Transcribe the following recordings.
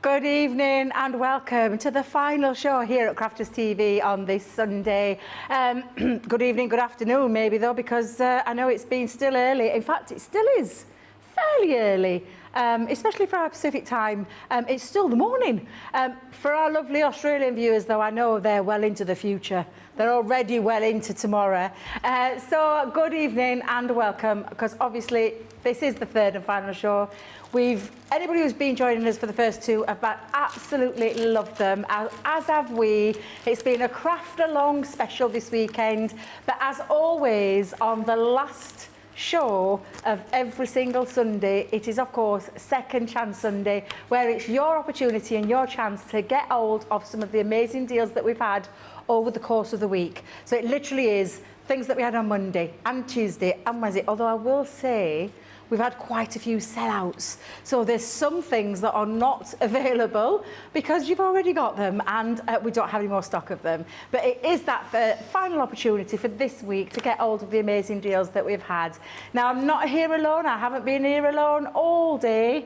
Good evening and welcome to the final show here at Crafters TV on this Sunday. Good evening, good afternoon maybe though, because I know it's been still early. In fact, it still is fairly early, especially for our Pacific time. It's still the morning. For our lovely Australian viewers though, I know they're well into the future. They're already well into tomorrow. So good evening and welcome, because obviously this is the third and final show. Anybody who's been joining us for the first two have absolutely loved them, as have we. It's been a craft along special this weekend, but as always on the last show of every single Sunday, it is of course Second Chance Sunday, where it's your opportunity and your chance to get hold of some of the amazing deals that we've had over the course of the week. So it literally is things that we had on Monday and Tuesday and Wednesday, although I will say we've had quite a few sellouts. So there's some things that are not available because you've already got them and we don't have any more stock of them. But it is that final opportunity for this week to get hold of the amazing deals that we've had. Now, I'm not here alone. I haven't been here alone all day.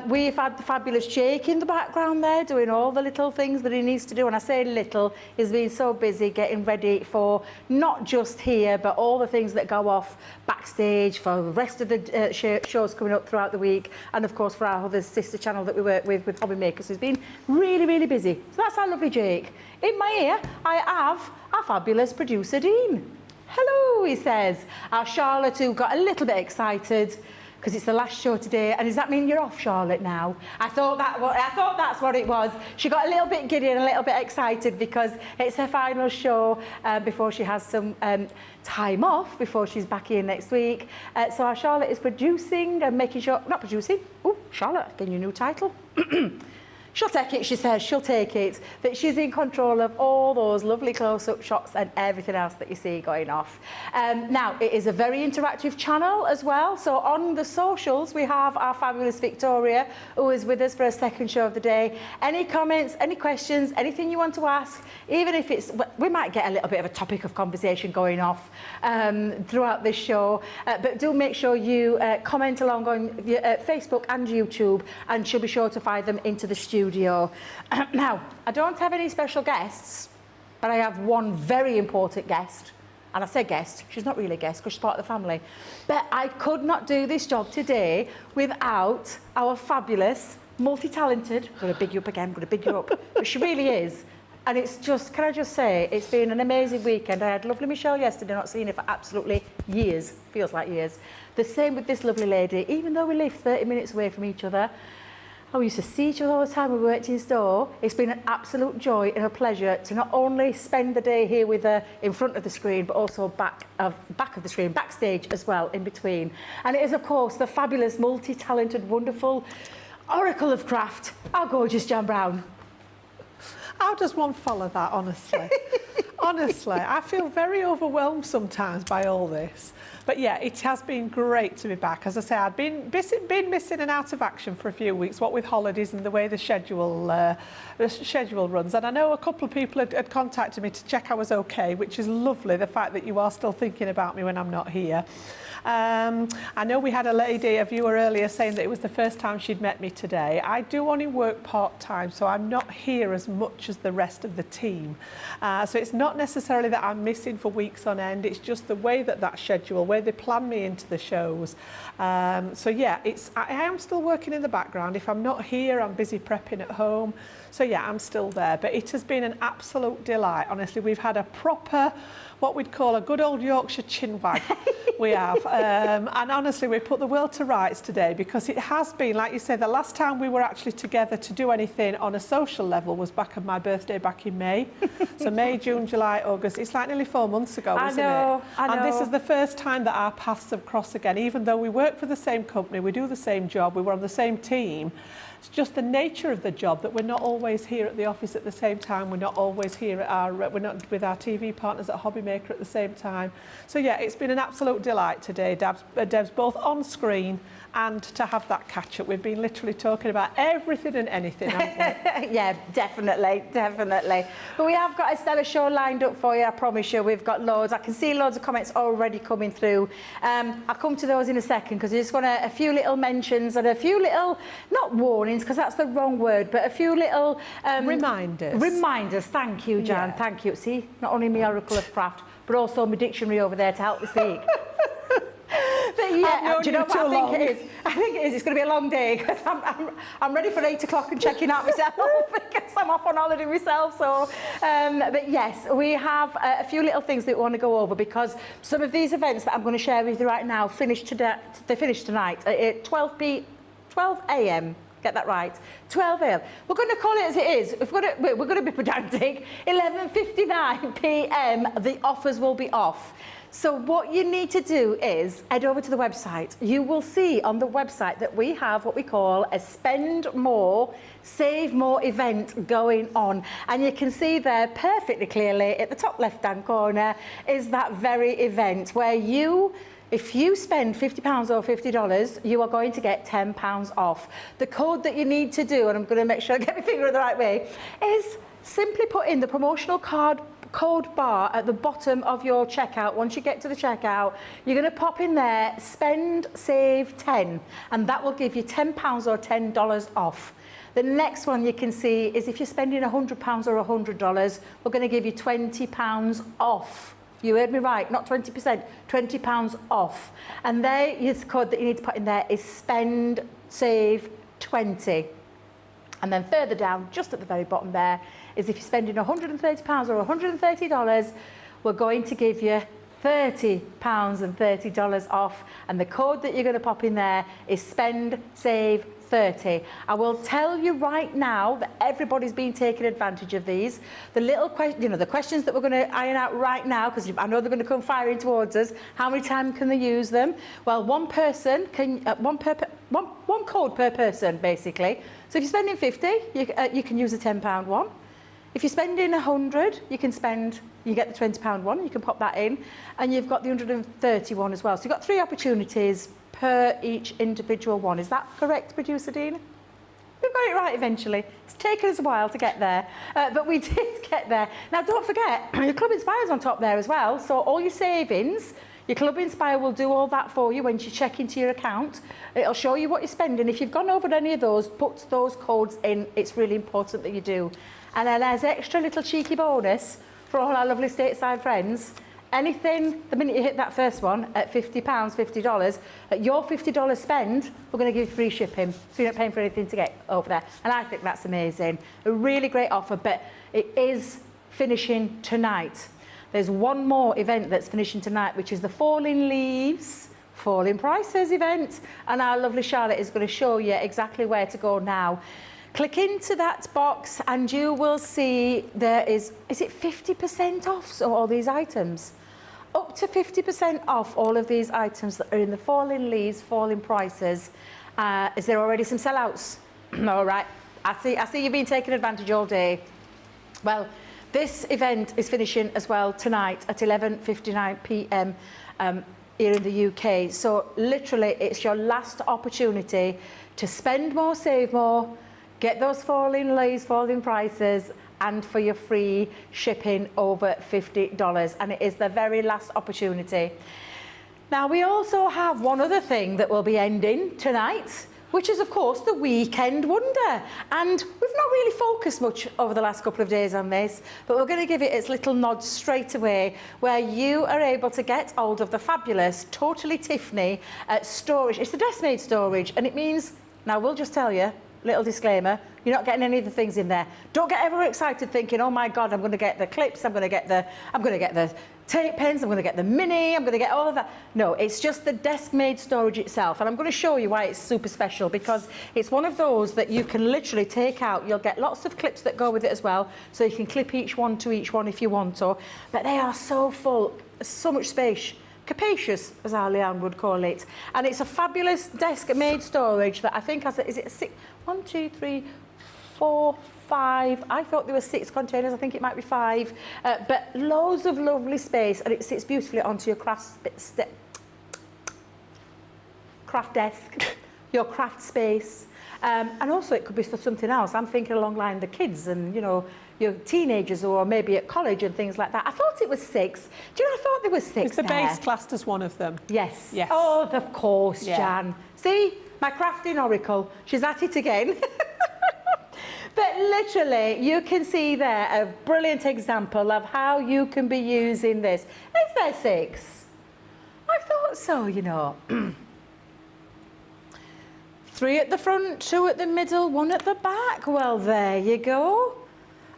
We've had the fabulous Jake in the background there doing all the little things that he needs to do. And I say little, he's been so busy getting ready for not just here, but all the things that go off backstage for the rest of the shows coming up throughout the week, and of course for our other sister channel that we work with Hobby Makers, who's been really busy. So that's our lovely Jake. In my ear I have our fabulous producer Dean. Hello, he says. Our Charlotte, who got a little bit excited because it's the last show today. And does that mean you're off, Charlotte, now? I thought that's what it was. She got a little bit giddy and a little bit excited because it's her final show before she has some time off before she's back here next week. So our Charlotte is producing and making sure, not producing, oh, Charlotte, getting your new title. She'll take it, she says, she'll take it, that she's in control of all those lovely close-up shots and everything else that you see going off. Now, it is a very interactive channel as well, so on the socials we have our fabulous Victoria, who is with us for a second show of the day. Any comments, any questions, anything you want to ask, even if it's, we might get a little bit of a topic of conversation going off throughout this show, but do make sure you comment along on Facebook and YouTube, and she'll be sure to find them into the studio. Now, I don't have any special guests, but I have one very important guest. And I say guest, she's not really a guest because she's part of the family. But I could not do this job today without our fabulous, multi-talented, I'm going to big you up again, I'm going to big you up, but she really is. And it's just, can I just say, it's been an amazing weekend. I had lovely Michelle yesterday, not seen her for absolutely years, feels like years. The same with this lovely lady, even though we live 30 minutes away from each other. We used to see each other all the time. We worked in store. It's been an absolute joy and a pleasure to not only spend the day here with her in front of the screen, but also back of the screen, backstage as well, in between. And it is, of course, the fabulous, multi-talented, wonderful oracle of craft, our gorgeous Jan Brown. How does one follow that, honestly? Honestly, I feel very overwhelmed sometimes by all this. But yeah, it has been great to be back. As I say, I'd been missing and out of action for a few weeks, what with holidays and the way the schedule runs. And I know a couple of people had contacted me to check I was okay, which is lovely, the fact that you are still thinking about me when I'm not here. I know we had a viewer earlier saying that it was the first time she'd met me today. I do only work part-time, so I'm not here as much as the rest of the team. So it's not necessarily that I'm missing for weeks on end, it's just the way that schedule, where they plan me into the shows. So yeah, I am still working in the background. If I'm not here, I'm busy prepping at home. So yeah, I'm still there, but it has been an absolute delight. Honestly, we've had a proper, what we'd call a good old Yorkshire chin wag. We have, and honestly, we put the world to rights today, because it has been, like you say, the last time we were actually together to do anything on a social level was back on my birthday back in May. So May, June, July, August, it's like nearly 4 months ago, isn't it? I know. And this is the first time that our paths have crossed again, even though we work for the same company, we do the same job, we were on the same team. It's just the nature of the job that we're not always here at the office at the same time. We're not always here at we're not with our TV partners at Hobby Maker at the same time. So yeah, it's been an absolute delight today, Debs, both on screen and to have that catch up. We've been literally talking about everything and anything, haven't we? Yeah, definitely. But we have got a stellar show lined up for you, I promise you. We've got loads. I can see loads of comments already coming through. I'll come to those in a second, because I just want a few little mentions and a few little, not warnings, warnings, because that's the wrong word, but a few little... reminders. Reminders, thank you, Jan, Yeah. thank you. See, not only my Oracle of Craft, but also my dictionary over there to help me speak. But yeah, do you know what I think it is? I think it is. It's going to be a long day because I'm ready for 8 o'clock and checking out myself because I'm off on holiday myself. So, but yes, we have a few little things that we want to go over because some of these events that I'm going to share with you right now finish today. They finish tonight at 12 a.m. Get that right. 12 a.m. We're going to call it as it is. We're going to be pedantic. 11:59 p.m. The offers will be off. So what you need to do is head over to the website. You will see on the website that we have what we call a spend more, save more event going on. And you can see there perfectly clearly at the top left-hand corner is that very event where if you spend £50 or $50, you are going to get £10 off. The code that you need to do, and I'm going to make sure I get my finger in the right way, is simply put in the promotional code bar at the bottom of your checkout. Once you get to the checkout, you're going to pop in there, spend, save 10, and that will give you £10 or $10 off. The next one you can see is if you're spending £100 or $100, we're going to give you £20 off. You heard me right, not 20%, £20 off. And there is the code that you need to put in there is spend, save 20. And then further down, just at the very bottom there, is if you're spending £130 or $130, we're going to give you £30 and $30 off. And the code that you're going to pop in there is spend, save 30. I will tell you right now that everybody's been taking advantage of these. The little the questions that we're going to iron out right now, because I know they're going to come firing towards us. How many times can they use them? Well, one person can one code per person basically. So if you're spending 50, you can use a £10 one. If you're spending 100, you get the £20 one. You can pop that in, and you've got the 130 one as well. So you've got 3 opportunities per each individual one. Is that correct, Producer Dean? We've got it right eventually. It's taken us a while to get there, but we did get there. Now, don't forget, your Club Inspire's on top there as well. So all your savings, your Club Inspire will do all that for you when you check into your account. It'll show you what you're spending. If you've gone over any of those, put those codes in. It's really important that you do. And then there's extra little cheeky bonus for all our lovely stateside friends. Anything, the minute you hit that first one at £50, $50, at your $50 spend, we're going to give you free shipping. So you're not paying for anything to get over there. And I think that's amazing. A really great offer, but it is finishing tonight. There's one more event that's finishing tonight, which is the Falling Leaves, Falling Prices event. And our lovely Charlotte is going to show you exactly where to go now. Click into that box and you will see there is it 50% off so all these items? Up to 50% off all of these items that are in the Falling Leaves, Falling Prices. Is there already some sellouts? All right, I see you've been taking advantage all day. Well, this event is finishing as well tonight at 11:59 p.m. Here in the UK. So literally it's your last opportunity to spend more, save more, get those Falling Leaves, Falling Prices, and for your free shipping over $50. And it is the very last opportunity. Now, we also have one other thing that will be ending tonight, which is, of course, the Weekend Wonder. And we've not really focused much over the last couple of days on this, but we're going to give it its little nod straight away, where you are able to get hold of the fabulous Totally Tiffany storage. It's the desk-made storage, and it means, now we'll just tell you, little disclaimer, you're not getting any of the things in there. Don't get ever excited thinking, oh my God, I'm going to get the clips, I'm going to get the tape pens, I'm going to get the mini, I'm going to get all of that. No, it's just the desk-made storage itself. And I'm going to show you why it's super special, because it's one of those that you can literally take out. You'll get lots of clips that go with it as well, so you can clip each one to each one if you want to. But they are so full, so much space. Capacious, as our Leanne would call it. And it's a fabulous desk-made storage that I think has, is it 6, 1, 2, 3, 4, 5. I thought there were 6 containers. I think it might be 5. But loads of lovely space, and it sits beautifully onto your craft desk, your craft space. And also it could be for something else. I'm thinking along the line of the kids and, you know, your teenagers or maybe at college and things like that. I thought it was 6. Do you know, I thought there was 6 Is the base classed as one of them? Yes. Yes. Oh, of course, Yeah. Jan. See, my crafting oracle. She's at it again. But literally, you can see there a brilliant example of how you can be using this. Is there 6? I thought so, you know. 3 at the front, 2 at the middle, 1 at the back. Well, there you go.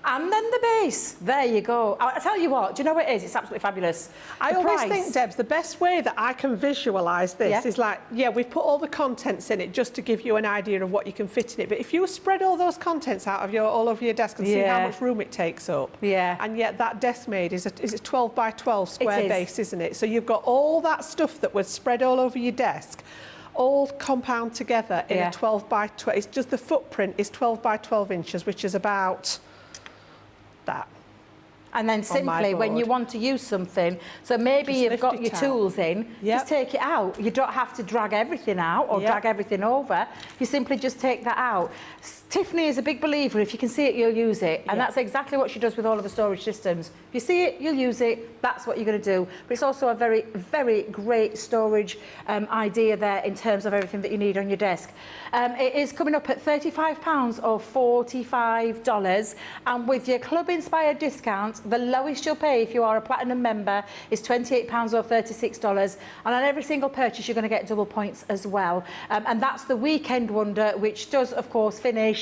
And then the base. There you go. I tell you what, do you know what it is? It's absolutely fabulous. I always think, Debs, the best way that I can visualise this is like, yeah, we've put all the contents in it just to give you an idea of what you can fit in it. But if you spread all those contents out of all over your desk and see how much room it takes up. Yeah. And yet that desk made is a 12 by 12 square base, isn't it? So you've got all that stuff that was spread all over your desk, all compound together in a 12 by 12. It's just the footprint is 12 by 12 inches, which is about that. And then simply when you want to use something, so maybe you've got your tools in, just take it out. You don't have to drag everything out or drag everything over. You simply just take that out. Tiffany is a big believer, if you can see it, you'll use it. And that's exactly what she does with all of the storage systems. If you see it, you'll use it. That's what you're going to do. But it's also a very, very great storage idea there in terms of everything that you need on your desk. It is coming up at £35 or $45. And with your Club Inspired discount, the lowest you'll pay if you are a Platinum member is £28 or $36. And on every single purchase, you're going to get double points as well. And that's the Weekend Wonder, which does, of course, finish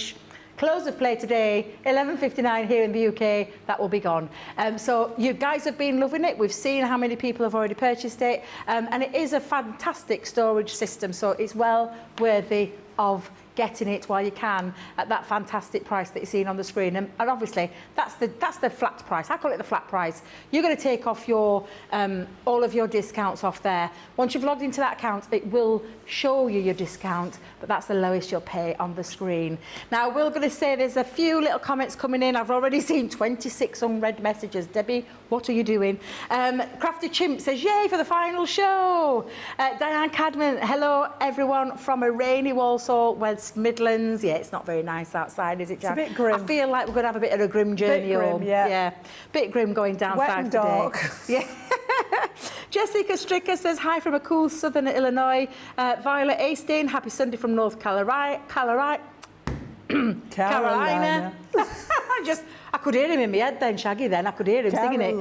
close of play today, 11:59 here in the UK. That will be gone. So you guys have been loving it. We've seen how many people have already purchased it. And it is a fantastic storage system. So it's well worthy of getting it while you can at that fantastic price that you're seeing on the screen. And obviously, that's the flat price. I call it the flat price. You're going to take off your all of your discounts off there. Once you've logged into that account, it will show you your discount, but that's the lowest you'll pay on the screen. Now, we're going to say there's a few little comments coming in. I've already seen 26 unread messages. Debbie, what are you doing? Crafty Chimp says, yay for the final show. Diane Cadman, hello everyone from a rainy Walsall, West Midlands. Yeah, it's not very nice outside, is it, Jan? It's a bit grim. I feel like we're going to have a bit of a grim journey home. Yeah. Bit grim going down Wet south and today. dark. Yeah. Jessica Stricker says, hi from a cool southern Illinois. Violet Astin, happy Sunday from North Carolina. Carolina. I could hear him in my head then, Shaggy, then. I could hear him singing it.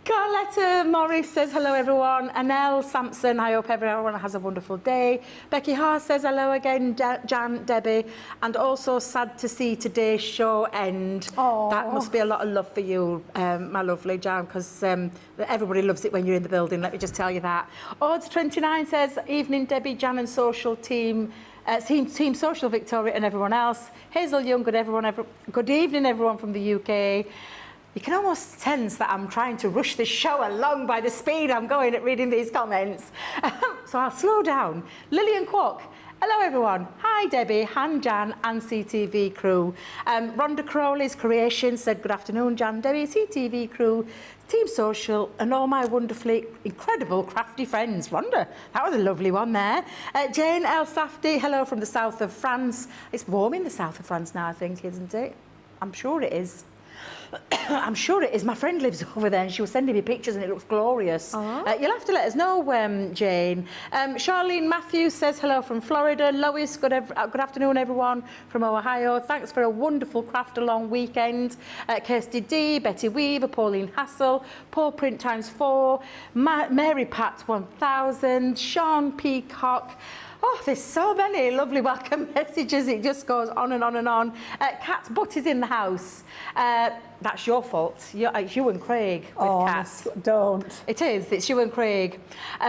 Carletta Morris says, hello, everyone. Anel Sampson, I hope everyone has a wonderful day. Becky Haas says, hello again, Jan, Debbie. And also sad to see today's show end. Aww. That must be a lot of love for you, my lovely Jan, because everybody loves it when you're in the building, let me just tell you that. Odds29 says, evening, Debbie, Jan and social team. Team Social, Victoria and everyone else. Hazel Young, good evening, everyone from the UK. You can almost sense that I'm trying to rush this show along by the speed I'm going at reading these comments. So I'll slow down. Lillian Kwok, hello everyone. Hi Debbie, Han, Jan and CTV crew. Rhonda Crowley's Creation said, good afternoon Jan, Debbie, CTV crew, Team Social and all my wonderfully incredible crafty friends. Rhonda, that was a lovely one there. Jane El Safdie, hello from the south of France. It's warm in the south of France now, I think, isn't it? I'm sure it is. I'm sure it is. My friend lives over there and she was sending me pictures and it looks glorious. You'll have to let us know, Jane. Charlene Matthews says hello from Florida. Lois, good afternoon, everyone from Ohio. Thanks for a wonderful craft-along weekend. Kirsty D, Betty Weaver, Pauline Hassel, Paul Print times4, Mary Pat 1000, Sean Peacock. Oh, there's so many lovely welcome messages. It just goes on and on and on. Kat Butt is in the house. That's your fault. It's you and Craig with Kat. Don't. It is. It's you and Craig.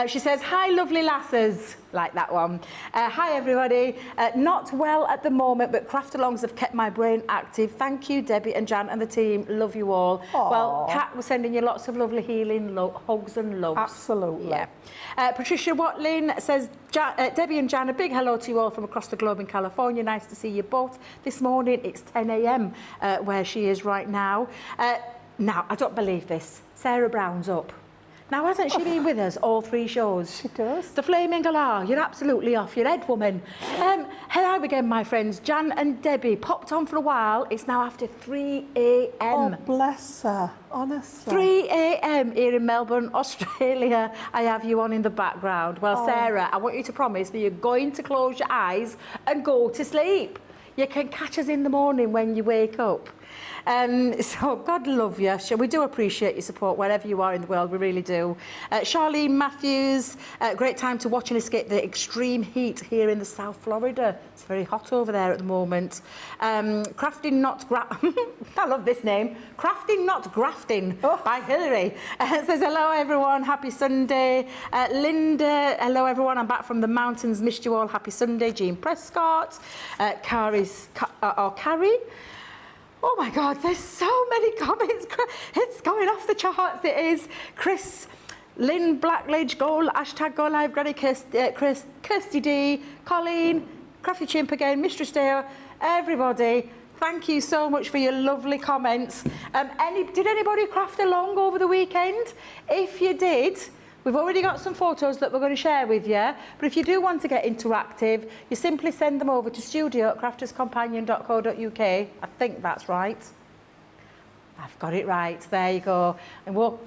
She says, hi, lovely lasses. Like that one. Hi, everybody. Not well at the moment, but craft-alongs have kept my brain active. Thank you, Debbie and Jan and the team. Love you all. Aww. Well, Kat was sending you lots of lovely healing hugs and loves. Absolutely. Yeah. Patricia Watlin says, Debbie and Jan, a big hello to you all from across the globe in California. Nice to see you both this morning. It's 10 a.m. Where she is right now. Now, I don't believe this. Sarah Brown's up. Now, hasn't she been with us all 3 shows? She does. The Flaming Galah, you're absolutely off your head, woman. Hello again, my friends. Jan and Debbie popped on for a while. It's now after 3 a.m. Oh, bless her, honestly. 3 a.m. here in Melbourne, Australia. I have you on in the background. Well, Sarah, I want you to promise that you're going to close your eyes and go to sleep. You can catch us in the morning when you wake up. So God love you. We do appreciate your support wherever you are in the world, we really do. Charlene Matthews, great time to watch and escape the extreme heat here in the South Florida. It's very hot over there at the moment. Crafting Not I love this name. Crafting Not Grafting by Hillary. Says hello everyone, happy Sunday. Linda, hello everyone, I'm back from the mountains, missed you all, happy Sunday. Jean Prescott, Carrie. Oh my God, there's so many comments. It's going off the charts, it is. Chris, Lynn Blackledge, #Go Live, Granny Kirsty D, Colleen, Crafty Chimp again, Mistress Dale, everybody. Thank you so much for your lovely comments. Did anybody craft along over the weekend? If you did, we've already got some photos that we're going to share with you, but if you do want to get interactive, you simply send them over to studio@crafterscompanion.co.uk. I think that's right. I've got it right. There you go. And we'll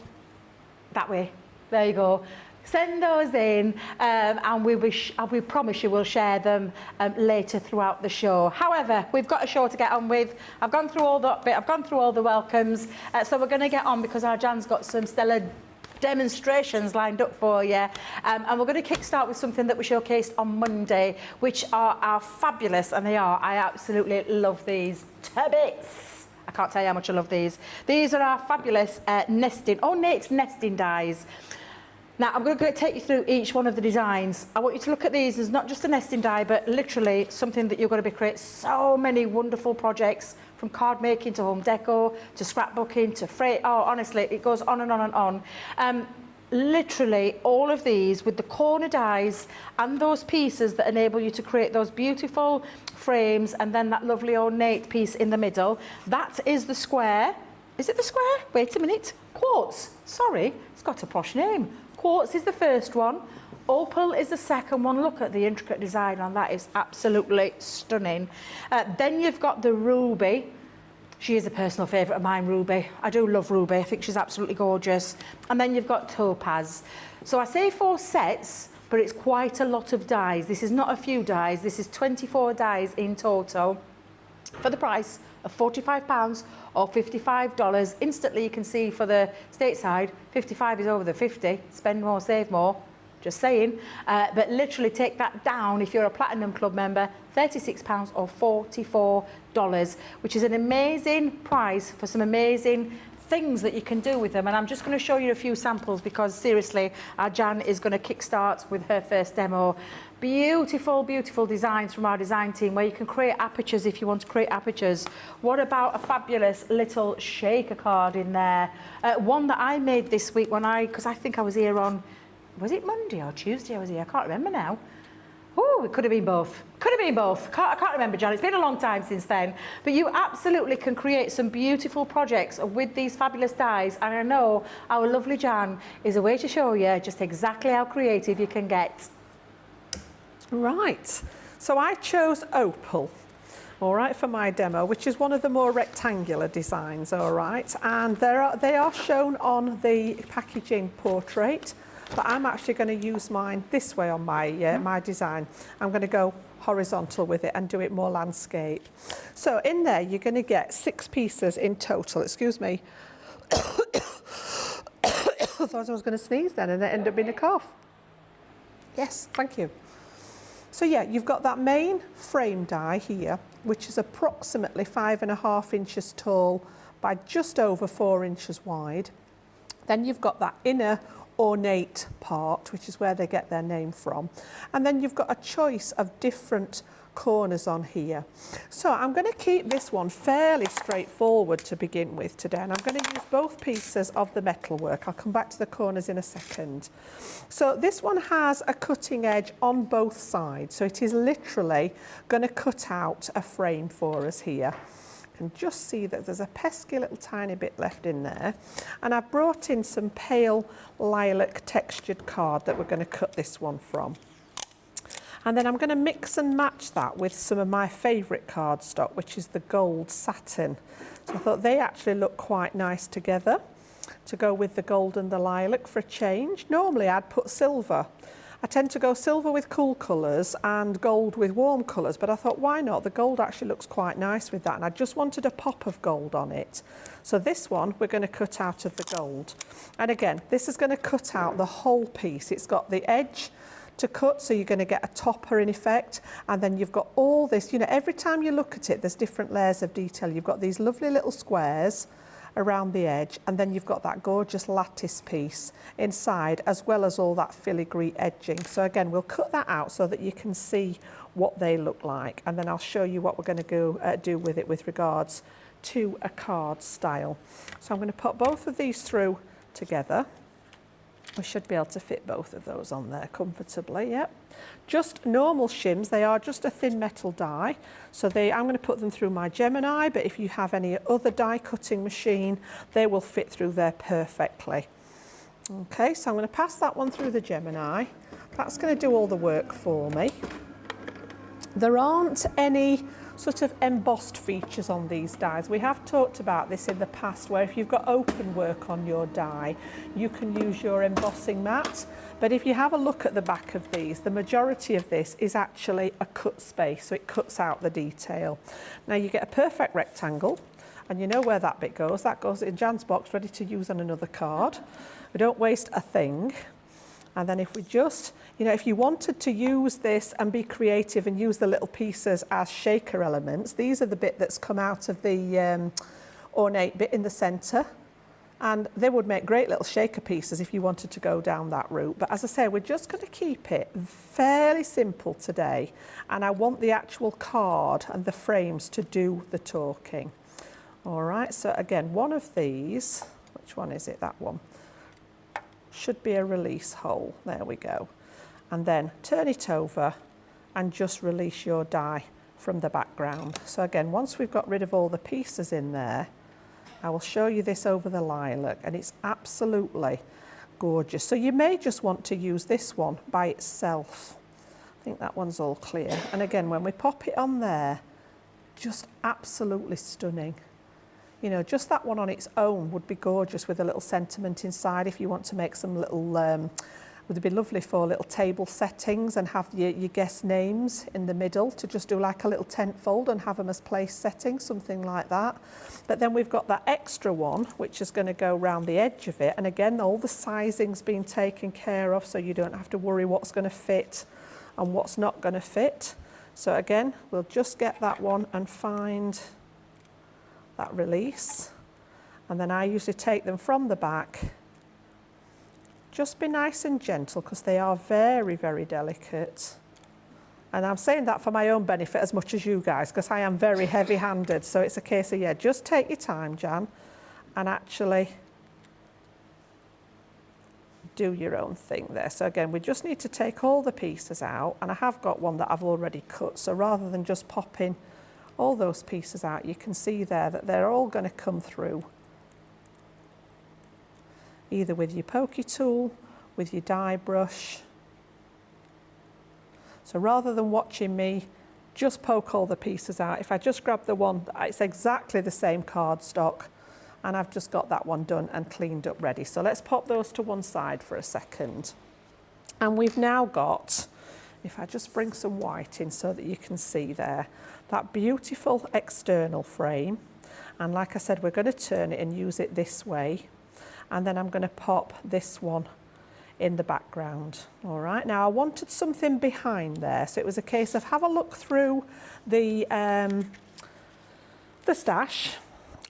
that way. There you go. Send those in, and we promise you we'll share them later throughout the show. However, we've got a show to get on with. I've gone through all the welcomes, so we're going to get on because our Jan's got some stellar demonstrations lined up for you, and we're going to kickstart with something that we showcased on Monday, which are our fabulous, and I absolutely love these to bits. I can't tell you how much I love these. These are our fabulous ornate nesting dies. Now I'm going to take you through each one of the designs. I want you to look at these as not just a nesting die, but literally something that you're going to be creating so many wonderful projects, from card making to home deco to scrapbooking to freight. Oh, honestly, it goes on and on and on. Literally all of these with the corner dies and those pieces that enable you to create those beautiful frames, and then that lovely ornate piece in the middle. That is the square. Is it the square? Wait a minute. Quartz. Sorry, it's got a posh name. Quartz is the first one. Opal is the second one. Look at the intricate design on that. It's absolutely stunning. Then you've got the ruby. She is a personal favourite of mine, Ruby. I do love Ruby. I think she's absolutely gorgeous. And then you've got topaz. So I say 4 sets, but it's quite a lot of dies. This is not a few dies. This is 24 dies in total for the price of £45 or $55. Instantly you can see for the stateside, 55 is over the 50. Spend more, save more. Just saying. But literally take that down if you're a Platinum Club member, £36 or $44, which is an amazing price for some amazing things that you can do with them. And I'm just going to show you a few samples because seriously, our Jan is going to kickstart with her first demo. Beautiful, beautiful designs from our design team where you can create apertures if you want to create apertures. What about a fabulous little shaker card in there? One that I made this week because I think I was here on, was it Monday or Tuesday I was here? I can't remember now. Oh, it could have been both. Could have been both. I can't remember, Jan. It's been a long time since then. But you absolutely can create some beautiful projects with these fabulous dies. And I know our lovely Jan is a way to show you just exactly how creative you can get. Right. So I chose Opal, all right, for my demo, which is one of the more rectangular designs, all right. And they are shown on the packaging portrait. But I'm actually going to use mine this way on my my design. I'm going to go horizontal with it and do it more landscape. So in there, you're going to get 6 pieces in total. Excuse me. I thought I was going to sneeze then, and it ended up being a cough. Yes, thank you. So yeah, you've got that main frame die here, which is approximately 5.5 inches tall by just over 4 inches wide. Then you've got that inner ornate part, which is where they get their name from. And then you've got a choice of different corners on here. So I'm going to keep this one fairly straightforward to begin with today, and I'm going to use both pieces of the metalwork. I'll come back to the corners in a second. So this one has a cutting edge on both sides, so it is literally going to cut out a frame for us here. And just see that there's a pesky little tiny bit left in there, and I've brought in some pale lilac textured card that we're going to cut this one from. And then I'm going to mix and match that with some of my favourite cardstock, which is the gold satin. So I thought they actually look quite nice together to go with the gold and the lilac for a change. Normally I'd put silver I tend to go silver with cool colours and gold with warm colours, but I thought, why not? The gold actually looks quite nice with that, and I just wanted a pop of gold on it. So this one we're going to cut out of the gold. And again, this is going to cut out the whole piece. It's got the edge to cut, so you're going to get a topper in effect, and then you've got all this, you know, every time you look at it, there's different layers of detail. You've got these lovely little squares around the edge, and then you've got that gorgeous lattice piece inside, as well as all that filigree edging. So again, we'll cut that out so that you can see what they look like, and then I'll show you what we're going to go do with it with regards to a card style. So I'm going to put both of these through together. We should be able to fit both of those on there comfortably, yep. Just normal shims, they are just a thin metal die. So I'm going to put them through my Gemini, but if you have any other die cutting machine, they will fit through there perfectly. Okay, so I'm going to pass that one through the Gemini. That's going to do all the work for me. There aren't any sort of embossed features on these dies. We have talked about this in the past, where if you've got open work on your die, you can use your embossing mat. But if you have a look at the back of these, the majority of this is actually a cut space, so it cuts out the detail. Now you get a perfect rectangle, and you know where that bit goes. That goes in Jan's box, ready to use on another card. We don't waste a thing. And then if we just, you know, if you wanted to use this and be creative and use the little pieces as shaker elements, these are the bit that's come out of the ornate bit in the centre. And they would make great little shaker pieces if you wanted to go down that route. But as I say, we're just going to keep it fairly simple today. And I want the actual card and the frames to do the talking. All right, so again, one of these, which one is it? That one. Should be a release hole. There we go. And then turn it over and just release your die from the background. So again, once we've got rid of all the pieces in there, I will show you this over the lilac, and it's absolutely gorgeous. So you may just want to use this one by itself. I think that one's all clear. And again, when we pop it on there, just absolutely stunning. You know, just that one on its own would be gorgeous with a little sentiment inside. If you want to make some little, would it be lovely for little table settings and have your guest names in the middle to just do like a little tent fold and have them as place settings, something like that. But then we've got that extra one, which is going to go around the edge of it. And again, all the sizing's been taken care of, so you don't have to worry what's going to fit and what's not going to fit. So again, we'll just get that one and find that release, and then I usually take them from the back. Just be nice and gentle, because they are very, very delicate. And I'm saying that for my own benefit as much as you guys, because I am very heavy-handed. So it's a case of, yeah, just take your time, Jan, and actually do your own thing there. So again, we just need to take all the pieces out, and I have got one that I've already cut. So rather than just popping all those pieces out, you can see there that they're all going to come through either with your pokey tool, with your die brush. So rather than watching me just poke all the pieces out, if I just grab the one, it's exactly the same cardstock, and I've just got that one done and cleaned up ready. So let's pop those to one side for a second. And we've now got, if I just bring some white in so that you can see there, that beautiful external frame. And like I said, we're going to turn it and use it this way. And then I'm going to pop this one in the background. All right, now I wanted something behind there. So it was a case of have a look through the stash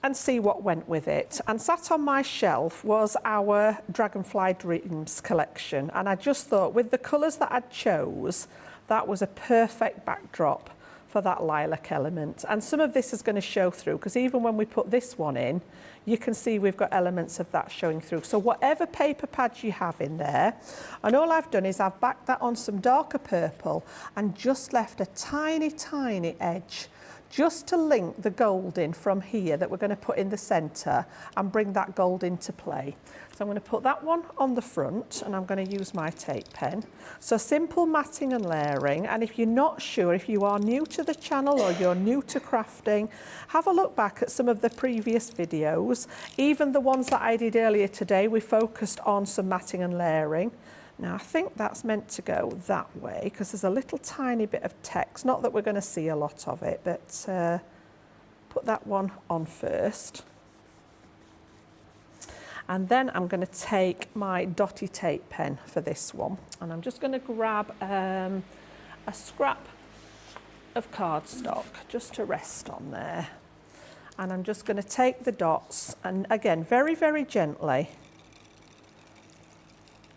and see what went with it. And sat on my shelf was our Dragonfly Dreams collection. And I just thought with the colours that I chose, that was a perfect backdrop for that lilac element. And some of this is going to show through, because even when we put this one in, you can see we've got elements of that showing through. So whatever paper pads you have in there, and all I've done is I've backed that on some darker purple and just left a tiny, tiny edge just to link the gold in from here that we're going to put in the centre and bring that gold into play. So I'm going to put that one on the front, and I'm going to use my tape pen. So simple matting and layering, and if you're not sure, if you are new to the channel or you're new to crafting, have a look back at some of the previous videos. Even the ones that I did earlier today, we focused on some matting and layering. Now I think that's meant to go that way because there's a little tiny bit of text, not that we're going to see a lot of it, but put that one on first. And then I'm going to take my dotty tape pen for this one, and I'm just going to grab a scrap of cardstock just to rest on there. And I'm just going to take the dots, and again, very, very gently,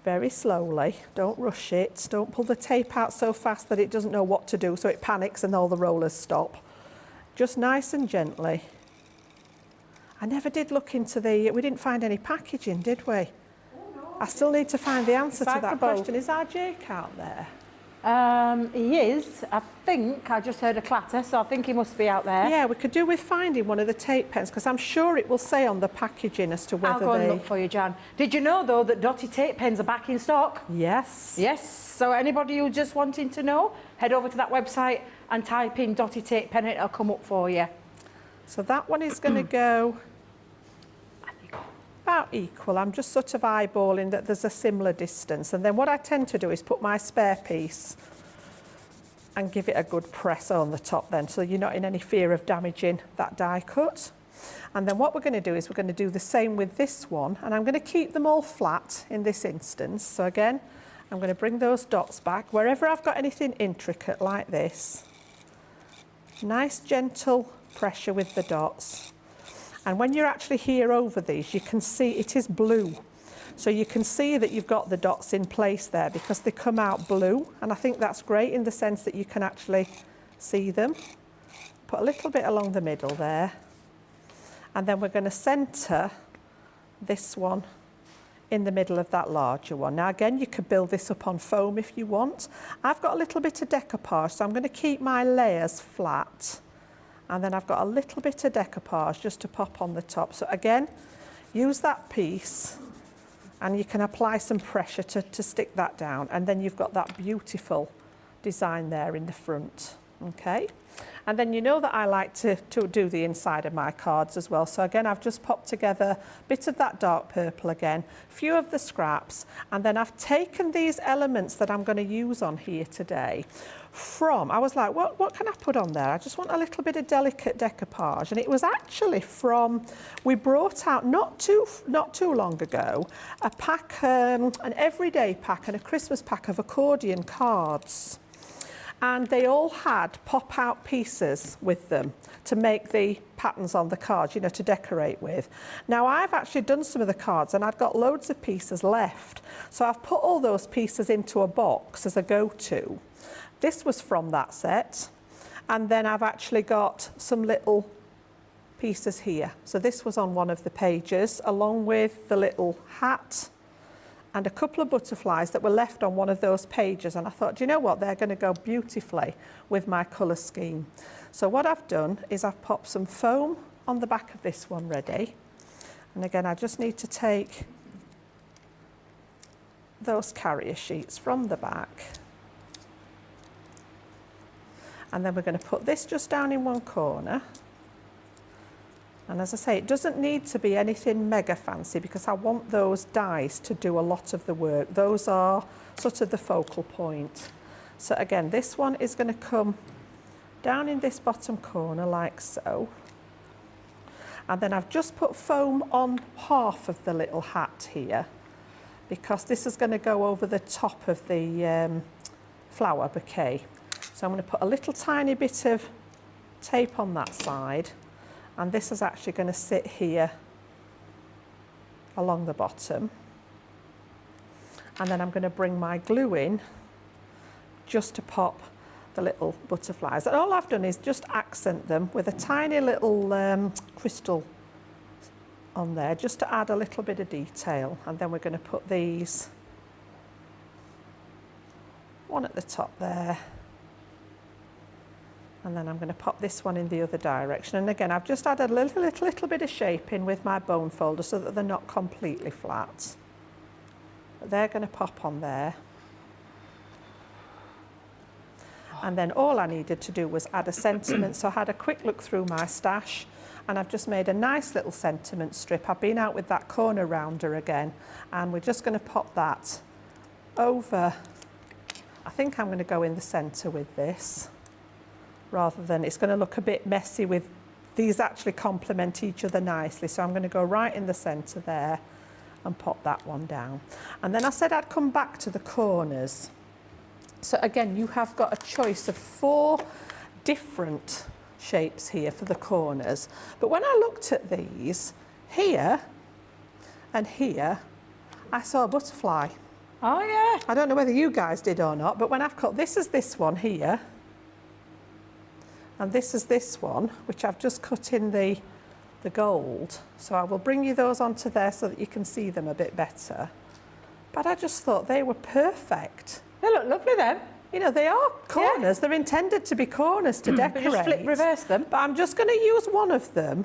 very slowly, don't rush it, don't pull the tape out so fast that it doesn't know what to do, so it panics and all the rollers stop. Just nice and gently. I never did look into we didn't find any packaging, did we? Oh, no. I still need to find the answer to that question. Is our Jake out there? He is, I think. I just heard a clatter, so I think he must be out there. Yeah, we could do with finding one of the tape pens, because I'm sure it will say on the packaging as to whether I'll go and look for you, Jan. Did you know, though, that dotty tape pens are back in stock? Yes. Yes, so anybody who's just wanting to know, head over to that website and type in dotty tape pen, it'll come up for you. So that one is going to go about equal. I'm just sort of eyeballing that there's a similar distance, and then what I tend to do is put my spare piece and give it a good press on the top then, so you're not in any fear of damaging that die cut. And then what we're going to do is we're going to do the same with this one, and I'm going to keep them all flat in this instance. So again, I'm going to bring those dots back wherever I've got anything intricate like this. Nice gentle pressure with the dots. And when you're actually here over these, you can see it is blue. So you can see that you've got the dots in place there because they come out blue. And I think that's great in the sense that you can actually see them. Put a little bit along the middle there. And then we're going to centre this one in the middle of that larger one. Now again, you could build this up on foam if you want. I've got a little bit of decoupage, so I'm going to keep my layers flat. And then I've got a little bit of decoupage just to pop on the top. So again, use that piece and you can apply some pressure to stick that down. And then you've got that beautiful design there in the front, okay? And then you know that I like to do the inside of my cards as well. So again, I've just popped together a bit of that dark purple again, a few of the scraps, and then I've taken these elements that I'm going to use on here today from, I was like, what can I put on there? I just want a little bit of delicate decoupage. And it was actually from, we brought out not too long ago, a pack, an everyday pack and a Christmas pack of accordion cards. And they all had pop-out pieces with them to make the patterns on the cards, you know, to decorate with. Now, I've actually done some of the cards and I've got loads of pieces left. So I've put all those pieces into a box as a go-to. This was from that set. And then I've actually got some little pieces here. So this was on one of the pages, along with the little hat and a couple of butterflies that were left on one of those pages. And I thought, do you know what? They're going to go beautifully with my colour scheme. So what I've done is I've popped some foam on the back of this one ready. And again, I just need to take those carrier sheets from the back. And then we're going to put this just down in one corner. And as I say, it doesn't need to be anything mega fancy because I want those dies to do a lot of the work. Those are sort of the focal point. So again, this one is going to come down in this bottom corner like so. And then I've just put foam on half of the little hat here because this is going to go over the top of the flower bouquet. So I'm going to put a little tiny bit of tape on that side. And this is actually going to sit here along the bottom. And then I'm going to bring my glue in just to pop the little butterflies. And all I've done is just accent them with a tiny little crystal on there, just to add a little bit of detail. And then we're going to put these, one at the top there. And then I'm going to pop this one in the other direction. And again, I've just added a little bit of shape in with my bone folder so that they're not completely flat. But they're going to pop on there. And then all I needed to do was add a sentiment. So I had a quick look through my stash and I've just made a nice little sentiment strip. I've been out with that corner rounder again, and we're just going to pop that over, I think I'm going to go in the centre with this, rather than, it's going to look a bit messy with, these actually complement each other nicely. So I'm going to go right in the centre there and pop that one down. And then I said I'd come back to the corners. So again, you have got a choice of 4 different shapes here for the corners. But when I looked at these, here and here, I saw a butterfly. Oh yeah. I don't know whether you guys did or not, but when I've cut, this is this one here, and this is this one, which I've just cut in the gold. So I will bring you those onto there so that you can see them a bit better. But I just thought they were perfect. They look lovely then. You know, they are corners. Yeah. They're intended to be corners to decorate. But just reverse them. But I'm just going to use one of them,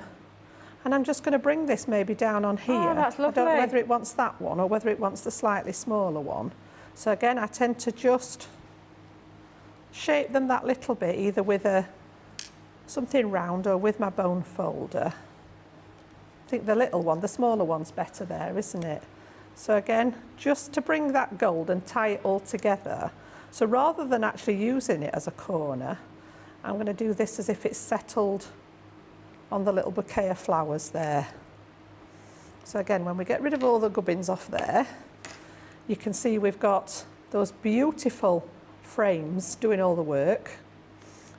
and I'm just going to bring this maybe down on here. Oh, that's lovely. I don't know whether it wants that one or whether it wants the slightly smaller one. So again, I tend to just shape them that little bit, either with something round or with my bone folder. I think the little one, the smaller one's better there, isn't it? So again, just to bring that gold and tie it all together. So rather than actually using it as a corner, I'm going to do this as if it's settled on the little bouquet of flowers there. So again, when we get rid of all the gubbins off there, you can see we've got those beautiful frames doing all the work.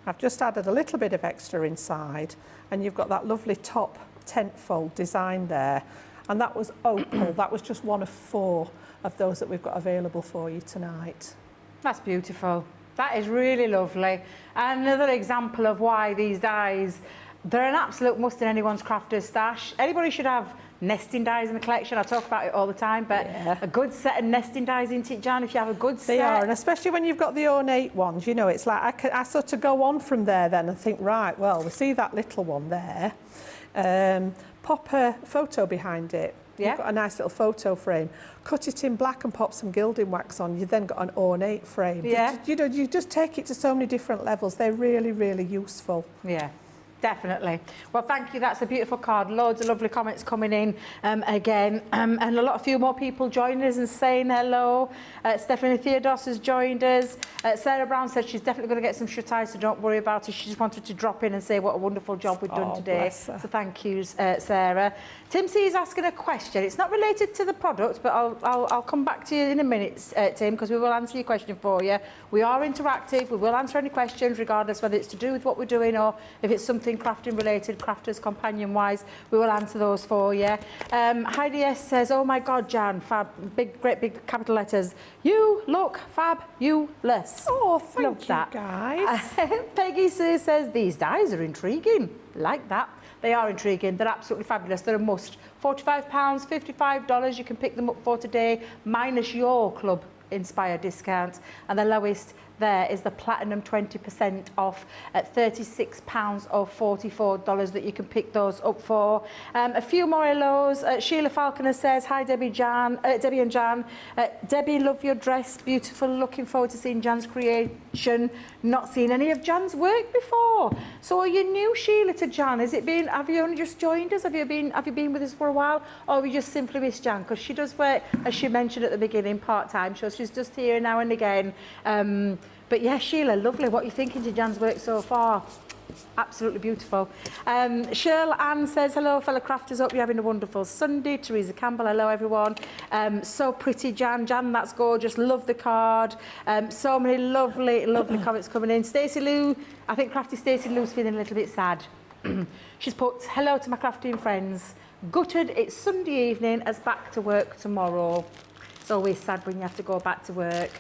I've just added a little bit of extra inside, and you've got that lovely top tent fold design there. And that was opal. That was just one of 4 of those that we've got available for you tonight. That's beautiful. That is really lovely. And another example of why these dies, they're an absolute must in anyone's crafter's stash. Anybody should have nesting dies in the collection. I talk about it all the time, but a good set of nesting dies, isn't it, Jan? If you have a good set. They are, and especially when you've got the ornate ones, you know, it's like I sort of go on from there then and think, right, well, we see that little one there. Pop a photo behind it. Yeah. You've got a nice little photo frame. Cut it in black and pop some gilding wax on. You've then got an ornate frame. Yeah. You know, you just take it to so many different levels. They're really, really useful. Yeah. Definitely. Well, thank you. That's a beautiful card. Loads of lovely comments coming in again. And a few more people joining us and saying hello. Stephanie Theodos has joined us. Sarah Brown said she's definitely going to get some shut-eye, so don't worry about it. She just wanted to drop in and say what a wonderful job we've done today. Bless her. So thank you, Sarah. Tim C is asking a question. It's not related to the product, but I'll come back to you in a minute, Tim, because we will answer your question for you. We are interactive. We will answer any questions, regardless whether it's to do with what we're doing or if it's something crafting related, crafters companion wise, we will answer those for you. Heidi S says, oh my God, Jan, fab, great big capital letters. You look fabulous. Oh, thank Love you, that. guys. Peggy Sue says, these dies are intriguing. Like that. They are intriguing. They're absolutely fabulous. They're a must. £45, $55 you can pick them up for today, minus your Club Inspire discount. And the lowest there is the Platinum 20% off at £36 or $44 that you can pick those up for. A few more hellos. Sheila Falconer says, hi Debbie and Jan. Debbie, love your dress, beautiful. Looking forward to seeing Jan's creation. Not seen any of Jan's work before. So are you new, Sheila, to Jan? Have you only just joined us? Have you been with us for a while? Or have you just simply missed Jan? Because she does work, as she mentioned at the beginning, part-time. So she's just here now and again. But yeah, Sheila, lovely. What are you thinking to Jan's work so far? Absolutely beautiful. Shirl Ann says, hello, fellow crafters. Hope you're having a wonderful Sunday. Teresa Campbell, hello, everyone. So pretty, Jan. Jan, that's gorgeous. Love the card. So many lovely comments coming in. Stacey Lou, I think Crafty Stacey Lou's feeling a little bit sad. She's put, hello to my crafting friends. Gutted, it's Sunday evening, as back to work tomorrow. It's always sad when you have to go back to work.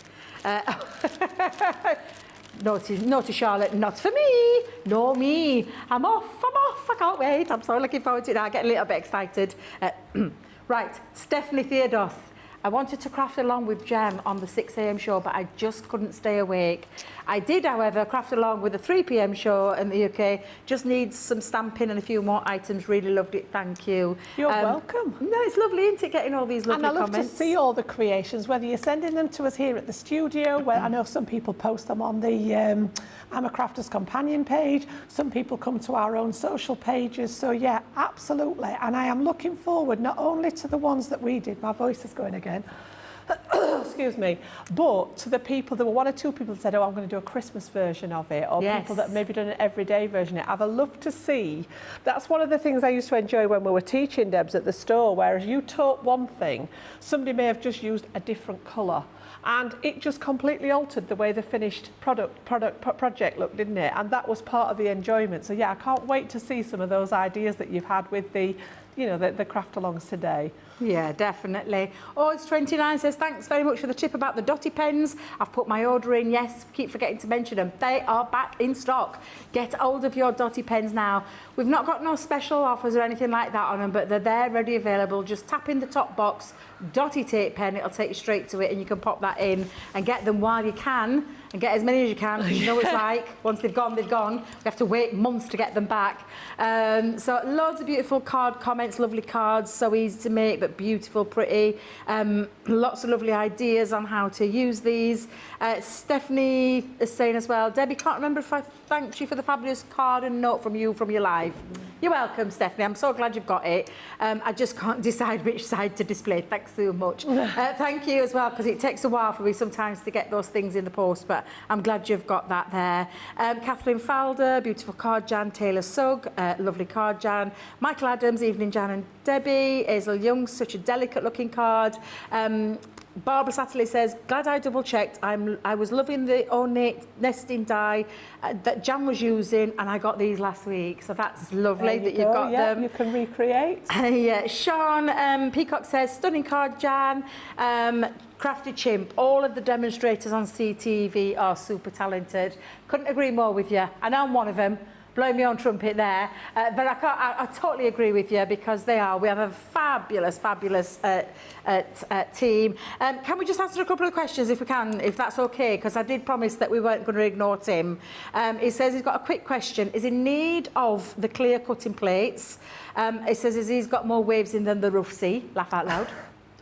Naughty Charlotte, not for me. No, me. I'm off. I can't wait. I'm so looking forward to it. I get a little bit excited. Right, Stephanie Theodos. I wanted to craft along with Jan on the 6 a.m. show, but I just couldn't stay awake. I did, however, craft along with the 3 p.m. show in the UK. Just needs some stamping and a few more items. Really loved it. Thank you. You're welcome. No, it's lovely, isn't it, getting all these lovely comments? And I love to see all the creations, whether you're sending them to us here at the studio, where I know some people post them on the I'm a Crafter's Companion page. Some people come to our own social pages. So, yeah, absolutely. And I am looking forward not only to the ones that we did. My voice is going again. excuse me. But to the people, there were one or two people that said, oh, I'm going to do a Christmas version of it, or Yes. people that maybe done an everyday version of it. I've loved to see. That's one of the things I used to enjoy when we were teaching, Debs, at the store, whereas you taught one thing, somebody may have just used a different colour. And it just completely altered the way the finished project looked, didn't it? And that was part of the enjoyment. So yeah, I can't wait to see some of those ideas that you've had with the, you know, the craft alongs today. Yeah, definitely. Oh, it's 29 says, thanks very much for the tip about the dotty pens. I've put my order in. Yes, keep forgetting to mention them. They are back in stock. Get hold of your dotty pens now. We've not got no special offers or anything like that on them, but they're there, ready, available. Just tap in the top box, dotty tape pen, it'll take you straight to it, and you can pop that in and get them while you can, and get as many as you can, because you know what it's like. Once they've gone, they've gone. We have to wait months to get them back. So loads of beautiful card comments, lovely cards, so easy to make, but beautiful, pretty. Lots of lovely ideas on how to use these. Stephanie is saying as well, Debbie, can't remember if I thanked you for the fabulous card and note from you from your live. You're welcome, Stephanie. I'm so glad you've got it. I just can't decide which side to display. Thanks so much. Thank you as well, because it takes a while for me sometimes to get those things in the post, but I'm glad you've got that there. Kathleen Falder, beautiful card, Jan. Taylor Sugg, lovely card, Jan. Michael Adams, evening, Jan and Debbie. Hazel Young, such a delicate looking card. Barbara Satterley says, glad I double checked. I was loving the ornate nesting die that Jan was using, and I got these last week. So that's lovely that you've got them. You can recreate. Yeah, Sean Peacock says, stunning card, Jan. Crafted Chimp, all of the demonstrators on CTV are super talented. Couldn't agree more with you. I know I'm one of them. Blowing my own trumpet there, but I totally agree with you, because they are. We have a fabulous team. Can we just answer a couple of questions if we can, if that's okay? Because I did promise that we weren't going to ignore Tim. He says he's got a quick question. Is in need of the clear cutting plates. He says he's got more waves in than the rough sea. Laugh out loud.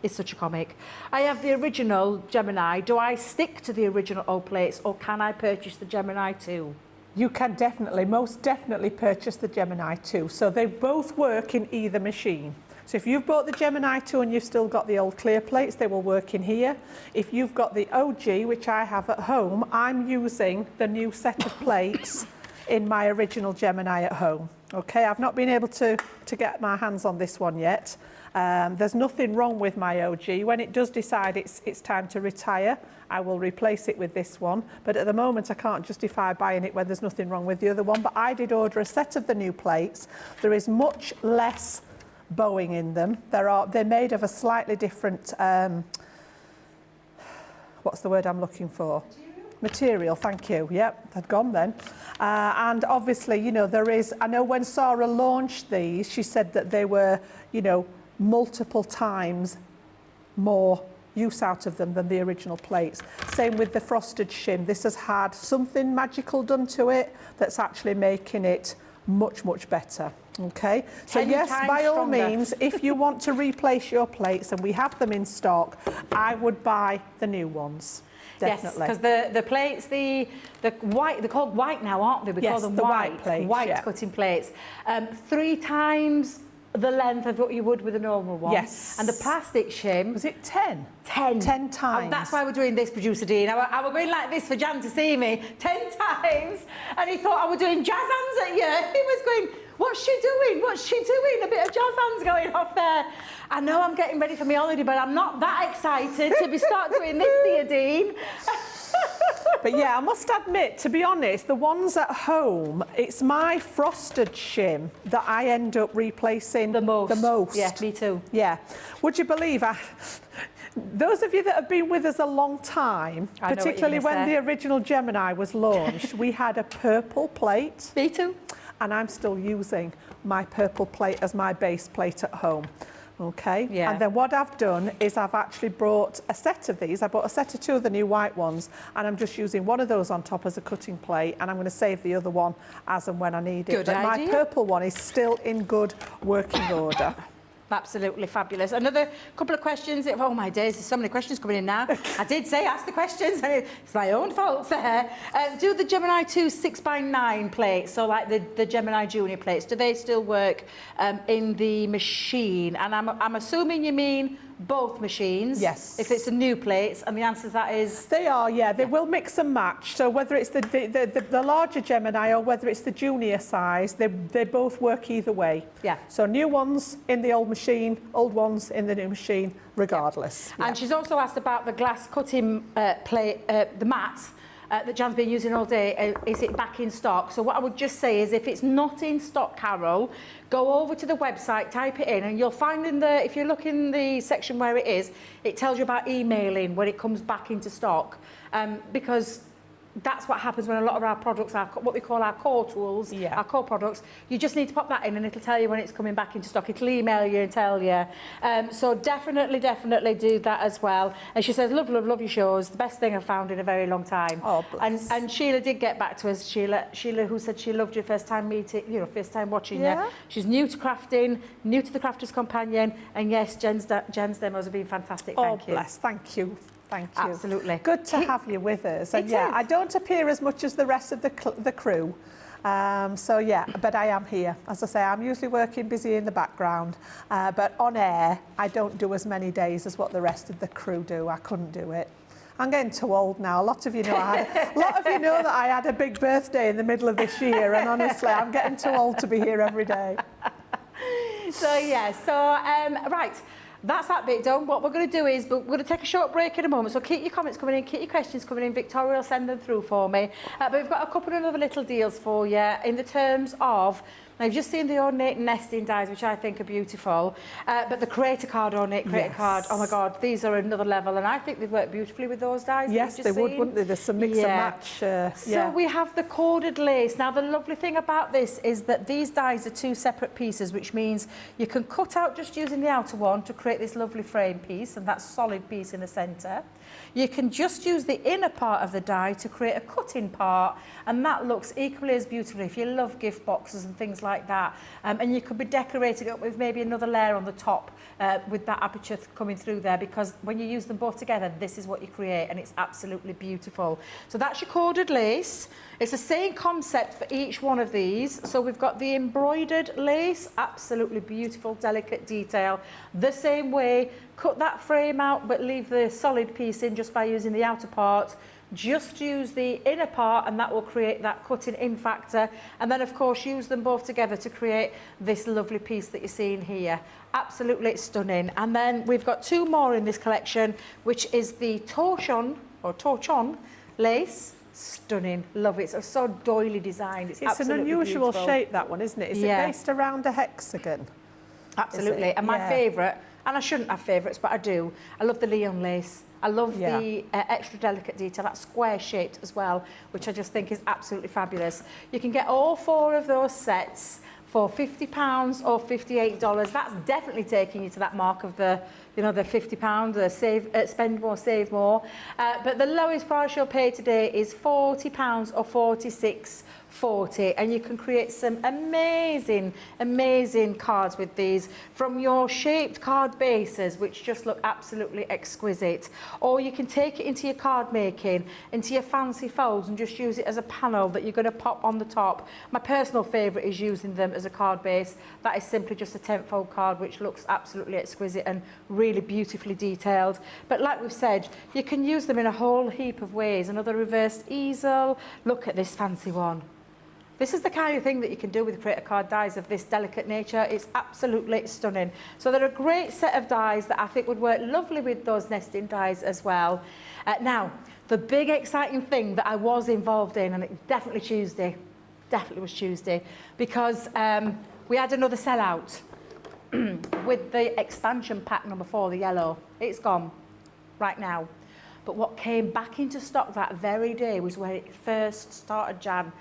It's such a comic. I have the original Gemini. Do I stick to the original old plates, or can I purchase the Gemini too? You can definitely, most definitely purchase the Gemini 2. So they both work in either machine. So if you've bought the Gemini 2 and you've still got the old clear plates, they will work in here. If you've got the OG, which I have at home, I'm using the new set of plates in my original Gemini at home. Okay, I've not been able to get my hands on this one yet. There's nothing wrong with my OG. When it does decide it's time to retire, I will replace it with this one. But at the moment, I can't justify buying it when there's nothing wrong with the other one. But I did order a set of the new plates. There is much less bowing in them. They're made of a slightly different, what's the word I'm looking for? Material, thank you. Yep, they'd gone then. And obviously, you know, I know when Sarah launched these, she said that they were, you know, multiple times more use out of them than the original plates. Same with the frosted shim. This has had something magical done to it that's actually making it much, much better. Okay, so yes, by all means, if you want to replace your plates, and we have them in stock, I would buy the new ones. Definitely. Yes, because the plates, the white, they're called white now, aren't they? We call them white plates, white cutting plates. 3 times the length of what you would with a normal one. Yes. And the plastic shim. Was it 10? 10. 10 times. Oh, that's why we're doing this, producer Dean. I was going like this for Jan to see me 10 times, and he thought I was doing jazz hands at you. He was going, what's she doing? What's she doing? A bit of jazz hands going off there. I know I'm getting ready for my holiday, but I'm not that excited to start doing this, dear Dean. But yeah, I must admit, to be honest, the ones at home, it's my frosted shim that I end up replacing the most. Yeah, me too. Yeah. Would you believe those of you that have been with us a long time, particularly when the original Gemini was launched, we had a purple plate. Me too. And I'm still using my purple plate as my base plate at home. Okay, yeah. And then what I've done is I've actually brought a set of these. I bought a set of 2 of the new white ones, and I'm just using one of those on top as a cutting plate, and I'm going to save the other one as and when I need it. Good idea. My purple one is still in good working order. Absolutely fabulous. Another couple of questions. Oh my days, there's so many questions coming in now. I did say ask the questions, and it's my own fault there. Do the Gemini 2 6x9 plates, so like the Gemini Junior plates, do they still work in the machine? And I'm assuming you mean both machines? Yes. If it's a new plates, and the answer to that is... They are, yeah. They will mix and match. So whether it's the larger Gemini or whether it's the junior size, they both work either way. Yeah. So new ones in the old machine, old ones in the new machine, regardless. And she's also asked about the glass cutting plate, the mats that Jan's been using all day. Is it back in stock? So what I would just say is if it's not in stock, Carol, go over to the website, type it in, and you'll find in the, if you look in the section where it is, it tells you about emailing when it comes back into stock. Because that's what happens when a lot of our products are what we call our core tools, our core products. You just need to pop that in and it'll tell you when it's coming back into stock. It'll email you and tell you. So definitely do that as well. And she says, love your shows. The best thing I've found in a very long time. Oh, bless. And Sheila did get back to us. Sheila who said she loved your first time meeting, first time watching you. She's new to crafting, new to the Crafter's Companion. And yes, Jen's demos have been fantastic. Thank you. Oh, bless. Thank you. Thank you. Absolutely. Good to have you with us. And yeah, I don't appear as much as the rest of the crew. So yeah, but I am here. As I say, I'm usually working busy in the background, but on air, I don't do as many days as what the rest of the crew do. I couldn't do it. I'm getting too old now. A lot of you know that I had a big birthday in the middle of this year, and honestly, I'm getting too old to be here every day. So yeah, right. That's that bit done. What we're going to do is we're going to take a short break in a moment. So keep your comments coming in, keep your questions coming in. Victoria will send them through for me. But we've got a couple of other little deals for you in the terms of... Now, you've just seen the ornate nesting dies, which I think are beautiful, but the creator card, ornate creator card, oh my God, these are another level, and I think they'd work beautifully with those dies. Yes, they would, wouldn't they? There's some mix and match. So we have the corded lace. Now, the lovely thing about this is that these dies are two separate pieces, which means you can cut out just using the outer one to create this lovely frame piece, and that solid piece in the centre. You can just use the inner part of the die to create a cutting part, and that looks equally as beautiful if you love gift boxes and things like that. And you could be decorating it up with maybe another layer on the top with that aperture coming through there, because when you use them both together, this is what you create, and it's absolutely beautiful. So that's your corded lace. It's the same concept for each one of these. So we've got the embroidered lace, absolutely beautiful, delicate detail. The same way, cut that frame out, but leave the solid piece in just by using the outer part. Just use the inner part and that will create that cutting in factor. And then of course use them both together to create this lovely piece that you're seeing here. Absolutely stunning. And then we've got two more in this collection, which is the torchon lace. Stunning, love it. It's so doily designed. It's an unusual beautiful shape, that one, isn't it? Is it based around a hexagon? Absolutely. And my favourite, and I shouldn't have favourites, but I do. I love the Leon lace. I love the extra delicate detail, that's square shaped as well, which I just think is absolutely fabulous. You can get all four of those sets for £50 or $58. That's definitely taking you to that mark of the, the £50, the spend more, save more. But the lowest price you'll pay today is £40 or $46.40, and you can create some amazing cards with these, from your shaped card bases, which just look absolutely exquisite, or you can take it into your card making, into your fancy folds, and just use it as a panel that you're going to pop on the top. My personal favourite is using them as a card base. That is simply just a 10-fold card, which looks absolutely exquisite and really beautifully detailed. But like we've said, you can use them in a whole heap of ways. Another reversed easel. Look at this fancy one. This is the kind of thing that you can do with creator card dies of this delicate nature. It's absolutely stunning. So they're a great set of dies that I think would work lovely with those nesting dies as well. Now, the big exciting thing that I was involved in, and it definitely was Tuesday, because we had another sellout with the expansion pack number 4, the yellow. It's gone right now. But what came back into stock that very day was where it first started, Jan.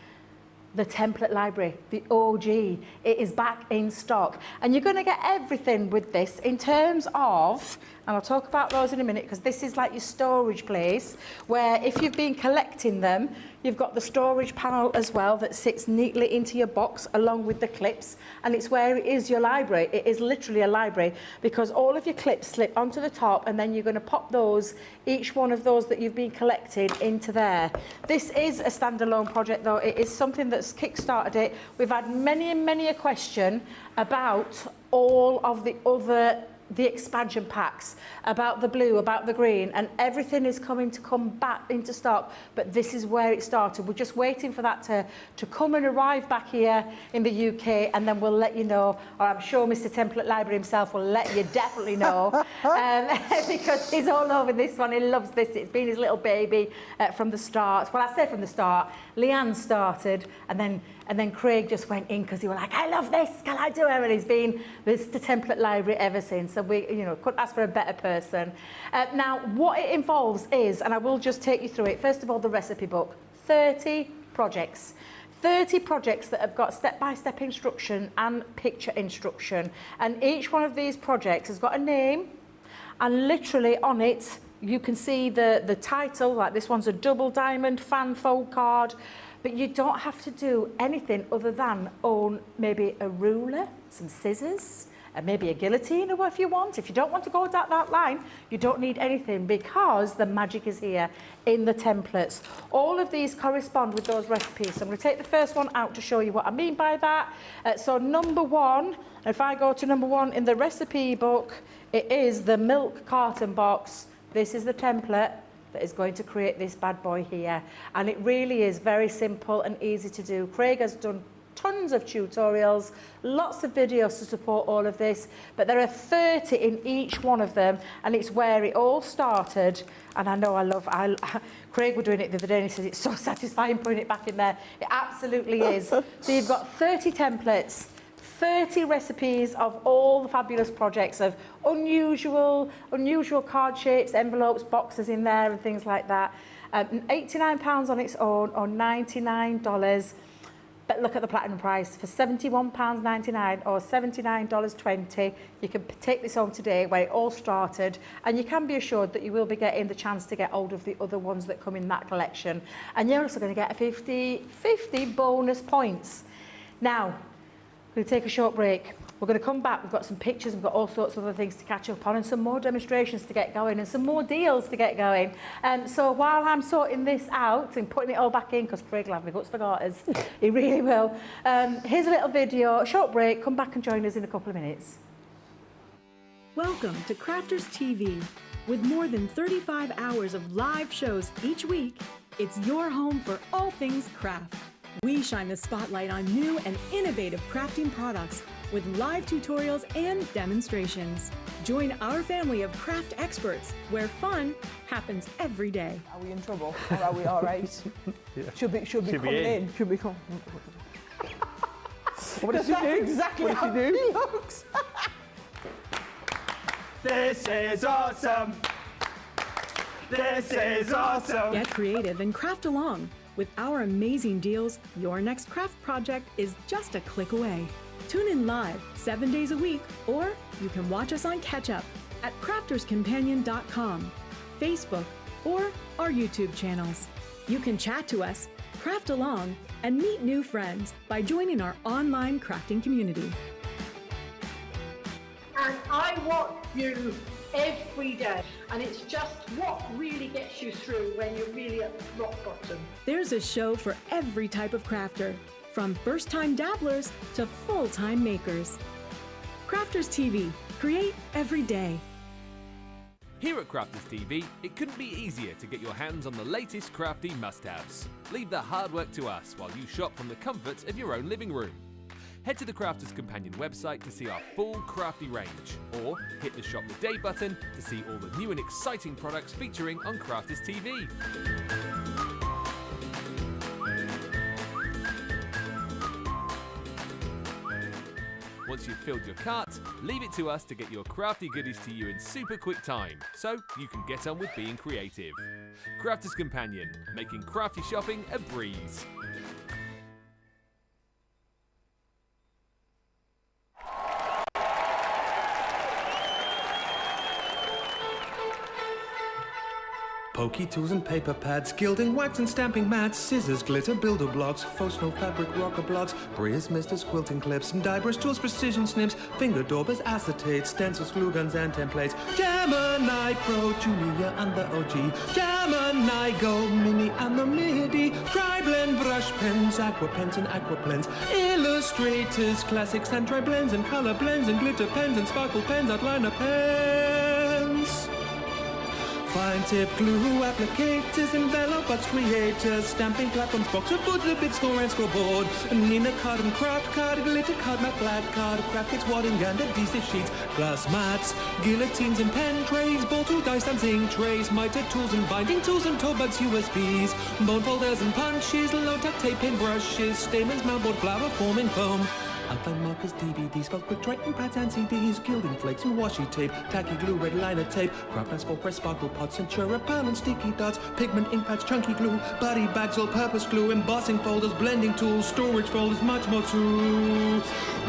The template library, the OG, it is back in stock. And you're going to get everything with this in terms of, and I'll talk about those in a minute, because this is like your storage place, where if you've been collecting them, you've got the storage panel as well that sits neatly into your box along with the clips, and it's where it is your library. It is literally a library, because all of your clips slip onto the top, and then you're going to pop those, each one of those that you've been collecting, into there. This is a standalone project though. It is something that's kick-started it. We've had many a question about all of the other the expansion packs, about the blue, about the green, and everything is come back into stock. But this is where it started. We're just waiting for that to come and arrive back here in the UK, and then we'll let you know, or I'm sure Mr. Template Library himself will let you definitely know, because he's all over this one. He loves this. It's been his little baby from the start. Well, I say from the start. Leanne started, and then Craig just went in because he was like, I love this, can I do it? And he's been with the Template Library ever since. So we, couldn't ask for a better person. Now, what it involves is, and I will just take you through it. First of all, the recipe book, 30 projects. 30 projects that have got step-by-step instruction and picture instruction. And each one of these projects has got a name, and literally on it, you can see the title, like this one's a double diamond fan fold card, but you don't have to do anything other than own maybe a ruler, some scissors, and maybe a guillotine or if you want. If you don't want to go down that line, you don't need anything because the magic is here in the templates. All of these correspond with those recipes. So I'm going to take the first one out to show you what I mean by that. So number one, if I go to number one in the recipe book, it is the milk carton box. This is the template that is going to create this bad boy here. And it really is very simple and easy to do. Craig has done tons of tutorials, lots of videos to support all of this, but there are 30 in each one of them, and it's where it all started. And I know Craig was doing it the other day, and he says it's so satisfying putting it back in there. It absolutely is. So you've got 30 templates, 30 recipes of all the fabulous projects of unusual card shapes, envelopes, boxes in there and things like that. £89 on its own, or $99. But look at the platinum price. For £71.99 or $79.20, you can take this home today where it all started, and you can be assured that you will be getting the chance to get hold of the other ones that come in that collection. And you're also going to get 50 bonus points. Now, we're going to take a short break. We're going to come back. We've got some pictures. We've got all sorts of other things to catch up on, and some more demonstrations to get going, and some more deals to get going. So while I'm sorting this out and putting it all back in, because Craig will have me guts for garters, he really will. Here's a little video, a short break. Come back and join us in a couple of minutes. Welcome to Crafters TV. With more than 35 hours of live shows each week, it's your home for all things craft. We shine the spotlight on new and innovative crafting products with live tutorials and demonstrations. Join our family of craft experts where fun happens every day. Are we in trouble or are we all right? Yeah. Should be coming in. Should we come? What does That's she do? exactly What how does she do? he looks. This is awesome! This is awesome! Get creative and craft along. With our amazing deals, your next craft project is just a click away. Tune in live 7 days a week, or you can watch us on Catch Up at crafterscompanion.com, Facebook, or our YouTube channels. You can chat to us, craft along, and meet new friends by joining our online crafting community. And I watch you every day, and it's just what really gets you through when you're really at rock bottom. There's a show for every type of crafter, from first-time dabblers to full-time makers. Crafters TV, create every day. Here at Crafters TV, it couldn't be easier to get your hands on the latest crafty must-haves. Leave the hard work to us while you shop from the comforts of your own living room. Head to the Crafters Companion website to see our full crafty range, or hit the Shop the Day button to see all the new and exciting products featuring on Crafters TV. Once you've filled your cart, leave it to us to get your crafty goodies to you in super quick time, so you can get on with being creative. Crafters Companion, making crafty shopping a breeze. Pokey tools and paper pads, gilding, wax and stamping mats, scissors, glitter, builder blocks, faux snow fabric, rocker blocks, Bria's misters, quilting clips, and die brush tools, precision snips, finger daubers, acetates, stencils, glue guns and templates, Gemini Pro, Julia and the OG, Gemini Go, Mini and the MIDI, tri-blend brush pens, aqua pens and aqua blends, illustrators, classics and dry blends and color blends and glitter pens and sparkle pens, outliner pens. Fine tip glue applicators, envelopes, creators, stamping platforms, boxer boards, the big score and scoreboard. Nina card and craft card, glitter card, matte black card, graphics, wadding and adhesive sheets, glass mats, guillotines and pen trays, ball tool, dice and zinc trays, miter tools and binding tools and toe bugs, USBs, bone folders and punches, low-tack tape, pin brushes, stamens, mountboard, flower forming foam. Outline markers, DVDs, spell quick writing pads and CDs, gilding flakes and washi tape, tacky glue, red liner tape, craft and press sparkle pots, Centura pan and sticky dots, pigment ink pads, chunky glue, body bags, all-purpose glue, embossing folders, blending tools, storage folders, much more too.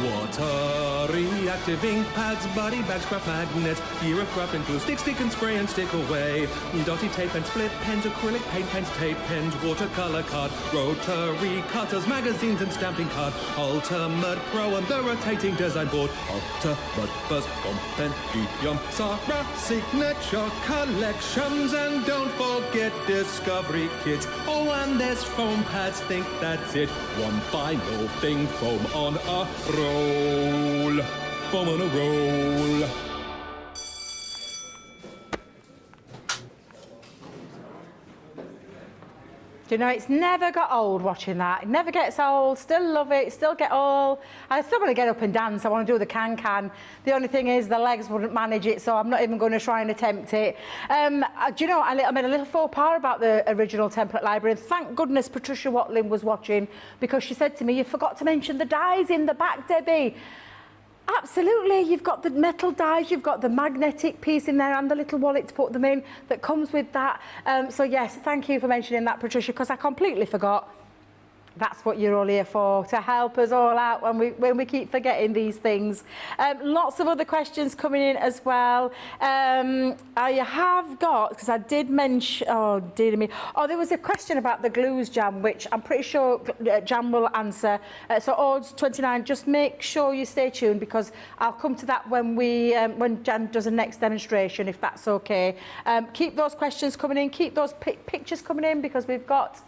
Water reactive ink pads, body bags, craft magnets, year of craft and glue, stick and spray and stick away, dotty tape and split pens, acrylic paint pens, tape pens, watercolor card, rotary cutters, magazines and stamping card, ultimate Pro and the rotating design board, ultimate first compendium, Sarah signature collections, and don't forget discovery kits. Oh, and there's foam pads, think that's it. One final thing, foam on a roll, foam on a roll. Do you know, it's never got old watching that. It never gets old, still love it, still get all. I still want to get up and dance, I want to do the can-can. The only thing is the legs wouldn't manage it, so I'm not even going to try and attempt it. Do you know, I made a little faux pas about the original template library, and thank goodness Patricia Watling was watching, because she said to me, you forgot to mention the dies in the back, Debbie. Absolutely, you've got the metal dies, you've got the magnetic piece in there and the little wallet to put them in that comes with that. So yes, thank you for mentioning that, Patricia, because I completely forgot. That's what you're all here for, to help us all out when we keep forgetting these things. Lots of other questions coming in as well. I have got, because I did mention, oh dear me, there was a question about the glues, Jan, which I'm pretty sure Jan will answer. So odds 29, just make sure you stay tuned, because I'll come to that when when Jan does a next demonstration, if that's okay. Keep those questions coming in, keep those pictures coming in, because we've got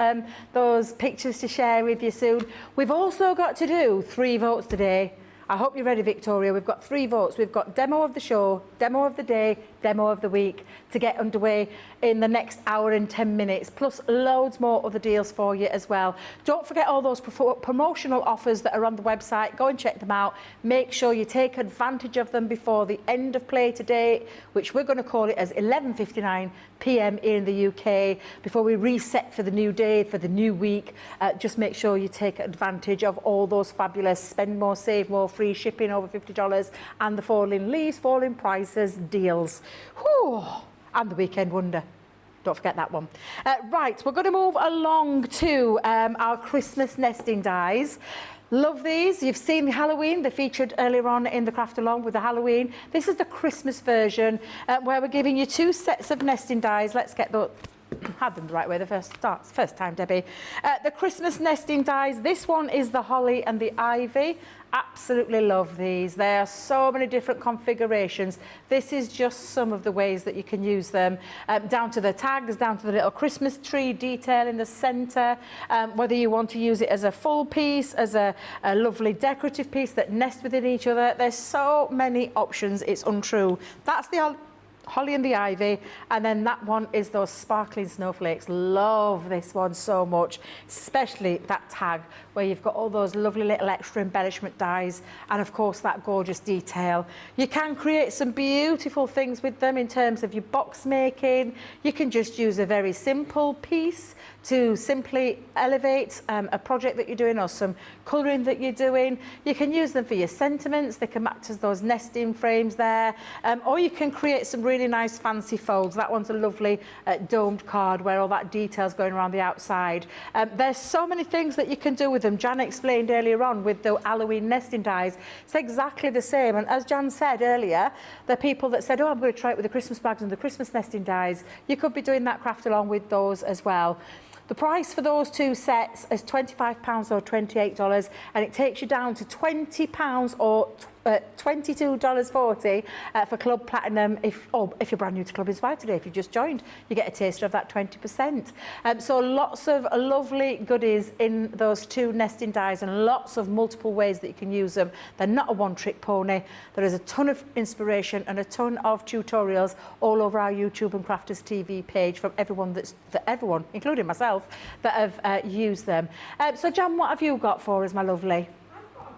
those pictures to share with you soon. We've also got to do 3 votes today. I hope you're ready, Victoria. We've got 3 votes. We've got demo of the show, demo of the day, demo of the week to get underway in the next hour and 10 minutes, plus loads more other deals for you as well. Don't forget all those promotional offers that are on the website. Go and check them out. Make sure you take advantage of them before the end of play today, which we're going to call it as 11:59 p.m. here in the UK, before we reset for the new day, for the new week. Just make sure you take advantage of all those fabulous spend more, save more, free shipping over $50 and the falling leaves, falling prices deals. Whew. And the weekend wonder. Don't forget that one. Right, we're going to move along to our Christmas nesting dies. Love these. You've seen the Halloween. They featured earlier on in the craft along with the Halloween. This is the Christmas version where we're giving you 2 sets of nesting dies. Let's get the... had them the right way the first time, Debbie. The Christmas nesting dies. This one is the holly and the ivy. Absolutely love these. There are so many different configurations. This is just some of the ways that you can use them, down to the tags, down to the little Christmas tree detail in the centre, whether you want to use it as a full piece, as a lovely decorative piece that nest within each other. There's so many options, it's untrue. That's the holly and the ivy, and then that one is those sparkling snowflakes. Love this one so much, especially that tag where you've got all those lovely little extra embellishment dies, and of course that gorgeous detail. You can create some beautiful things with them in terms of your box making. You can just use a very simple piece to simply elevate a project that you're doing, or some colouring that you're doing. You can use them for your sentiments. They can act as those nesting frames there, or you can create some really nice fancy folds. That one's a lovely domed card where all that detail's going around the outside. There's so many things that you can do with them. Jan explained earlier on with the Halloween nesting dies. It's exactly the same, and as Jan said earlier, the people that said, oh, I'm going to try it with the Christmas bags and the Christmas nesting dies, you could be doing that craft along with those as well. The price for those 2 sets is £25 or $28, and it takes you down to £20 or $22.40 for Club Platinum. If you're brand new to Club Inspire today, if you've just joined, you get a taster of that 20%. So lots of lovely goodies in those 2 nesting dies and lots of multiple ways that you can use them. They're not a one-trick pony. There is a ton of inspiration and a ton of tutorials all over our YouTube and Crafters TV page from everyone everyone, including myself, that have used them. So Jan, what have you got for us, my lovely?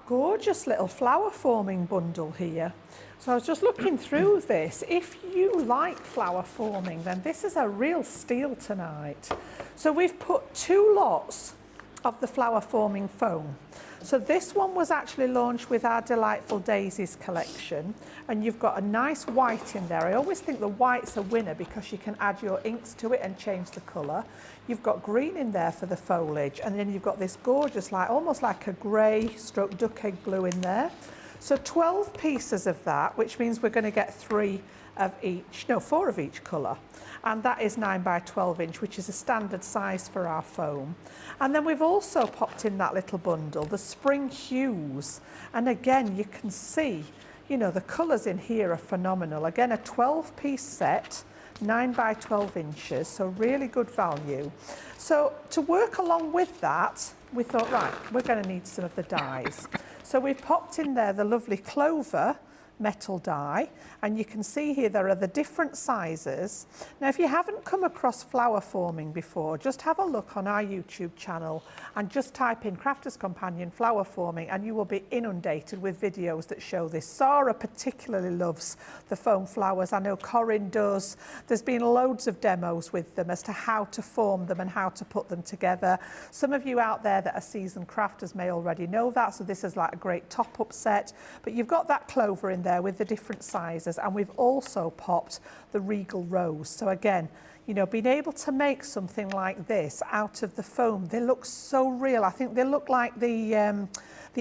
Gorgeous little flower forming bundle here. So I was just looking through this. If you like flower forming, then this is a real steal tonight. So we've put 2 lots of the flower forming foam. So this one was actually launched with our Delightful Daisies collection, and you've got a nice white in there. I always think the white's a winner because you can add your inks to it and change the colour. You've got green in there for the foliage, and then you've got this gorgeous, almost like a grey stroke duck egg blue in there. So 12 pieces of that, which means we're going to get 4 of each colour. And that is 9 by 12 inch, which is a standard size for our foam. And then we've also popped in that little bundle, the spring hues. And again, you can see, you know, the colours in here are phenomenal. Again, a 12-piece set, 9 by 12 inches, so really good value. So to work along with that, we thought, right, we're going to need some of the dies. So we've popped in there the lovely clover metal die, and you can see here there are the different sizes. Now, if you haven't come across flower forming before, just have a look on our YouTube channel and just type in Crafters Companion flower forming, and you will be inundated with videos that show this. Sarah particularly loves the foam flowers. I know Corinne does. There's been loads of demos with them as to how to form them and how to put them together. Some of you out there that are seasoned crafters may already know that, so this is like a great top-up set. But you've got that clover in there with the different sizes, and we've also popped the regal rose. So again, you know, being able to make something like this out of the foam, they look so real. I think they look like the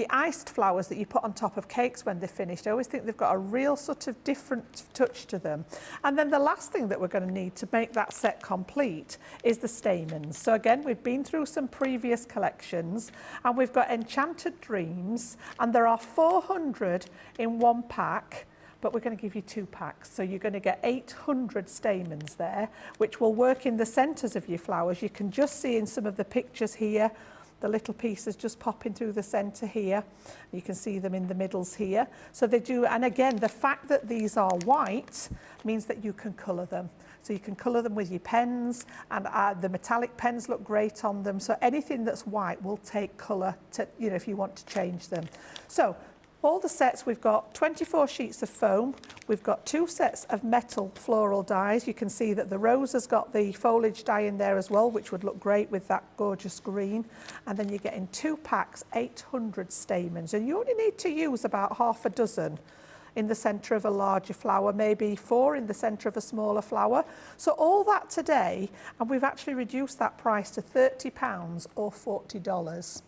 iced flowers that you put on top of cakes when they're finished. I always think they've got a real sort of different touch to them. And then the last thing that we're going to need to make that set complete is the stamens. So again, we've been through some previous collections, and we've got Enchanted Dreams, and there are 400 in one pack, but we're going to give you 2 packs. So you're going to get 800 stamens there, which will work in the centres of your flowers. You can just see in some of the pictures here, the little pieces just popping through the centre here. You can see them in the middles here. So they do, and again, the fact that these are white means that you can colour them. So you can colour them with your pens, and the metallic pens look great on them. So anything that's white will take colour to, you know, if you want to change them. So all the sets, we've got 24 sheets of foam, we've got 2 sets of metal floral dies. You can see that the rose has got the foliage die in there as well, which would look great with that gorgeous green. And then you're getting 2 packs, 800 stamens, and you only need to use about half a dozen in the centre of a larger flower, maybe 4 in the centre of a smaller flower. So all that today, and we've actually reduced that price to £30 or $40.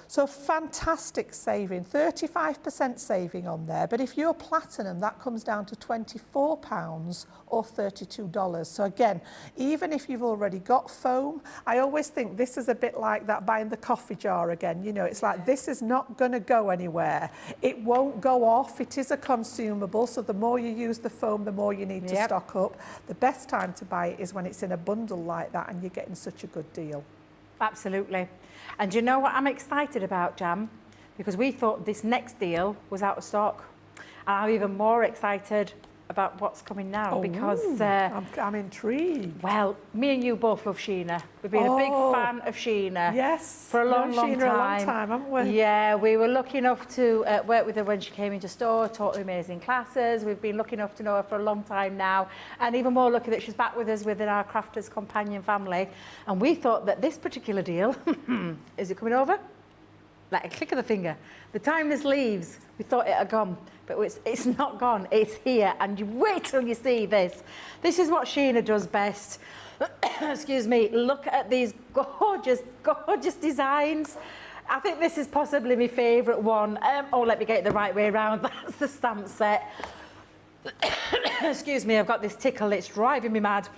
So fantastic saving, 35% saving on there. But if you're platinum, that comes down to £24 or $32. So again, even if you've already got foam, I always think this is a bit like that buying the coffee jar again. You know, it's like, this is not going to go anywhere. It won't go off. It is a consumable. So the more you use the foam, the more you need to stock up. The best time to buy it is when it's in a bundle like that and you're getting such a good deal. Absolutely. And you know what I'm excited about, Jam? Because we thought this next deal was out of stock. And I'm even more excited about what's coming now because... I'm intrigued. Well, me and you both love Sheena. We've been a big fan of Sheena. Yes. For a long, long Sheena time. a long time, haven't we? Yeah, we were lucky enough to work with her when she came into store, taught amazing classes. We've been lucky enough to know her for a long time now. And even more lucky that she's back with us within our Crafters Companion family. And we thought that this particular deal, is it coming over? Like a click of the finger. The timeless leaves, we thought it had gone, but it's not gone, it's here. And you wait till you see this. This is what Sheena does best. Excuse me, look at these gorgeous, gorgeous designs. I think this is possibly my favourite one. Let me get it the right way around. That's the stamp set. Excuse me, I've got this tickle, it's driving me mad.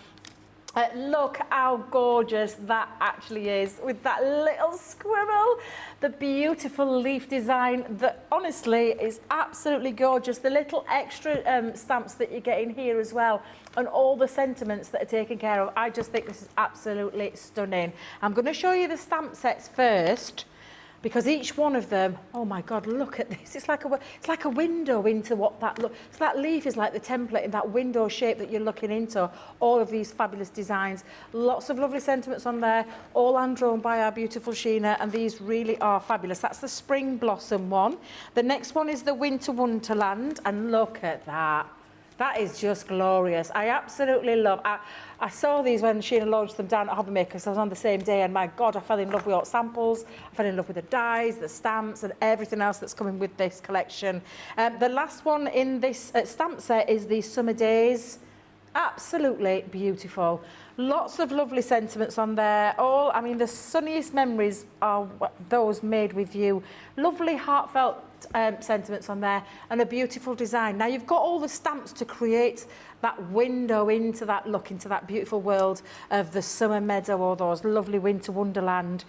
Look how gorgeous that actually is with that little squirrel. The beautiful leaf design that honestly is absolutely gorgeous. The little extra stamps that you get in here as well, and all the sentiments that are taken care of. I just think this is absolutely stunning. I'm going to show you the stamp sets first, because each one of them, oh my God, look at this. It's like a window into what that look. So that leaf is like the template in that window shape that you're looking into. All of these fabulous designs. Lots of lovely sentiments on there, all hand drawn by our beautiful Sheena, and these really are fabulous. That's the Spring Blossom one. The next one is the Winter Wonderland, and look at that. That is just glorious. I absolutely love. I saw these when Sheena launched them down at Hobbymakers. I was on the same day, and my God, I fell in love with all samples. I fell in love with the dies, the stamps, and everything else that's coming with this collection. The last one in this stamp set is the Summer Days. Absolutely beautiful. Lots of lovely sentiments on there. I mean, the sunniest memories are those made with you. Lovely, heartfelt sentiments on there, and a beautiful design. Now you've got all the stamps to create that window into that look, into that beautiful world of the summer meadow or those lovely winter wonderland.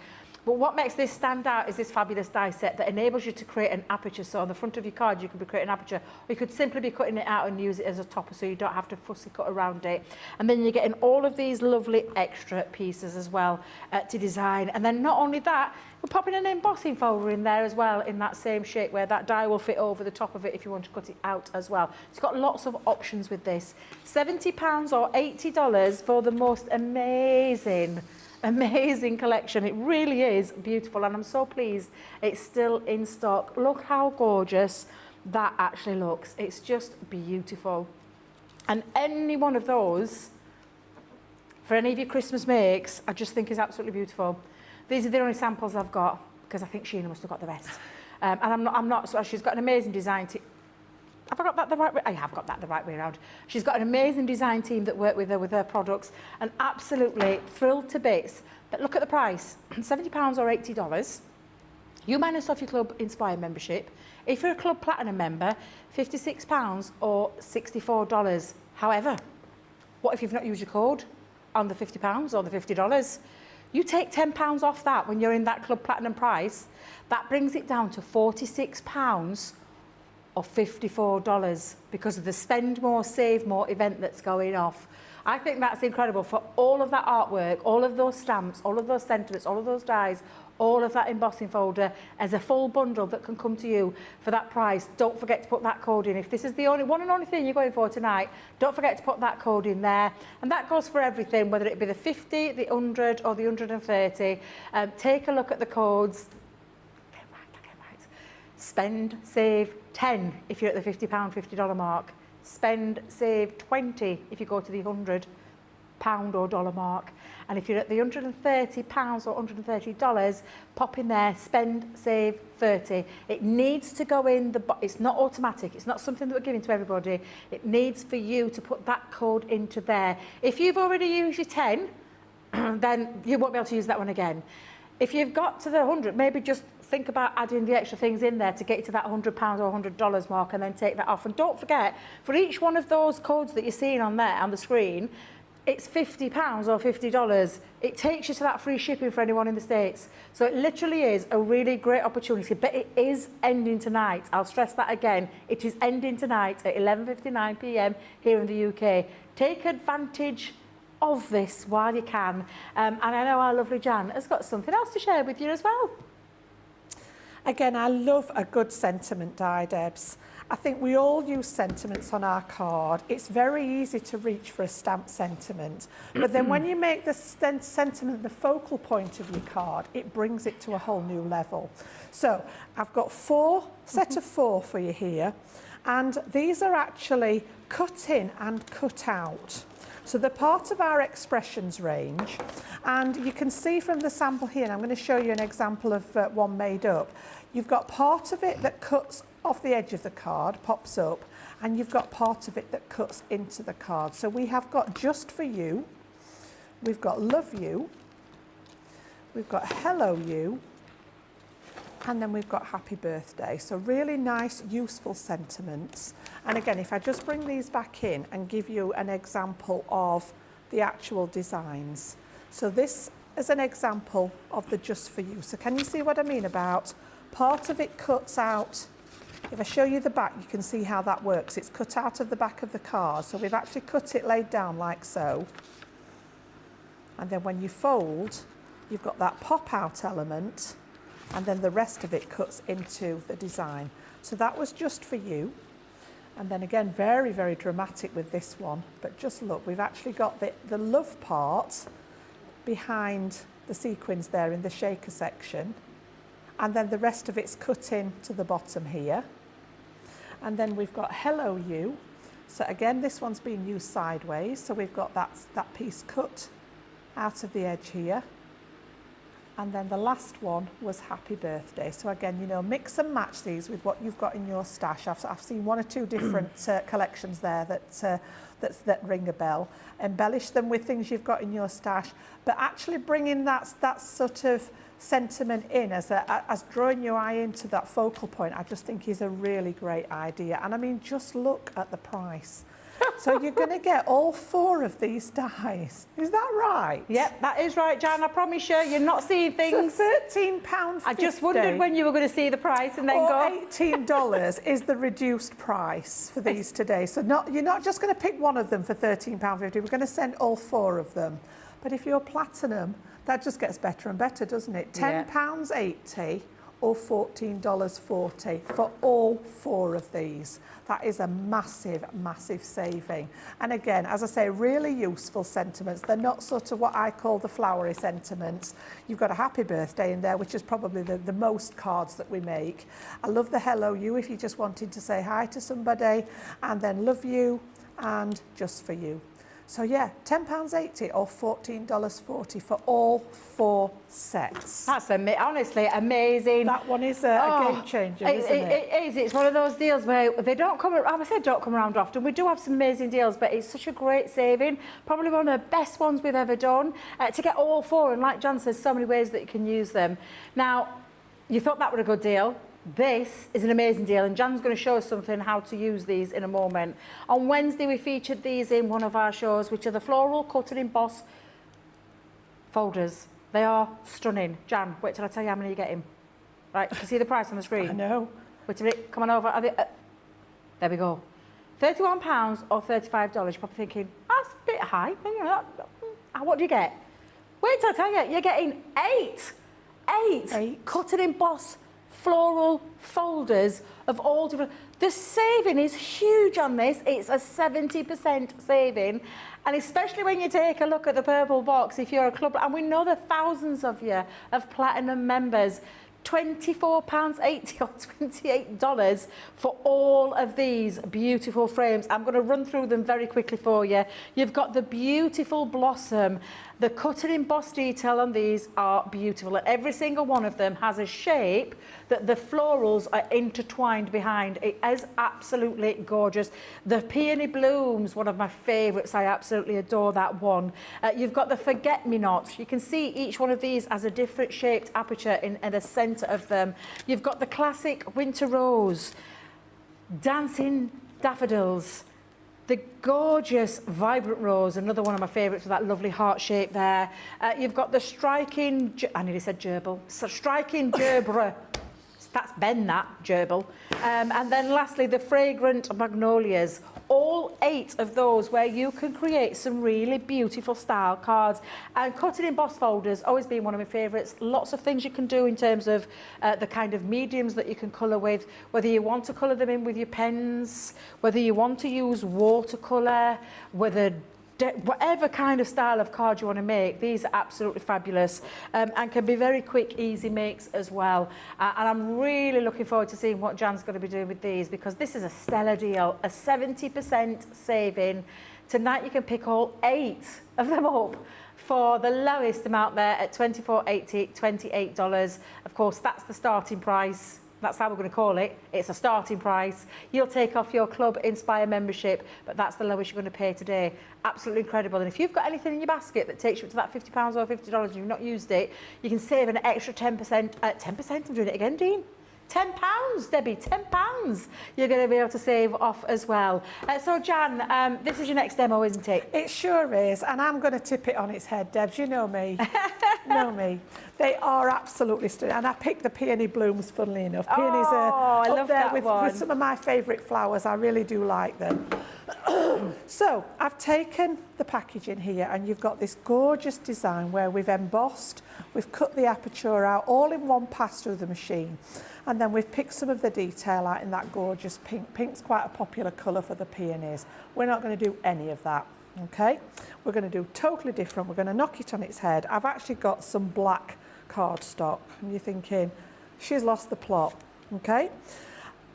But what makes this stand out is this fabulous die set that enables you to create an aperture. So on the front of your card, you could be creating an aperture, or you could simply be cutting it out and use it as a topper, so you don't have to fussy cut around it. And then you're getting all of these lovely extra pieces as well to design. And then not only that, we're popping an embossing folder in there as well, in that same shape, where that die will fit over the top of it if you want to cut it out as well. It's got lots of options with this. £70 or $80 for the most amazing collection. It really is beautiful, and I'm so pleased it's still in stock. Look how gorgeous that actually looks. It's just beautiful. And any one of those, for any of your Christmas makes, I just think is absolutely beautiful. These are the only samples I've got, because I think Sheena must have got the rest. And I'm not, so she's got an amazing design team. Have I got that the right way? I have got that the right way around. She's got an amazing design team that work with her products, and absolutely thrilled to bits. But look at the price, £70 or $80. You minus off your Club Inspire membership. If you're a Club Platinum member, £56 or $64. However, what if you've not used your code on the £50 or the $50? You take £10 off that when you're in that Club Platinum price. That brings it down to £46 or $54 because of the Spend More, Save More event that's going off. I think that's incredible for all of that artwork, all of those stamps, all of those sentiments, all of those dies, all of that embossing folder as a full bundle that can come to you for that price. Don't forget to put that code in. If this is the one and only thing you're going for tonight, don't forget to put that code in there. And that goes for everything, whether it be the 50, the 100 or the 130. Take a look at the codes. Spend, save 10 if you're at the £50, $50 mark. Spend, save 20 if you go to the £100 or dollar mark. And if you're at the £130 or $130, pop in there, spend, save 30. It needs to go in, it's not automatic, it's not something that we're giving to everybody. It needs for you to put that code into there. If you've already used your 10, then you won't be able to use that one again. If you've got to the 100, maybe just think about adding the extra things in there to get you to that £100 or $100 mark, and then take that off. And don't forget, for each one of those codes that you're seeing on there on the screen, it's £50 or $50. It takes you to that free shipping for anyone in the States. So it literally is a really great opportunity, but it is ending tonight. I'll stress that again. It is ending tonight at 11:59 p.m. here in the UK. Take advantage of this while you can. And I know our lovely Jan has got something else to share with you as well. Again, I love a good sentiment die, Debs. I think we all use sentiments on our card. It's very easy to reach for a stamped sentiment. But then when you make the sentiment the focal point of your card, it brings it to a whole new level. So I've got set of four for you here. And these are actually cut in and cut out. So they're part of our expressions range, and you can see from the sample here, and I'm going to show you an example of one made up. You've got part of it that cuts off the edge of the card, pops up, and you've got part of it that cuts into the card. So we have got Just For You, we've got Love You, we've got Hello You, and then we've got Happy Birthday. So really nice, useful sentiments. And again, if I just bring these back in and give you an example of the actual designs. So this is an example of the just for you. So can you see what I mean about part of it cuts out? If I show you the back, you can see how that works. It's cut out of the back of the card. So we've actually cut it laid down like so. And then when you fold, you've got that pop out element, and then the rest of it cuts into the design. So that was just for you. And then again, very, very dramatic with this one. But just look, we've actually got the love part behind the sequins there in the shaker section. And then the rest of it's cut in to the bottom here. And then we've got Hello You. So again, this one's been used sideways. So we've got that piece cut out of the edge here. And then the last one was Happy Birthday. So again, you know, mix and match these with what you've got in your stash. I've seen one or two different collections there that ring a bell. Embellish them with things you've got in your stash, but actually bringing that sort of sentiment in as drawing your eye into that focal point, I just think is a really great idea. And I mean, just look at the price. So you're going to get all 4 of these dies. Is that right? Yep, that is right, Jan. I promise you, you're not seeing things. So £13.50. I just wondered when you were going to see the price and then or go. $18 is the reduced price for these today. So you're not just going to pick one of them for £13.50. We're going to send all 4 of them. But if you're platinum, that just gets better and better, doesn't it? £10.80 or $14.40 for all 4 of these. That is a massive, massive saving. And again, as I say, really useful sentiments. They're not sort of what I call the flowery sentiments. You've got a happy birthday in there, which is probably the most cards that we make. I love the Hello You if you're just wanting to say hi to somebody, and then Love You and Just for You. So yeah, £10.80 or $14.40 for all 4 sets. That's honestly amazing. That one is a game changer, isn't it? It is. It's one of those deals where they don't come around. I said don't come around often. We do have some amazing deals, but it's such a great saving. Probably one of the best ones we've ever done. To get all 4, and like Jan says, so many ways that you can use them. Now, you thought that was a good deal. This is an amazing deal, and Jan's going to show us something how to use these in a moment. On Wednesday, we featured these in one of our shows, which are the Floral Cut and Emboss folders. They are stunning. Jan, wait till I tell you how many you're getting. Right, you can see the price on the screen. I know. Wait a minute, come on over. There we go. £31 or $35. You're probably thinking, that's a bit high. What do you get? Wait till I tell you, you're getting 8 cut and emboss floral folders of all different. The saving is huge on this. It's a 70% saving, and especially when you take a look at the purple box, if you're a club, and we know the thousands of you of platinum members, £24.80 or $28 for all of these beautiful frames. I'm going to run through them very quickly for you. You've got the beautiful blossom. The cut and emboss detail on these are beautiful. Every single one of them has a shape that the florals are intertwined behind. It is absolutely gorgeous. The peony blooms, one of my favourites. I absolutely adore that one. You've got the forget-me-nots. You can see each one of these has a different shaped aperture in the centre of them. You've got the classic winter rose, dancing daffodils, the gorgeous vibrant rose, another one of my favourites with that lovely heart shape there. You've got the striking, I nearly said gerbil, so striking gerbera. That's Ben, that gerbil. And then lastly, the fragrant magnolias. All 8 of those where you can create some really beautiful style cards. And cut and emboss folders, always been one of my favourites. Lots of things you can do in terms of the kind of mediums that you can colour with, whether you want to colour them in with your pens, whether you want to use watercolour, whatever kind of style of card you want to make. These are absolutely fabulous and can be very quick, easy makes as well. And I'm really looking forward to seeing what Jan's going to be doing with these, because this is a stellar deal, a 70% saving. Tonight you can pick all 8 of them up for the lowest amount there at $24.80, $28. Of course, that's the starting price. That's how we're going to call it. It's a starting price. You'll take off your Club Inspire membership, but that's the lowest you're going to pay today. Absolutely incredible. And if you've got anything in your basket that takes you up to that £50 or $50 and you've not used it, you can save an extra 10%. 10%, I'm doing it again, Dean. £10, Debbie, £10 you're going to be able to save off as well. So Jan, this is your next demo, isn't it? It sure is, and I'm going to tip it on its head, Debs. You know me. know me. They are absolutely stunning, and I picked the peony blooms, funnily enough. Peonies I are love up there that with one. some of my favourite flowers. I really do like them. So I've taken the packaging here, and you've got this gorgeous design where we've embossed, we've cut the aperture out all in one pass through the machine, and then we've picked some of the detail out in that gorgeous pink. Pink's quite a popular colour for the peonies. We're not going to do any of that, okay? We're going to do totally different. We're going to knock it on its head. I've actually got some black cardstock, and you're thinking, she's lost the plot, okay?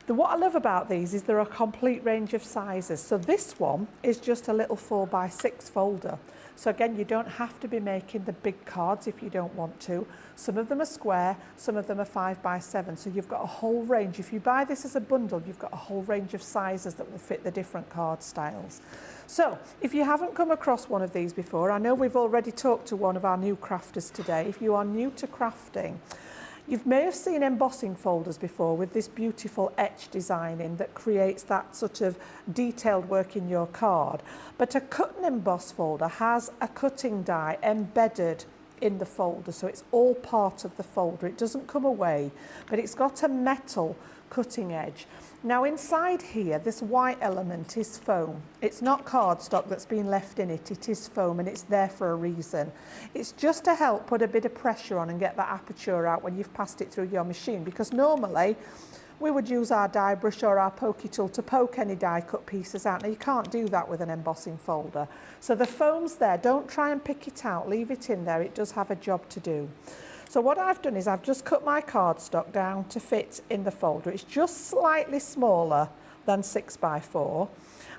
What I love about these is they're a complete range of sizes. So this one is just a little 4x6 folder. So again, you don't have to be making the big cards if you don't want to. Some of them are square, some of them are 5x7. So you've got a whole range. If you buy this as a bundle, you've got a whole range of sizes that will fit the different card styles. So if you haven't come across one of these before, I know we've already talked to one of our new crafters today. If you are new to crafting, you may have seen embossing folders before with this beautiful etch design in that creates that sort of detailed work in your card. But a cut and emboss folder has a cutting die embedded in the folder, so it's all part of the folder. It doesn't come away, but it's got a metal cutting edge. Now inside here, this white element is foam. It's not cardstock that's been left in it, it is foam, and it's there for a reason. It's just to help put a bit of pressure on and get that aperture out when you've passed it through your machine, because normally we would use our die brush or our pokey tool to poke any die cut pieces out. Now you can't do that with an embossing folder. So the foam's there, don't try and pick it out, leave it in there, it does have a job to do. So what I've done is I've just cut my cardstock down to fit in the folder. It's just slightly smaller than 6x4.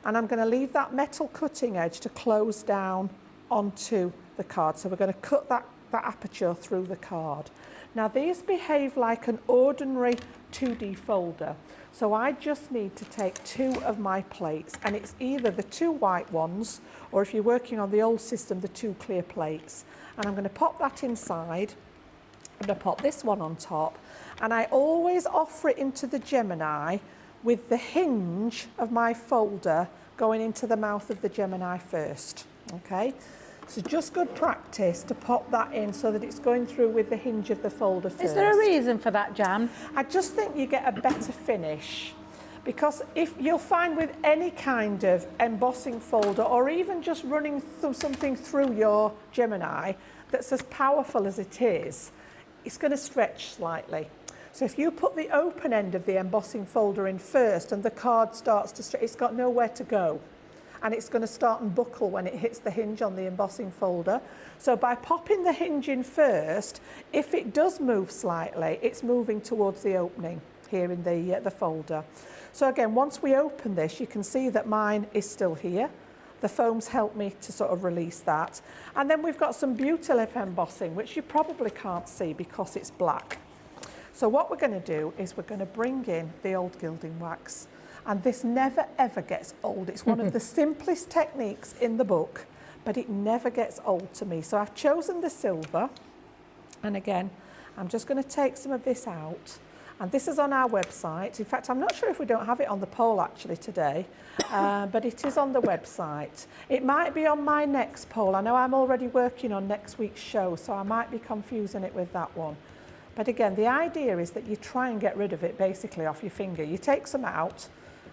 And I'm going to leave that metal cutting edge to close down onto the card. So we're going to cut that aperture through the card. Now these behave like an ordinary 2D folder. So I just need to take 2 of my plates, and it's either the 2 white ones, or if you're working on the old system, the 2 clear plates. And I'm going to pop that inside. I'm going to pop this one on top, and I always offer it into the Gemini with the hinge of my folder going into the mouth of the Gemini first, okay? So just good practice to pop that in so that it's going through with the hinge of the folder first. Is there a reason for that, Jan? I just think you get a better finish, because if you'll find with any kind of embossing folder, or even just running something through your Gemini that's as powerful as it is, it's going to stretch slightly. So if you put the open end of the embossing folder in first and the card starts to stretch, it's got nowhere to go. And it's going to start and buckle when it hits the hinge on the embossing folder. So by popping the hinge in first, if it does move slightly, it's moving towards the opening here in the folder. So again, once we open this, you can see that mine is still here. The foam's helped me to sort of release that. And then we've got some beautiful embossing, which you probably can't see because it's black. So what we're going to do is we're going to bring in the old gilding wax. And this never ever gets old. It's one of the simplest techniques in the book, but it never gets old to me. So I've chosen the silver. And again, I'm just going to take some of this out. And this is on our website. In fact, I'm not sure if we don't have it on the poll actually today, but it is on the website. It might be on my next poll. I know I'm already working on next week's show, so I might be confusing it with that one. But again, the idea is that you try and get rid of it basically off your finger. You take some out,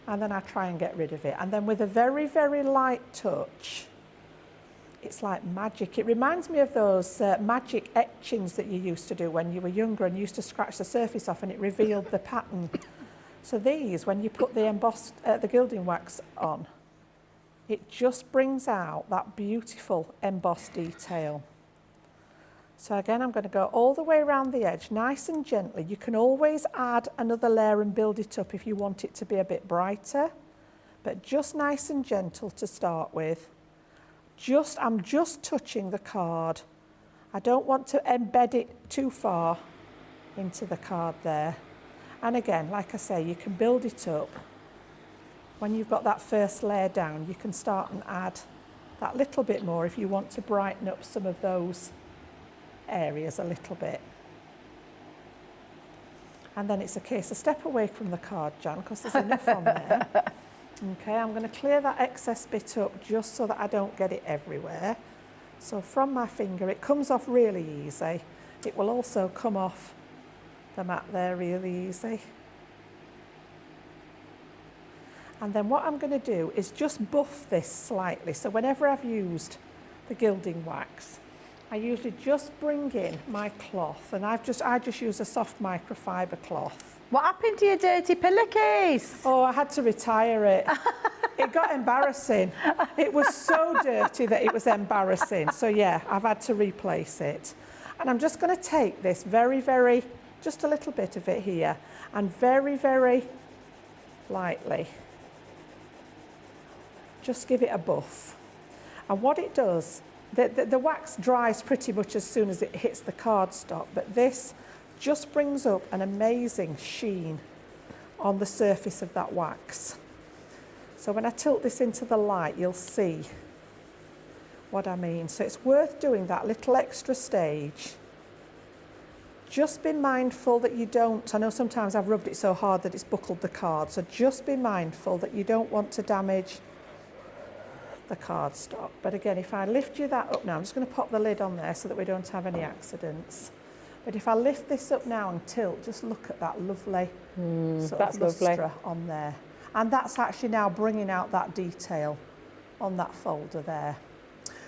and then I try and get rid of it. And then with a very, very light touch, it's like magic. It reminds me of those magic etchings that you used to do when you were younger and used to scratch the surface off and it revealed the pattern. So these, when you put the gilding wax on, it just brings out that beautiful embossed detail. So again, I'm going to go all the way around the edge, nice and gently. You can always add another layer and build it up if you want it to be a bit brighter, but just nice and gentle to start with. I'm just touching the card. I don't want to embed it too far into the card there. And again, like I say, you can build it up. When you've got that first layer down, you can start and add that little bit more if you want to brighten up some of those areas a little bit. And then it's a case of step away from the card, Jan, because there's enough on there. Okay, I'm going to clear that excess bit up just so that I don't get it everywhere. So from my finger, it comes off really easy. It will also come off the mat there really easy. And then what I'm going to do is just buff this slightly. So whenever I've used the gilding wax, I usually just bring in my cloth, and I just use a soft microfiber cloth. What happened to your dirty pillowcase? Oh, I had to retire it. It got embarrassing. It was so dirty that it was embarrassing. So yeah, I've had to replace it. And I'm just going to take this very, very, just a little bit of it here, and very, very lightly, just give it a buff. And what it does, the wax dries pretty much as soon as it hits the cardstock, but this just brings up an amazing sheen on the surface of that wax. So when I tilt this into the light, you'll see what I mean. So it's worth doing that little extra stage. Just be mindful that you don't, I know sometimes I've rubbed it so hard that it's buckled the card, so just be mindful that you don't want to damage the cardstock. But again, if I lift you that up now, I'm just going to pop the lid on there so that we don't have any accidents. But if I lift this up now and tilt, just look at that lovely sort of lustre on there. And that's actually now bringing out that detail on that folder there.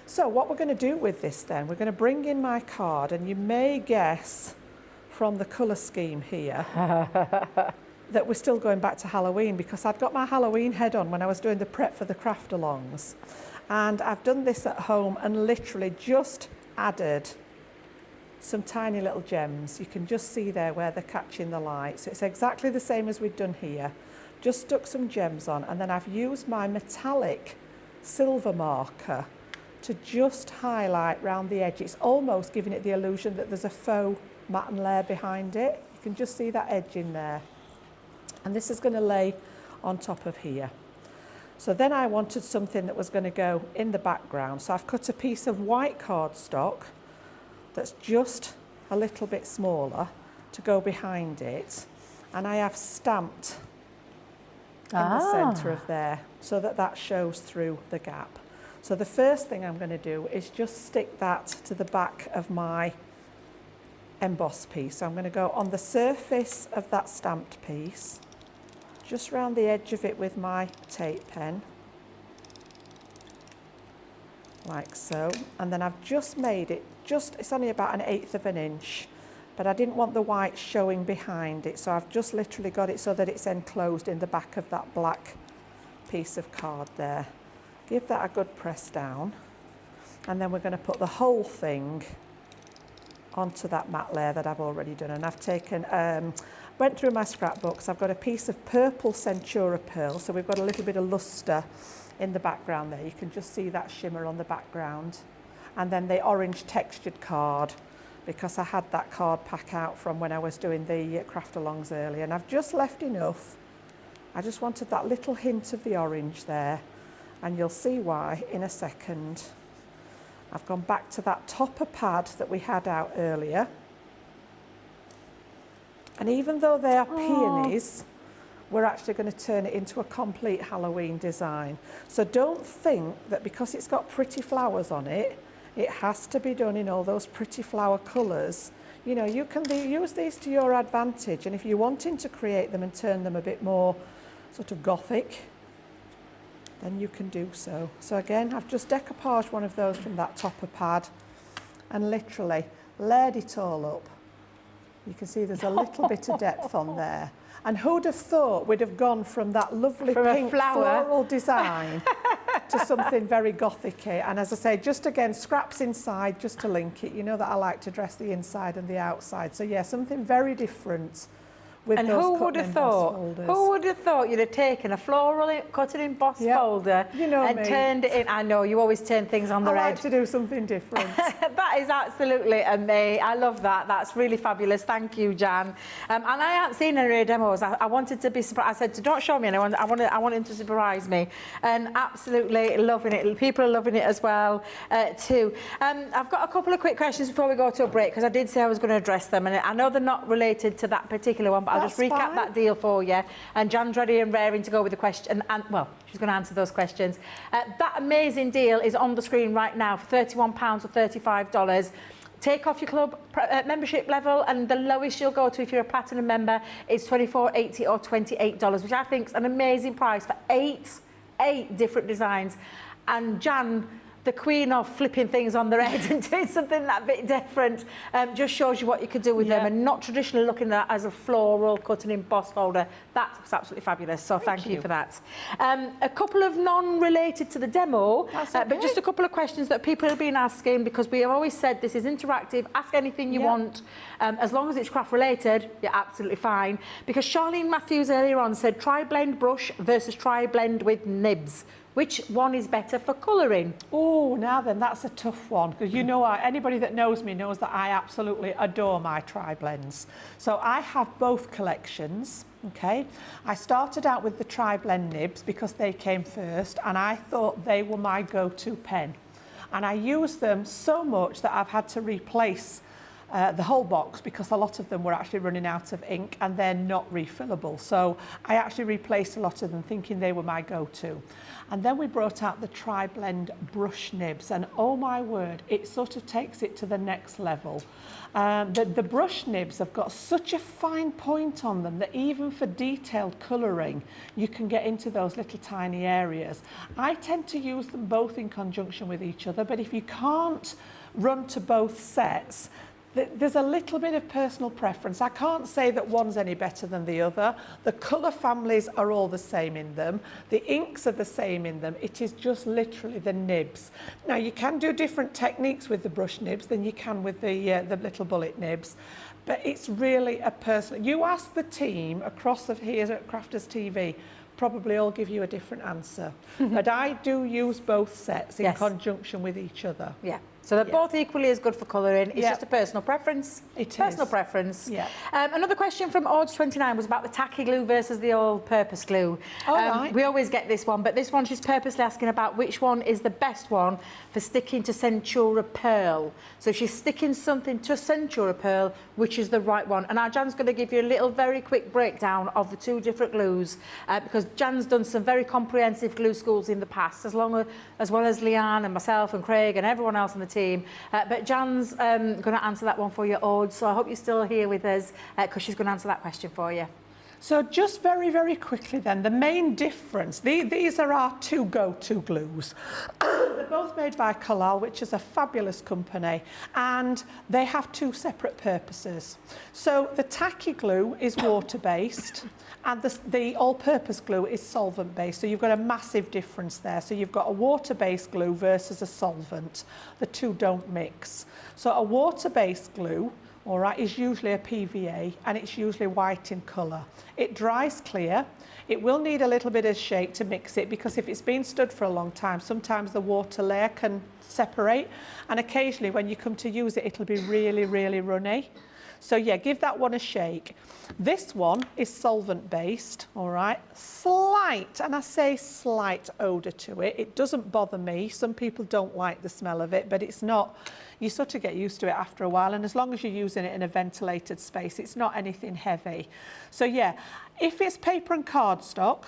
So what we're going to do with this then, we're going to bring in my card, and you may guess from the colour scheme here that we're still going back to Halloween, because I'd got my Halloween head on when I was doing the prep for the craft alongs. And I've done this at home and literally just added some tiny little gems. You can just see there where they're catching the light. So it's exactly the same as we've done here. Just stuck some gems on, and then I've used my metallic silver marker to just highlight round the edge. It's almost giving it the illusion that there's a faux matte layer behind it. You can just see that edge in there. And this is going to lay on top of here. So then I wanted something that was going to go in the background. So I've cut a piece of white cardstock that's just a little bit smaller to go behind it. And I have stamped in the centre of there so that that shows through the gap. So the first thing I'm going to do is just stick that to the back of my emboss piece. So I'm going to go on the surface of that stamped piece, just round the edge of it with my tape pen, like so. And then I've just made it, it's only about 1/8 of an inch, but I didn't want the white showing behind it, so I've just literally got it so that it's enclosed in the back of that black piece of card there. Give that a good press down, and then we're going to put the whole thing onto that matte layer that I've already done. And I've taken, went through my scrapbooks, I've got a piece of purple Centura pearl, so we've got a little bit of lustre in the background there. You can just see that shimmer on the background. And then the orange textured card, because I had that card pack out from when I was doing the craft alongs earlier. And I've just left enough. I just wanted that little hint of the orange there, and you'll see why in a second. I've gone back to that topper pad that we had out earlier. And even though they are peonies, we're actually going to turn it into a complete Halloween design. So don't think that because it's got pretty flowers on it, it has to be done in all those pretty flower colours. You know, you can use these to your advantage, and if you're wanting to create them and turn them a bit more sort of gothic, then you can do so. So again, I've just decoupaged one of those from that topper pad and literally layered it all up. You can see there's a little bit of depth on there. And who'd have thought we'd have gone from that lovely pink floral design to something very gothic-y. And as I say, just again, scraps inside just to link it. You know that I like to dress the inside and the outside. So yeah, something very different with and those who cut would and have emboss thought? folders. Who would have thought you'd have taken a floral cut and emboss folder and turned it in? I know you always turn things on the I edge. like to do something different. That is absolutely amazing. I love that. That's really fabulous. Thank you, Jan. And I haven't seen any demos. I wanted to be surprised. I said, don't show me anyone. I want him to surprise me. And absolutely loving it. People are loving it as well too. I've got a couple of quick questions before we go to a break, because I did say I was going to address them, and I know they're not related to that particular one, but I'll just That's recap fine. that deal for you. And Jan's ready and raring to go with the question. And well, she's going to answer those questions. That amazing deal is on the screen right now for £31 or $35. Take off your club membership level, and the lowest you'll go to if you're a platinum member is $24.80 or $28, which I think is an amazing price for eight different designs. And Jan, the queen of flipping things on their head and doing something that bit different, just shows you what you could do with them, and not traditionally looking at it as a floral cut and embossed folder. That's absolutely fabulous, so thank you for that. A couple of non-related to the demo, but just a couple of questions that people have been asking, because we have always said this is interactive, ask anything you want, as long as it's craft related, you're absolutely fine. Because Charlene Matthews earlier on said tri-blend brush versus tri-blend with nibs. Which one is better for colouring? Oh, now then, that's a tough one, because you know, anybody that knows me knows that I absolutely adore my tri-blends. So I have both collections, okay? I started out with the tri-blend nibs because they came first, and I thought they were my go-to pen. And I use them so much that I've had to replace the whole box because a lot of them were actually running out of ink and they're not refillable. So I actually replaced a lot of them thinking they were my go-to. And then we brought out the tri-blend brush nibs, and oh my word, it sort of takes it to the next level. The brush nibs have got such a fine point on them that even for detailed colouring, you can get into those little tiny areas. I tend to use them both in conjunction with each other, but if you can't run to both sets, there's a little bit of personal preference. I can't say that one's any better than the other. The colour families are all the same in them. The inks are the same in them. It is just literally the nibs. Now, you can do different techniques with the brush nibs than you can with the little bullet nibs. But it's really a personal... You ask the team across here at Crafters TV, probably all give you a different answer. But I do use both sets in conjunction with each other. Yeah. So they're both equally as good for colouring. It's just a personal preference. Personal preference. Yeah. Another question from Orge29 was about the tacky glue versus the all-purpose glue. Right. We always get this one, but this one she's purposely asking about which one is the best one for sticking to Centura Pearl. So if she's sticking something to Centura Pearl, which is the right one? And our Jan's going to give you a little very quick breakdown of the two different glues, because Jan's done some very comprehensive glue schools in the past, as well as Leanne and myself and Craig and everyone else on the team. But Jan's going to answer that one for you, Ord, so I hope you're still here with us, because she's going to answer that question for you. So just very, very quickly then, the main difference, these are our two go-to glues. They're both made by Floral, which is a fabulous company, and they have two separate purposes. So the tacky glue is water-based, and the all-purpose glue is solvent-based. So you've got a massive difference there. So you've got a water-based glue versus a solvent. The two don't mix. So a water-based glue, all right, is usually a PVA, and it's usually white in colour. It dries clear. It will need a little bit of shake to mix it, because if it's been stood for a long time, sometimes the water layer can separate, and occasionally when you come to use it, it'll be really, really runny. So yeah, give that one a shake. This one is solvent based, all right, slight, and I say slight odour to it. It doesn't bother me. Some people don't like the smell of it, but it's not, you sort of get used to it after a while, and as long as you're using it in a ventilated space, it's not anything heavy. So yeah, if it's paper and cardstock,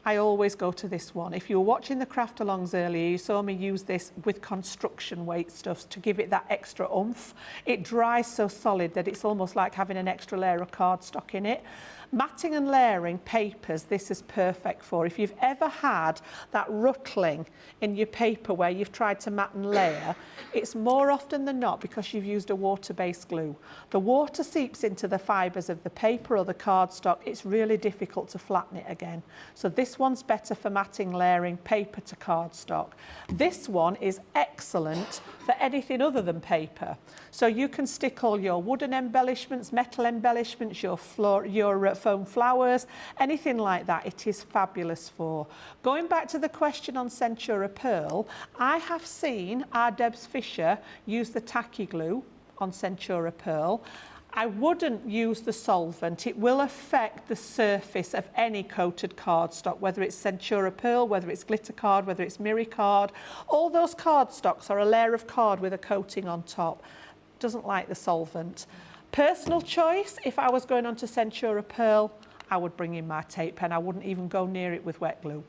I always go to this one. If you were watching the craft alongs earlier, you saw me use this with construction weight stuffs to give it that extra oomph. It dries so solid that it's almost like having an extra layer of cardstock in it. Matting and layering papers, this is perfect for. If you've ever had that ruttling in your paper where you've tried to mat and layer, it's more often than not because you've used a water-based glue. The water seeps into the fibres of the paper or the cardstock. It's really difficult to flatten it again. So this one's better for matting, layering, paper to cardstock. This one is excellent for anything other than paper. So you can stick all your wooden embellishments, metal embellishments, your foam flowers, anything like that, it is fabulous for. Going back to the question on Centura Pearl, I have seen our Debs Fisher use the tacky glue on Centura Pearl. I wouldn't use the solvent. It will affect the surface of any coated cardstock, whether it's Centura Pearl, whether it's glitter card, whether it's mirror card. All those cardstocks are a layer of card with a coating on top. Doesn't like the solvent. Personal choice, if I was going on to Centura Pearl, I would bring in my tape pen. I wouldn't even go near it with wet glue.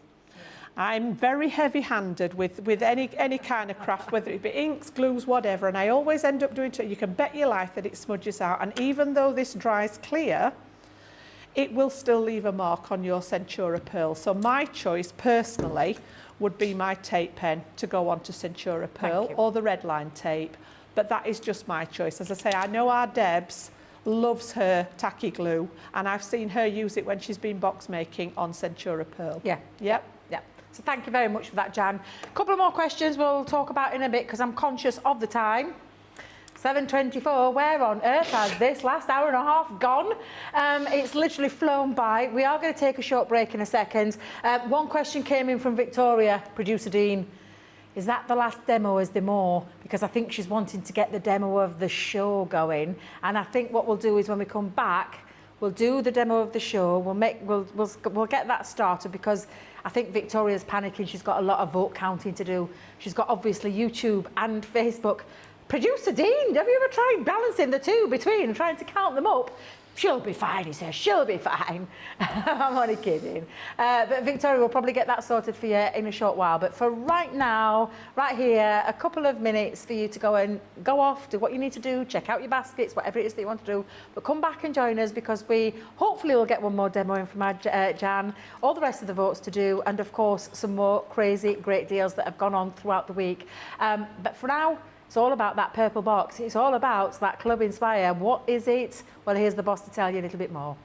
I'm very heavy-handed with any kind of craft, whether it be inks, glues, whatever, and I always end up doing it. You can bet your life that it smudges out, and even though this dries clear, it will still leave a mark on your Centura Pearl. So my choice, personally, would be my tape pen to go on to Centura Pearl or the red line tape, but that is just my choice. As I say, I know our Debs loves her tacky glue, and I've seen her use it when she's been box making on Centura Pearl. Yeah. Yep. Yeah. So thank you very much for that, Jan. A couple of more questions we'll talk about in a bit because I'm conscious of the time. 7:24, where on earth has this last hour and a half gone? It's literally flown by. We are going to take a short break in a second. One question came in from Victoria, producer Dean. Is that the last demo? Is there more? Because I think she's wanting to get the demo of the show going. And I think what we'll do is when we come back, we'll do the demo of the show. We'll get that started because I think Victoria's panicking. She's got a lot of vote counting to do. She's got obviously YouTube and Facebook. Producer Dean, have you ever tried balancing the two between and trying to count them up? She'll be fine, he says, she'll be fine. I'm only kidding. But Victoria will probably get that sorted for you in a short while. But for right now, right here, a couple of minutes for you to go off, do what you need to do, check out your baskets, whatever it is that you want to do. But come back and join us because we hopefully will get one more demo in from our Jan, all the rest of the votes to do, and of course, some more crazy, great deals that have gone on throughout the week. But for now, it's all about that purple box. It's all about that Club Inspire. What is it? Well, here's the boss to tell you a little bit more.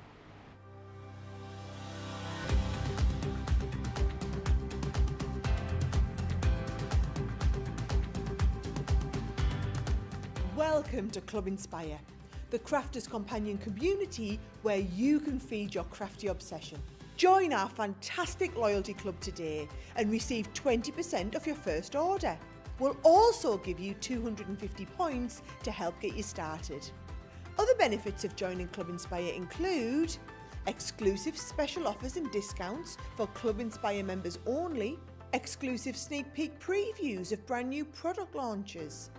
Welcome to Club Inspire, the crafters' companion community where you can feed your crafty obsession. Join our fantastic loyalty club today and receive 20% off your first order. We'll also give you 250 points to help get you started. Other benefits of joining Club Inspire include exclusive special offers and discounts for Club Inspire members only, exclusive sneak peek previews of brand new product launches,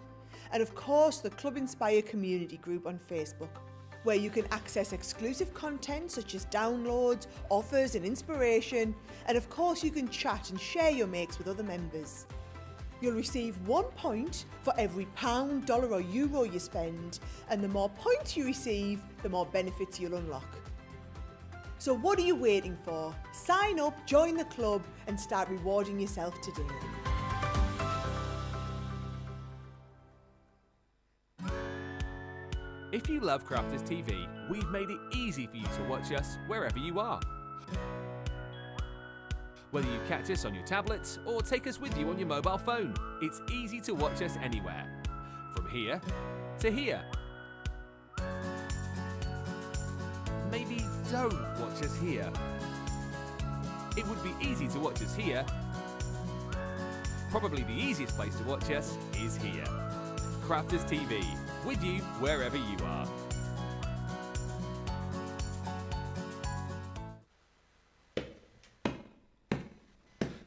and of course the Club Inspire community group on Facebook, where you can access exclusive content such as downloads, offers and inspiration, and of course you can chat and share your makes with other members. You'll receive 1 point for every £1, dollar or euro you spend, and the more points you receive, the more benefits you'll unlock. So what are you waiting for? Sign up, join the club and start rewarding yourself today. If you love Crafters TV, we've made it easy for you to watch us wherever you are. Whether you catch us on your tablets or take us with you on your mobile phone, it's easy to watch us anywhere. From here to here. Maybe don't watch us here. It would be easy to watch us here. Probably the easiest place to watch us is here. Crafters TV, with you wherever you are.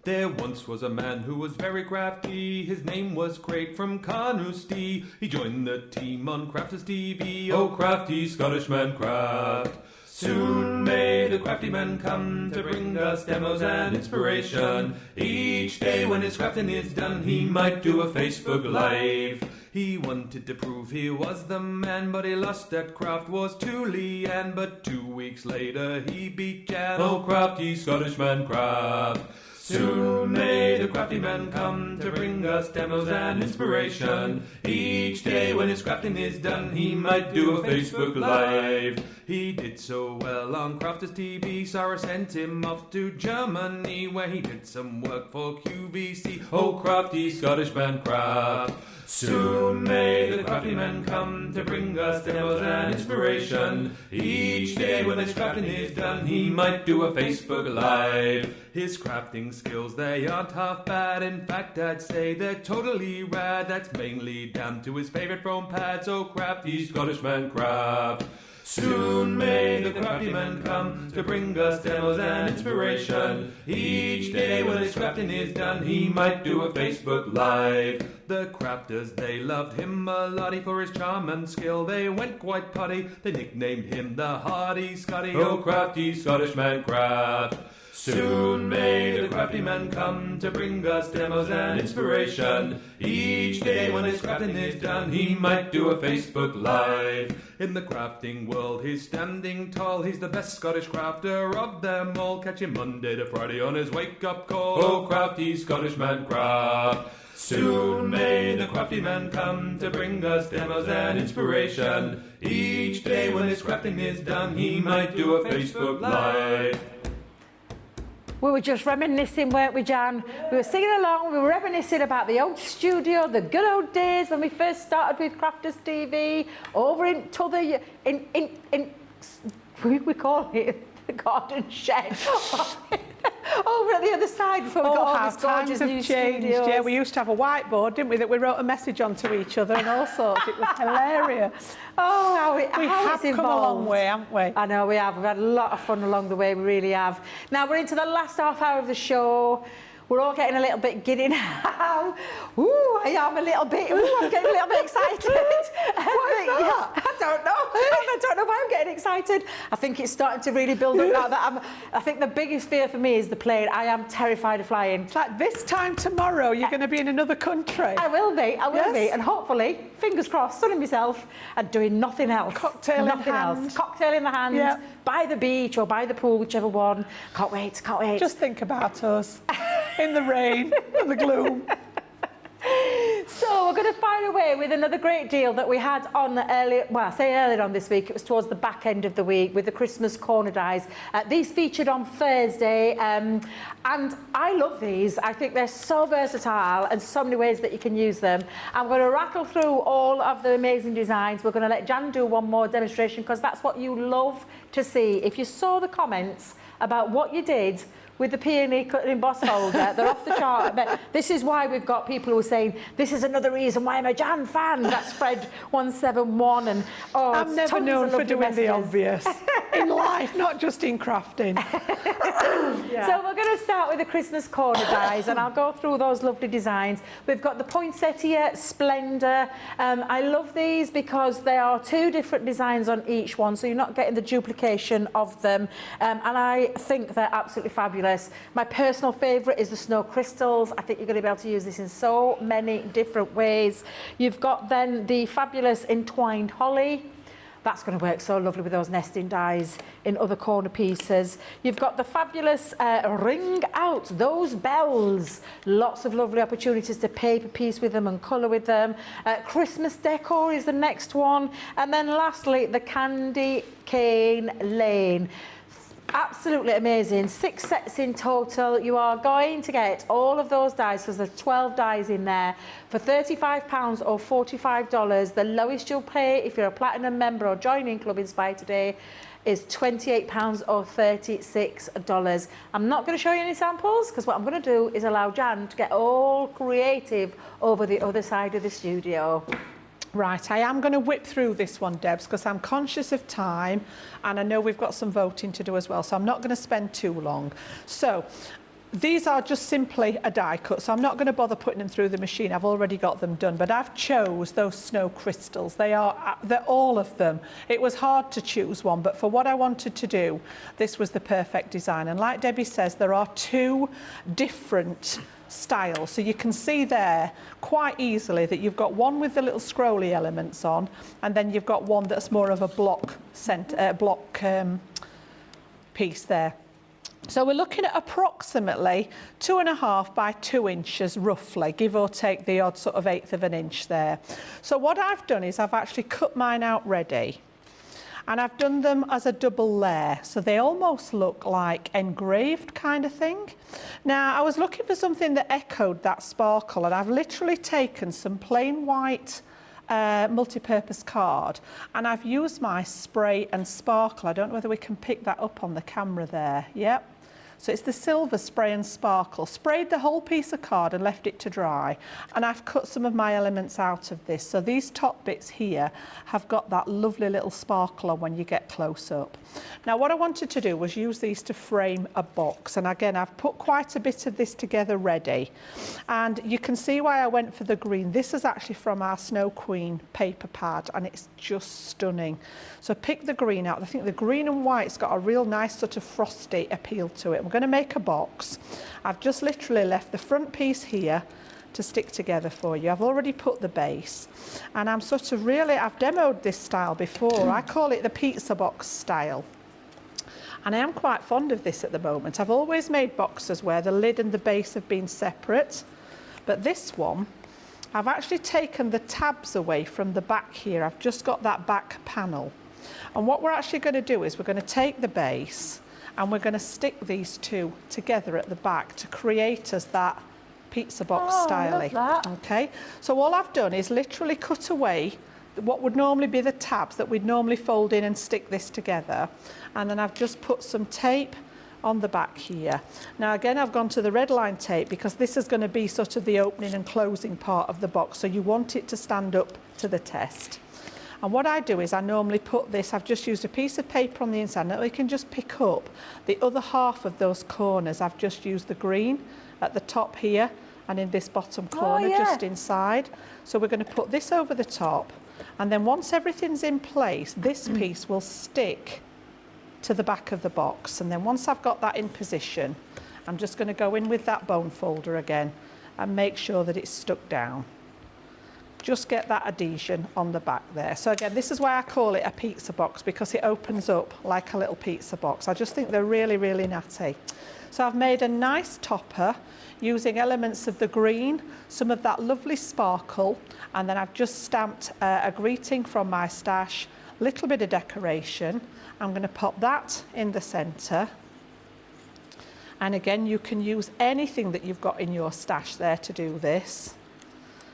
There once was a man who was very crafty. His name was Craig from Carnoustie. He joined the team on Crafters TV. Oh, crafty Scottish man craft. Soon may the crafty man come to bring us demos and inspiration. Each day when his crafting is done, he might do a Facebook Live. He wanted to prove he was the man, but he lost at Craft Wars to Leanne. But 2 weeks later he beat Jan. Oh, crafty Scottish man craft. Soon may the crafty man come to bring us demos and inspiration. Each day when his crafting is done, he might do a Facebook Live. He did so well on Crafters TV, Sarah sent him off to Germany, where he did some work for QVC. Oh, crafty Scottish man craft. Soon may the crafty man come to bring us demos and inspiration. Each day when his crafting is done, he might do a Facebook Live. His crafting skills, they aren't half bad. In fact, I'd say they're totally rad. That's mainly down to his favourite foam pads. Oh, crafty Scottish man craft. Soon may the crafty man come to bring us demos and inspiration. Each day when his crafting is done, he might do a Facebook Live. The crafters, they loved him a lottie for his charm and skill. They went quite potty, they nicknamed him the Hardy Scotty. Oh, crafty Scottish man craft. Soon may the crafty man come to bring us demos and inspiration. Each day when his crafting is done, he might do a Facebook Live. In the crafting world, he's standing tall. He's the best Scottish crafter of them all. Catch him Monday to Friday on his wake-up call. Oh, crafty Scottish man craft. Soon may the crafty man come to bring us demos and inspiration. Each day when his crafting is done, he might do a Facebook Live. We were just reminiscing, weren't we, Jan? We were singing along, we were reminiscing about the old studio, the good old days when we first started with Crafters TV, over in Tuther, we call it the garden shed. Over at the other side before we got all these gorgeous new studios. Yeah, we used to have a whiteboard, didn't we, that we wrote a message onto each other and all sorts. It was hilarious. Oh, how we have come a long way, haven't we? I know we have. We've had a lot of fun along the way, we really have. Now we're into the last half hour of the show. We're all getting a little bit giddy now. Ooh, I am a little bit, I'm getting a little bit excited. What is that? I don't know. I don't know why I'm getting excited. I think it's starting to really build up now that I think the biggest fear for me is the plane. I am terrified of flying. It's like this time tomorrow, you're going to be in another country. I will be, and hopefully, fingers crossed, sunning myself and doing nothing else. Cocktail in hand. Cocktail in the hand, yeah. By the beach or by the pool, whichever one. Can't wait, can't wait. Just think about us. In the rain and the gloom. So we're going to fire away with another great deal that we had on earlier, well, I say earlier on this week, it was towards the back end of the week with the Christmas corner dies. These featured on Thursday, and I love these. I think they're so versatile and so many ways that you can use them. I'm going to rattle through all of the amazing designs. We're going to let Jan do one more demonstration because that's what you love to see. If you saw the comments about what you did with the peony cut and embossed folder, they're off the chart. But this is why we've got people who are saying, this is another reason why I'm a Jan fan. That's Fred171 and I'm never known for doing messages. the obvious. In life, not just in crafting. Yeah. So we're going to start with the Christmas corner dies and I'll go through those lovely designs. We've got the Poinsettia Splendor. I love these because there are two different designs on each one, so you're not getting the duplication of them. And I think they're absolutely fabulous. My personal favourite is the snow crystals. I think you're going to be able to use this in so many different ways. You've got then the fabulous entwined holly. That's going to work so lovely with those nesting dies in other corner pieces. You've got the fabulous ring out, those bells. Lots of lovely opportunities to paper piece with them and colour with them. Christmas decor is the next one. And then lastly, the candy cane lane. Absolutely amazing. 6 sets in total. You are going to get all of those dies, because there's 12 dies in there, for £35 or $45. The lowest you'll pay if you're a platinum member or joining Club Inspire today is £28 or $36. I'm not going to show you any samples because what I'm going to do is allow Jan to get all creative over the other side of the studio. Right, I am going to whip through this one, Debs, because I'm conscious of time and I know we've got some voting to do as well, so I'm not going to spend too long. So, these are just simply a die cut, so I'm not going to bother putting them through the machine. I've already got them done, but I've chose those snow crystals. They're all of them. It was hard to choose one, but for what I wanted to do, this was the perfect design. And like Debbie says, there are two different styles, so you can see there quite easily that you've got one with the little scrolly elements on, and then you've got one that's more of a block piece there. So we're looking at approximately 2.5 by 2 inches roughly, give or take the odd sort of 1/8 of an inch there. So what I've done is I've actually cut mine out ready. And I've done them as a double layer, so they almost look like engraved kind of thing. Now, I was looking for something that echoed that sparkle, and I've literally taken some plain white multi-purpose card, and I've used my spray and sparkle. I don't know whether we can pick that up on the camera there. Yep. So it's the Silver Spray and Sparkle. Sprayed the whole piece of card and left it to dry. And I've cut some of my elements out of this. So these top bits here have got that lovely little sparkle on when you get close up. Now what I wanted to do was use these to frame a box. And again, I've put quite a bit of this together ready. And you can see why I went for the green. This is actually from our Snow Queen paper pad and it's just stunning. So pick the green out. I think the green and white's got a real nice sort of frosty appeal to it. I'm going to make a box. I've just literally left the front piece here to stick together for you. I've already put the base and I'm sort of really, I've demoed this style before. I call it the pizza box style. And I am quite fond of this at the moment. I've always made boxes where the lid and the base have been separate, but this one, I've actually taken the tabs away from the back here. I've just got that back panel. And what we're actually going to do is we're going to take the base and we're going to stick these two together at the back to create us that pizza box style. I love that. Okay, so all I've done is literally cut away what would normally be the tabs that we'd normally fold in and stick this together. And then I've just put some tape on the back here. Now again, I've gone to the red line tape because this is going to be sort of the opening and closing part of the box. So you want it to stand up to the test. And what I do is I normally put this, I've just used a piece of paper on the inside, and we can just pick up the other half of those corners. I've just used the green at the top here and in this bottom corner just inside. So we're going to put this over the top, and then once everything's in place, this piece will stick to the back of the box. And then once I've got that in position, I'm just going to go in with that bone folder again and make sure that it's stuck down. Just get that adhesion on the back there. So again, this is why I call it a pizza box, because it opens up like a little pizza box. I just think they're really, really natty. So I've made a nice topper using elements of the green, some of that lovely sparkle, and then I've just stamped a greeting from my stash, a little bit of decoration. I'm going to pop that in the centre. And again, you can use anything that you've got in your stash there to do this.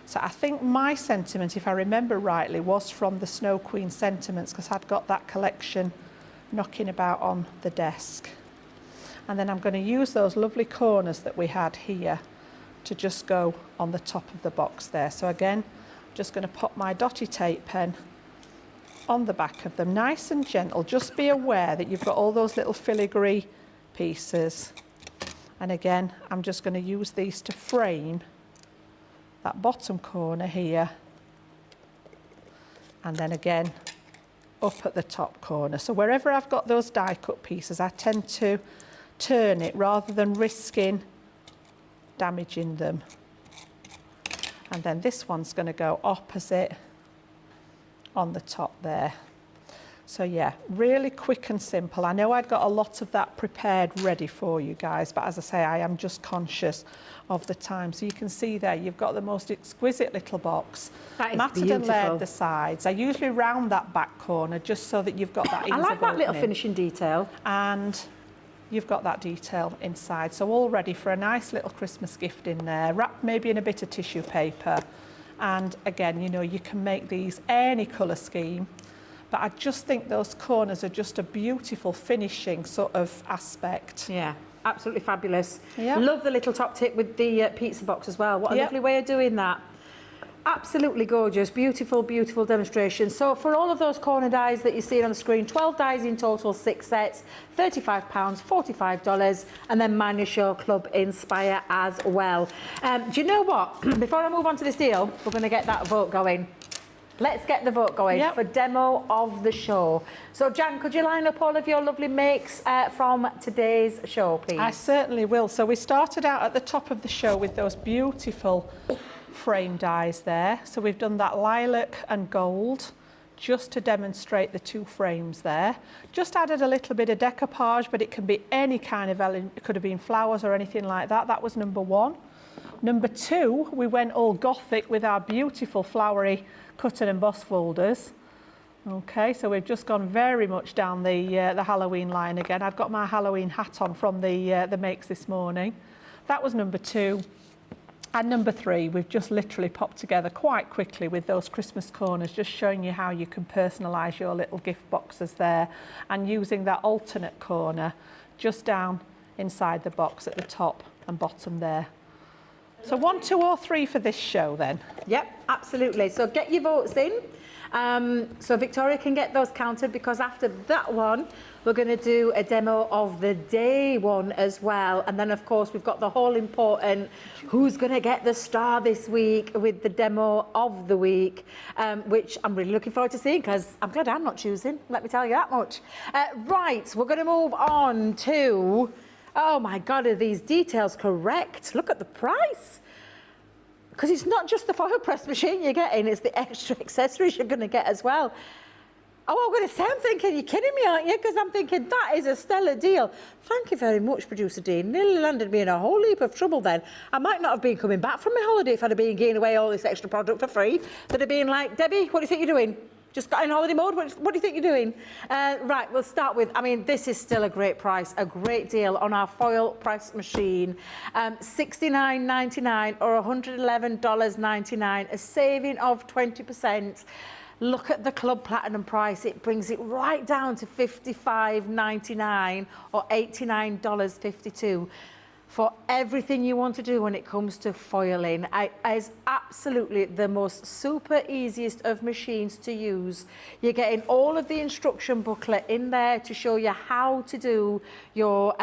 So I think my sentiment, if I remember rightly, was from the Snow Queen sentiments, because I'd got that collection knocking about on the desk. And then I'm going to use those lovely corners that we had here to just go on the top of the box there. So again, I'm just going to pop my dotty tape pen on the back of them, nice and gentle. Just be aware that you've got all those little filigree pieces. And again, I'm just going to use these to frame that bottom corner here, and then again up at the top corner. So wherever I've got those die cut pieces, I tend to turn it rather than risking damaging them. And then this one's going to go opposite on the top there. So yeah, really quick and simple. I know I'd got a lot of that prepared ready for you guys, but as I say, I am just conscious of the time. So you can see there, you've got the most exquisite little box. That is matted beautiful. And layered the sides. I usually round that back corner just so that you've got that ease I like of that little opening. finishing detail. And you've got that detail inside. So all ready for a nice little Christmas gift in there, wrapped maybe in a bit of tissue paper. And again, you know, you can make these any colour scheme. But I just think those corners are just a beautiful finishing sort of aspect. Yeah, absolutely fabulous. Yeah. Love the little top tip with the pizza box as well. What a lovely way of doing that. Absolutely gorgeous, beautiful, beautiful demonstration. So for all of those corner dies that you see on the screen, 12 dies in total, 6 sets, £35, $45, and then minus your Club Inspire as well. Do you know what? Before I move on to this deal, we're going to get that vote going. Let's get the vote going for demo of the show. So, Jan, could you line up all of your lovely makes from today's show, please? I certainly will. So we started out at the top of the show with those beautiful frame dies there. So we've done that lilac and gold just to demonstrate the two frames there. Just added a little bit of decoupage, but it can be any kind of element. It could have been flowers or anything like that. That was number 1. Number 2, we went all gothic with our beautiful flowery cut and emboss folders. Okay, so we've just gone very much down the Halloween line again. I've got my Halloween hat on from the makes this morning. That was number 2. And number 3, we've just literally popped together quite quickly with those Christmas corners, just showing you how you can personalise your little gift boxes there, and using that alternate corner just down inside the box at the top and bottom there. So 1, 2 or 3 for this show then. Yep, absolutely. So get your votes in. So Victoria can get those counted, because after that one, we're going to do a demo of the day one as well. And then, of course, we've got the whole important who's going to get the star this week with the demo of the week, which I'm really looking forward to seeing, because I'm glad I'm not choosing, let me tell you that much. Right, we're going to move on to... Oh my God, are these details correct? Look at the price. Because it's not just the foil press machine you're getting, it's the extra accessories you're going to get as well. Oh, I'm going to say, I'm thinking, you're kidding me, aren't you? Because I'm thinking, that is a stellar deal. Thank you very much, Producer Dean. Nearly landed me in a whole heap of trouble then. I might not have been coming back from my holiday if I'd have been giving away all this extra product for free. They'd have been like, Debbie, what do you think you're doing? Just got in holiday mode? What do you think you're doing? Right, we'll start with, I mean, this is still a great price, a great deal on our foil press machine. $69.99 or $111.99, a saving of 20%. Look at the Club Platinum price. It brings it right down to $55.99 or $89.52. For everything you want to do when it comes to foiling. It is absolutely the most super easiest of machines to use. You're getting all of the instruction booklet in there to show you how to do your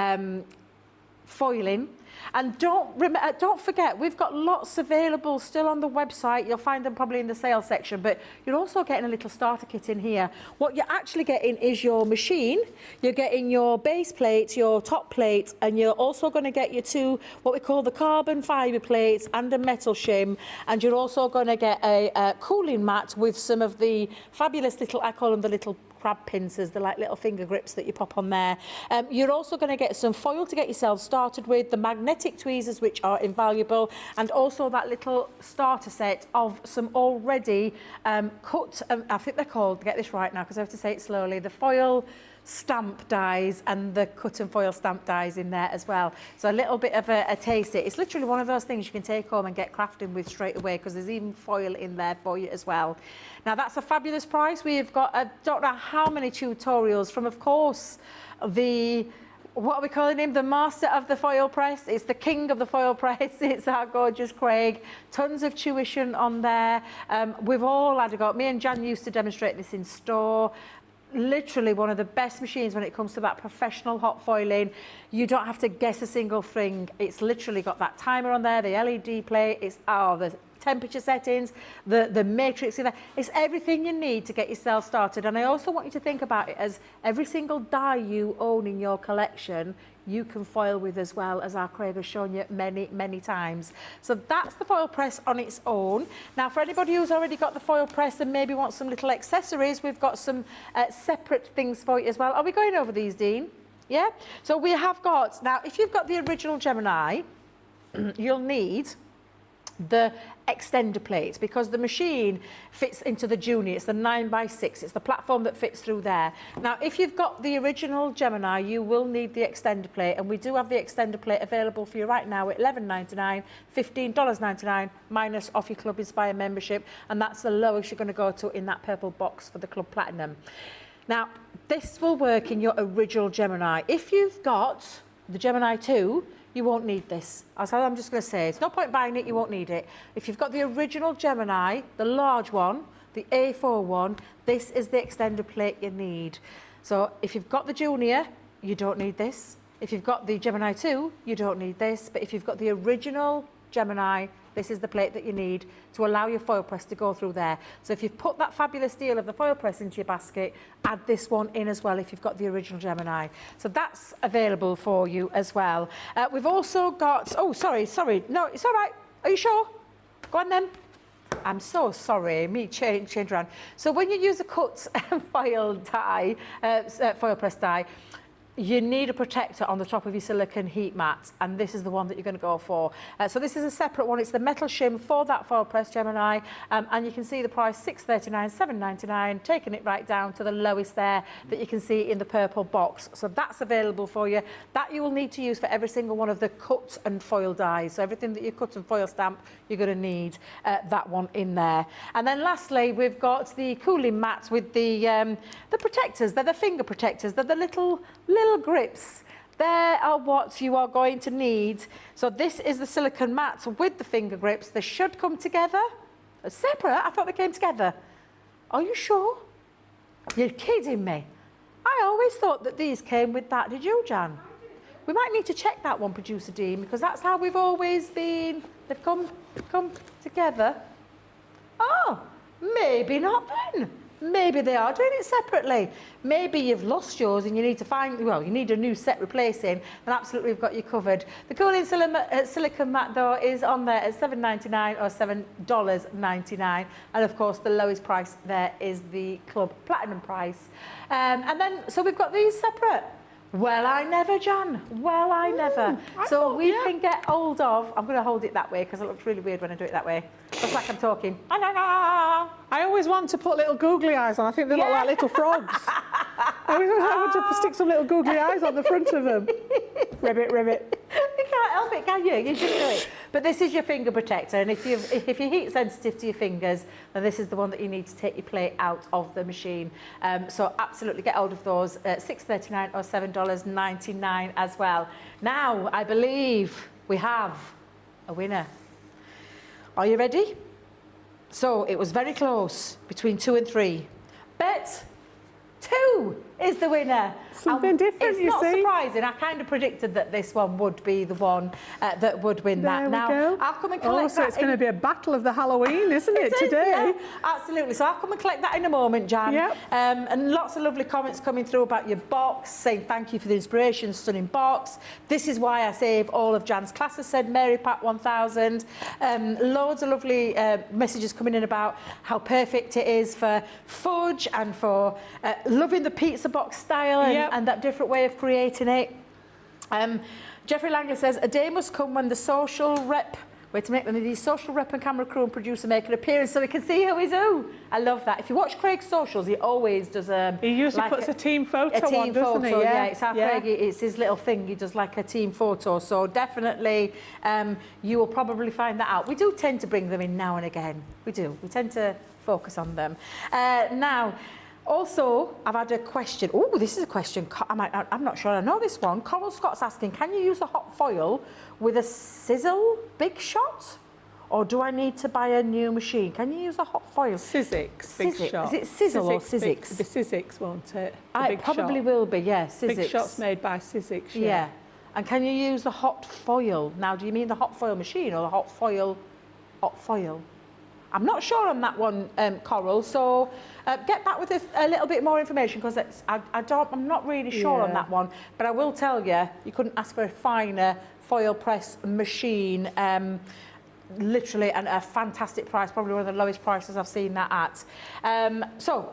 foiling. And don't forget, we've got lots available still on the website. You'll find them probably in the sales section, but you're also getting a little starter kit in here. What you're actually getting is your machine, you're getting your base plate, your top plate, and you're also going to get your 2, what we call the carbon fibre plates and a metal shim, and you're also going to get a cooling mat with some of the fabulous little, I call them the little crab pincers, the like little finger grips that you pop on there. You're also going to get some foil to get yourself started with, the magnetic tweezers, which are invaluable, and also that little starter set of some already cut, I think they're called, get this right now because I have to say it slowly, the foil stamp dies and the cut and foil stamp dies in there as well. So a little bit of a taste it. It's literally one of those things you can take home and get crafting with straight away, because there's even foil in there for you as well. Now that's a fabulous price. We've got, I don't know how many tutorials from, of course, what are we calling him? The master of the foil press. It's the king of the foil press. It's our gorgeous Craig. Tons of tuition on there. We've all had a go. Me and Jan used to demonstrate this in store. Literally one of the best machines when it comes to that professional hot foiling. You don't have to guess a single thing. It's literally got that timer on there, the LED plate, it's the temperature settings, the matrix in there. It's everything you need to get yourself started. And I also want you to think about it as every single die you own in your collection, you can foil with as well, as our Craig has shown you many, many times. So that's the foil press on its own. Now, for anybody who's already got the foil press and maybe wants some little accessories, we've got some separate things for you as well. Are we going over these, Dean? Yeah? So we have got, now, if you've got the original Gemini, you'll need the extender plate, because the machine fits into the Junior. It's the 9x6. It's the platform that fits through there. Now, if you've got the original Gemini, you will need the extender plate, and we do have the extender plate available for you right now at $11.99, $15.99 minus off your Club Inspire membership, and that's the lowest you're going to go to in that purple box for the Club Platinum. Now, this will work in your original Gemini. If you've got the Gemini 2, you won't need this. I'm just going to say, it's no point buying it, you won't need it. If you've got the original Gemini, the large one, the A4 one, this is the extender plate you need. So if you've got the Junior, you don't need this. If you've got the Gemini 2, you don't need this. But if you've got the original Gemini, this is the plate that you need to allow your foil press to go through there. So if you've put that fabulous deal of the foil press into your basket, add this one in as well if you've got the original Gemini. So that's available for you as well. We've also got, oh, sorry. No, it's all right. Are you sure? Go on then. I'm so sorry, me change around. So when you use a cut foil die, foil press die, you need a protector on the top of your silicone heat mat, and this is the one that you're going to go for. So this is a separate one. It's the metal shim for that foil press Gemini, and you can see the price $6.39, $7.99, taking it right down to the lowest there that you can see in the purple box. So that's available for you. That you will need to use for every single one of the cut and foil dies. So everything that you cut and foil stamp, you're going to need that one in there. And then lastly, we've got the cooling mats with the protectors. They're the finger protectors. They're the little grips there are what you are going to need. So this is the silicone mat with the finger grips. They should come together. Separate? I thought they came together. Are you sure? You're kidding me. I always thought that these came with that. Did you, Jan? We might need to check that one, Producer Dean, because that's how we've always been. They've come together. Oh, maybe not then. Maybe they are doing it separately. Maybe you've lost yours and you need to find, well, you need a new set replacing, and absolutely we've got you covered. The cooling silicone mat, though, is on there at $7.99 or $7.99. And, of course, the lowest price there is the Club Platinum price. And then, so we've got these separate. Well, I never, Jan. Well, I never. So we can get hold of, I'm going to hold it that way because it looks really weird when I do it that way. Looks like I'm talking. I always want to put little googly eyes on. I think they look like little frogs. I always want to stick some little googly eyes on the front of them. Ribbit, ribbit. You can't help it, can you? You just do it. But this is your finger protector, and if you're heat sensitive to your fingers, then this is the one that you need to take your plate out of the machine. So absolutely get hold of those at $6.39 or $7.99 as well. Now, I believe we have a winner. Are you ready? So it was very close between 2 and 3. Bet 2 is the winner. Something different, you see. It's not surprising. I kind of predicted that this one would be the one that would win that. There we go. I'll come and collect so that. it's going to be a battle of the Halloween, isn't it, today? Yeah, absolutely. So I'll come and collect that in a moment, Jan. Yep. And lots of lovely comments coming through about your box, saying thank you for the inspiration, stunning box. This is why I save all of Jan's classes, said Mary Pat 1000. Loads of lovely messages coming in about how perfect it is for fudge and for loving the pizza box style and that different way of creating it. Jeffrey Langley says, a day must come when the social rep, the social rep and camera crew and producer make an appearance so we can see who is who. I love that. If you watch Craig's socials, he always does he usually puts a team photo on, doesn't he? Yeah, it's our Craig, it's his little thing. He does like a team photo. So definitely you will probably find that out. We do tend to bring them in now and again. We do. We tend to focus on them. Now, also, I've had a question. Oh, this is a question. I'm not sure I know this one. Coral Scott's asking, can you use the hot foil with a sizzle big shot? Or do I need to buy a new machine? Can you use the hot foil? Sizzix, big shot. Is it sizzle or Sizzix? The Sizzix, won't it? It probably will be, yeah, Sizzix. Big shot's made by Sizzix, yeah. And can you use the hot foil? Now, do you mean the hot foil machine or the hot foil? I'm not sure on that one, Coral. So get back with a little bit more information because I'm not really sure on that one. But I will tell you, you couldn't ask for a finer foil press machine. Literally, and a fantastic price, probably one of the lowest prices I've seen that at. So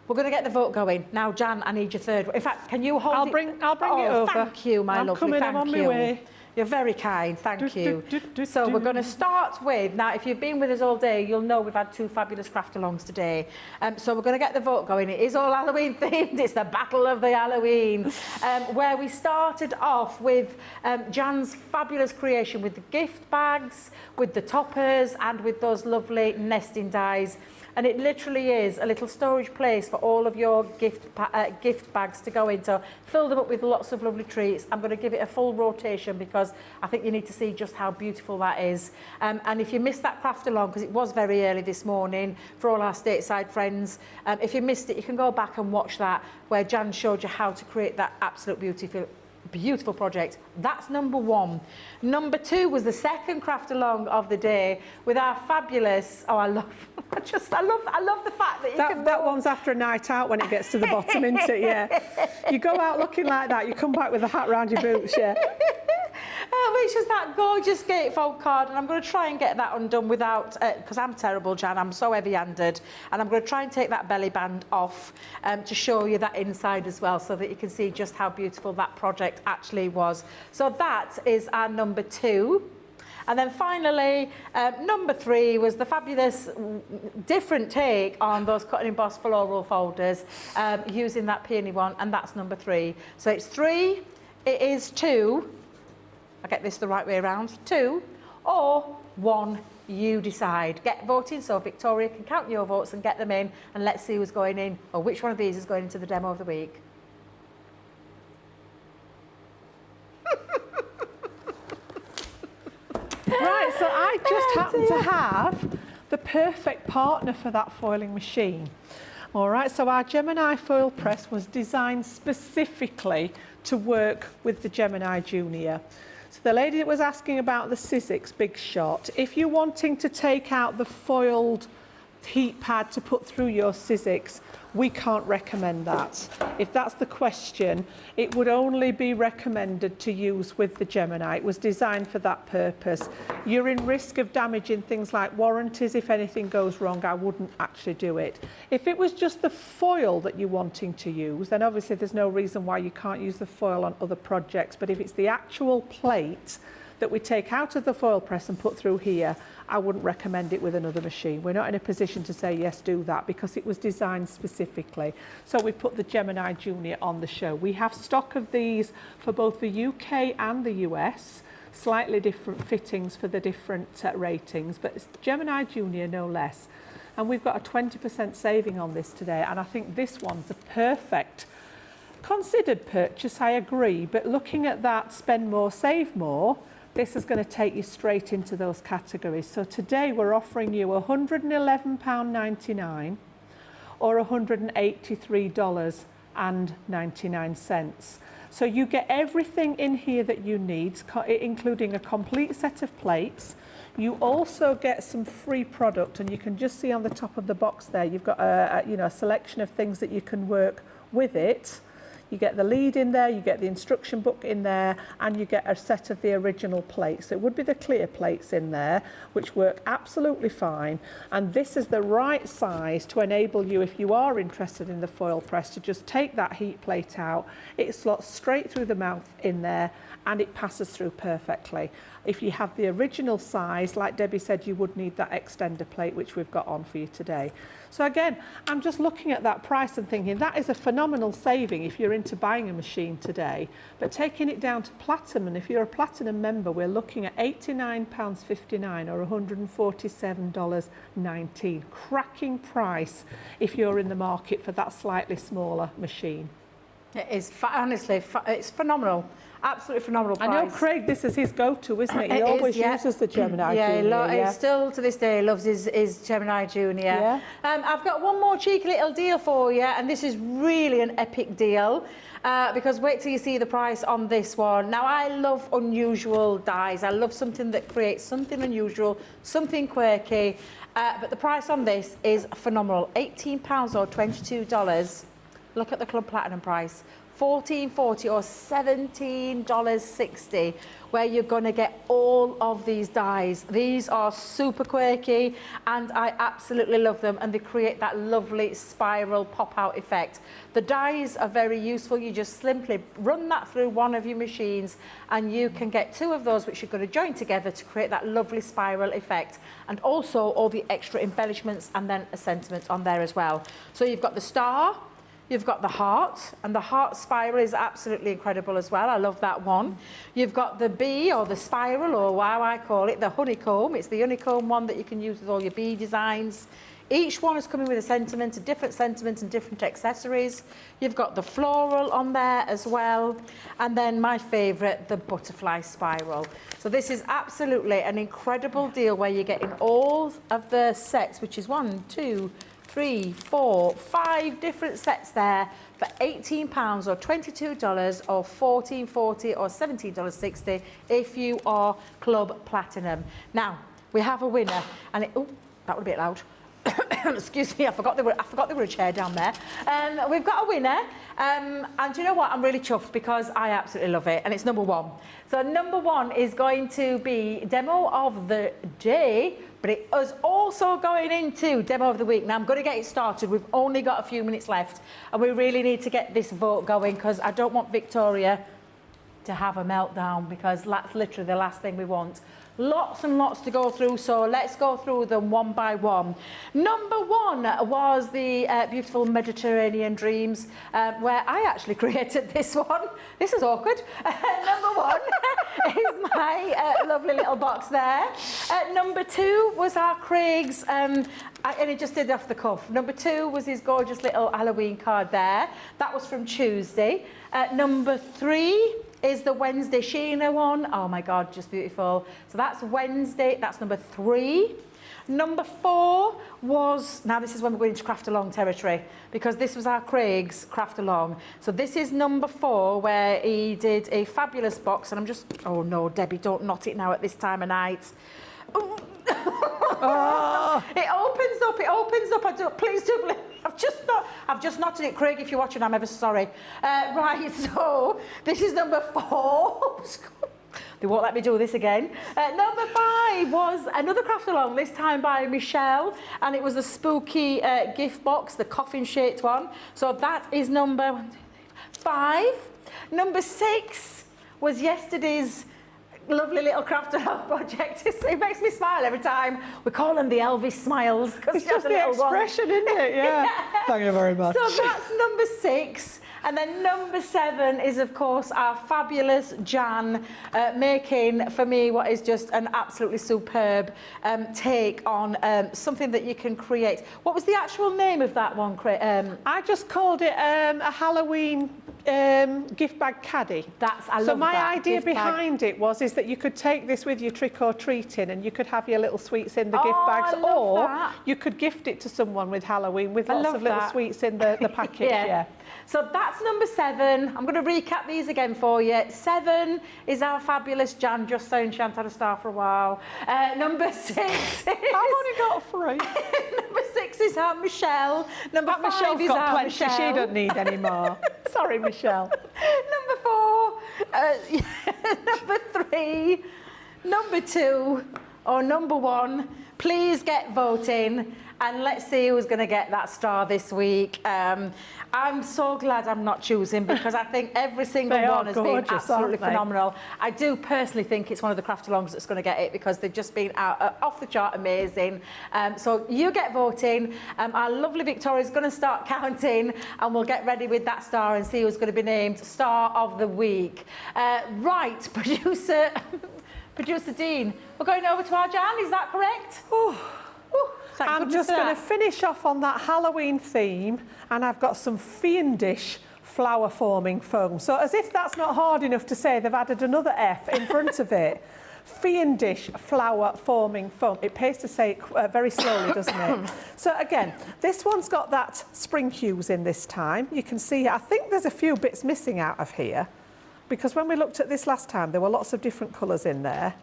we're going to get the vote going now. Jan, I need your third. In fact, can you hold? I'll bring it over. Thank you, my lovely. I'm on my way. You're very kind, thank you. So we're going to start with, now if you've been with us all day, you'll know we've had 2 fabulous craft-alongs today. So we're going to get the vote going. It is all Halloween themed, it's the Battle of the Halloween, where we started off with Jan's fabulous creation with the gift bags, with the toppers, and with those lovely nesting dies. And it literally is a little storage place for all of your gift bags to go in. So fill them up with lots of lovely treats. I'm going to give it a full rotation because I think you need to see just how beautiful that is. And if you missed that craft along, because it was very early this morning for all our stateside friends, if you missed it, you can go back and watch that where Jan showed you how to create that absolute beautiful project. That's number 1. Number 2 was the second craft along of the day with our fabulous. I love the fact that that one's after a night out when it gets to the bottom, isn't it? Yeah. You go out looking like that, you come back with a hat round your boots, yeah. Which is that gorgeous gatefold card, and I'm going to try and get that undone without, because I'm terrible, Jan, I'm so heavy-handed, and I'm going to try and take that belly band off to show you that inside as well, so that you can see just how beautiful that project actually was. So that is our number 2. And then finally, number 3 was the fabulous different take on those cut and emboss floral folders using that peony one, and that's number 3. So it's 3, it is 2, I get this the right way around, 2 or 1, you decide. Get voting so Victoria can count your votes and get them in, and let's see who's going in, or which one of these is going into the demo of the week. have the perfect partner for that foiling machine. All right, so our Gemini foil press was designed specifically to work with the Gemini Junior. So the lady that was asking about the Sizzix Big Shot, if you're wanting to take out the foiled heat pad to put through your Sizzix, we can't recommend that. If that's the question, it would only be recommended to use with the Gemini. It was designed for that purpose. You're in risk of damaging things like warranties. If anything goes wrong, I wouldn't actually do it. If it was just the foil that you're wanting to use, then obviously there's no reason why you can't use the foil on other projects. But if it's the actual plate that we take out of the foil press and put through here, I wouldn't recommend it with another machine. We're not in a position to say, yes, do that, because it was designed specifically. So we put the Gemini Junior on the show. We have stock of these for both the UK and the US, slightly different fittings for the different ratings, but it's Gemini Junior no less. And we've got a 20% saving on this today, and I think this one's a perfect considered purchase, I agree, but looking at that spend more, save more, this is going to take you straight into those categories. So today we're offering you £111.99 or $183.99. So you get everything in here that you need, including a complete set of plates. You also get some free product, and you can just see on the top of the box there, you've got a selection of things that you can work with it. You get the lead in there, you get the instruction book in there, and you get a set of the original plates. It would be the clear plates in there, which work absolutely fine. And this is the right size to enable you, if you are interested in the foil press, to just take that heat plate out. It slots straight through the mouth in there, and it passes through perfectly. If you have the original size, like Debbie said, you would need that extender plate, which we've got on for you today. So again, I'm just looking at that price and thinking that is a phenomenal saving if you're into buying a machine today. But taking it down to platinum, and if you're a platinum member, we're looking at £89.59 or $147.19. Cracking price if you're in the market for that slightly smaller machine. It is, honestly, it's phenomenal. Absolutely phenomenal price. I know Craig, this is his go-to, isn't it? He always uses the Gemini Junior. Yeah, still to this day loves his Gemini Junior. Yeah. I've got one more cheeky little deal for you, and this is really an epic deal, because wait till you see the price on this one. Now, I love unusual dies. I love something that creates something unusual, something quirky, but the price on this is phenomenal. £18 or $22. Look at the Club Platinum price. $14.40 or $17.60, where you're going to get all of these dies. These are super quirky, and I absolutely love them, and they create that lovely spiral pop-out effect. The dies are very useful. You just simply run that through one of your machines, and you can get two of those, which you're going to join together to create that lovely spiral effect, and also all the extra embellishments and then a sentiment on there as well. So you've got the star, you've got the heart, and the heart spiral is absolutely incredible as well. I love that one. You've got the bee, or the spiral, or how I call it, the honeycomb. It's the honeycomb one that you can use with all your bee designs. Each one is coming with a sentiment, a different sentiment and different accessories. You've got the floral on there as well. And then my favourite, the butterfly spiral. So this is absolutely an incredible deal where you're getting all of the sets, which is 1, 2, 3, 4, 5 different sets there for £18 or $22 or $14.40 or $17.60 if you are Club Platinum. Now, we have a winner, and oh, that was a bit loud. Excuse me, I forgot there were a chair down there. We've got a winner, and you know what? I'm really chuffed because I absolutely love it, and it's number one. So number one is going to be Demo of the Day, but it is also going into Demo of the Week. Now, I'm going to get it started. We've only got a few minutes left, and we really need to get this vote going because I don't want Victoria to have a meltdown, because that's literally the last thing we want. Lots and lots to go through, so let's go through them one by one. Number one was the beautiful Mediterranean Dreams, where I actually created this one. This is awkward. Number one is my lovely little box there. Number two was our Craig's, and he just did it off the cuff. Number two was his gorgeous little Halloween card there. That was from Tuesday. Number three is the Wednesday Sheena one. Oh my God, just beautiful. So that's Wednesday, that's number three. Number 4 was, now this is when we're going into craft along territory, because this was our Craig's craft along. So this is number 4, where he did a fabulous box, and I'm just, oh no, Debbie, don't knot it now at this time of night. Oh. It opens up, I do, please do, I've just knotted it, Craig, if you're watching, I'm ever so sorry. Right, so this is number 4. They won't let me do this again. Number 5 was another craft along, this time by Michelle, and it was a spooky gift box, the coffin-shaped one. So that is number 5. Number 6 was yesterday's lovely little craft along project. It makes me smile every time. We call them the Elvis smiles. It's just the expression, isn't it? Yeah. Thank you very much. So that's number 6. And then number 7 is, of course, our fabulous Jan making, for me, what is just an absolutely superb take on something that you can create. What was the actual name of that one, Craig? I just called it a Halloween gift bag caddy. I love so my that, idea behind it is that you could take this with you trick or treating, and you could have your little sweets in the gift bags, or you could gift it to someone with Halloween with lots of little sweets in the package. Yeah. So that's number 7. I'm going to recap these again for you. 7 is our fabulous Jan, just saying she hadn't had a star for a while. Number 6 is... I've only got 3. Number 6 is our Michelle. Number 5 Michelle's is got our plenty. Michelle. She don't need any more. Sorry, Michelle. Number 4, number 3, number 2, or number 1. Please get voting. And let's see who's going to get that star this week. I'm so glad I'm not choosing, because I think every single one has been absolutely phenomenal. I do personally think it's one of the craft alongs that's going to get it, because they've just been off the chart amazing. So you get voting. Our lovely Victoria's going to start counting, and we'll get ready with that star and see who's going to be named Star of the Week. Right, producer Dean, we're going over to our Jan, is that correct? I'm just going to finish off on that Halloween theme, and I've got some fiendish flower forming foam. So as if that's not hard enough to say, they've added another F in front of it. Fiendish flower forming foam. It pays to say it very slowly, doesn't it? So again, this one's got that spring hues in this time. You can see, I think there's a few bits missing out of here, because when we looked at this last time, there were lots of different colours in there.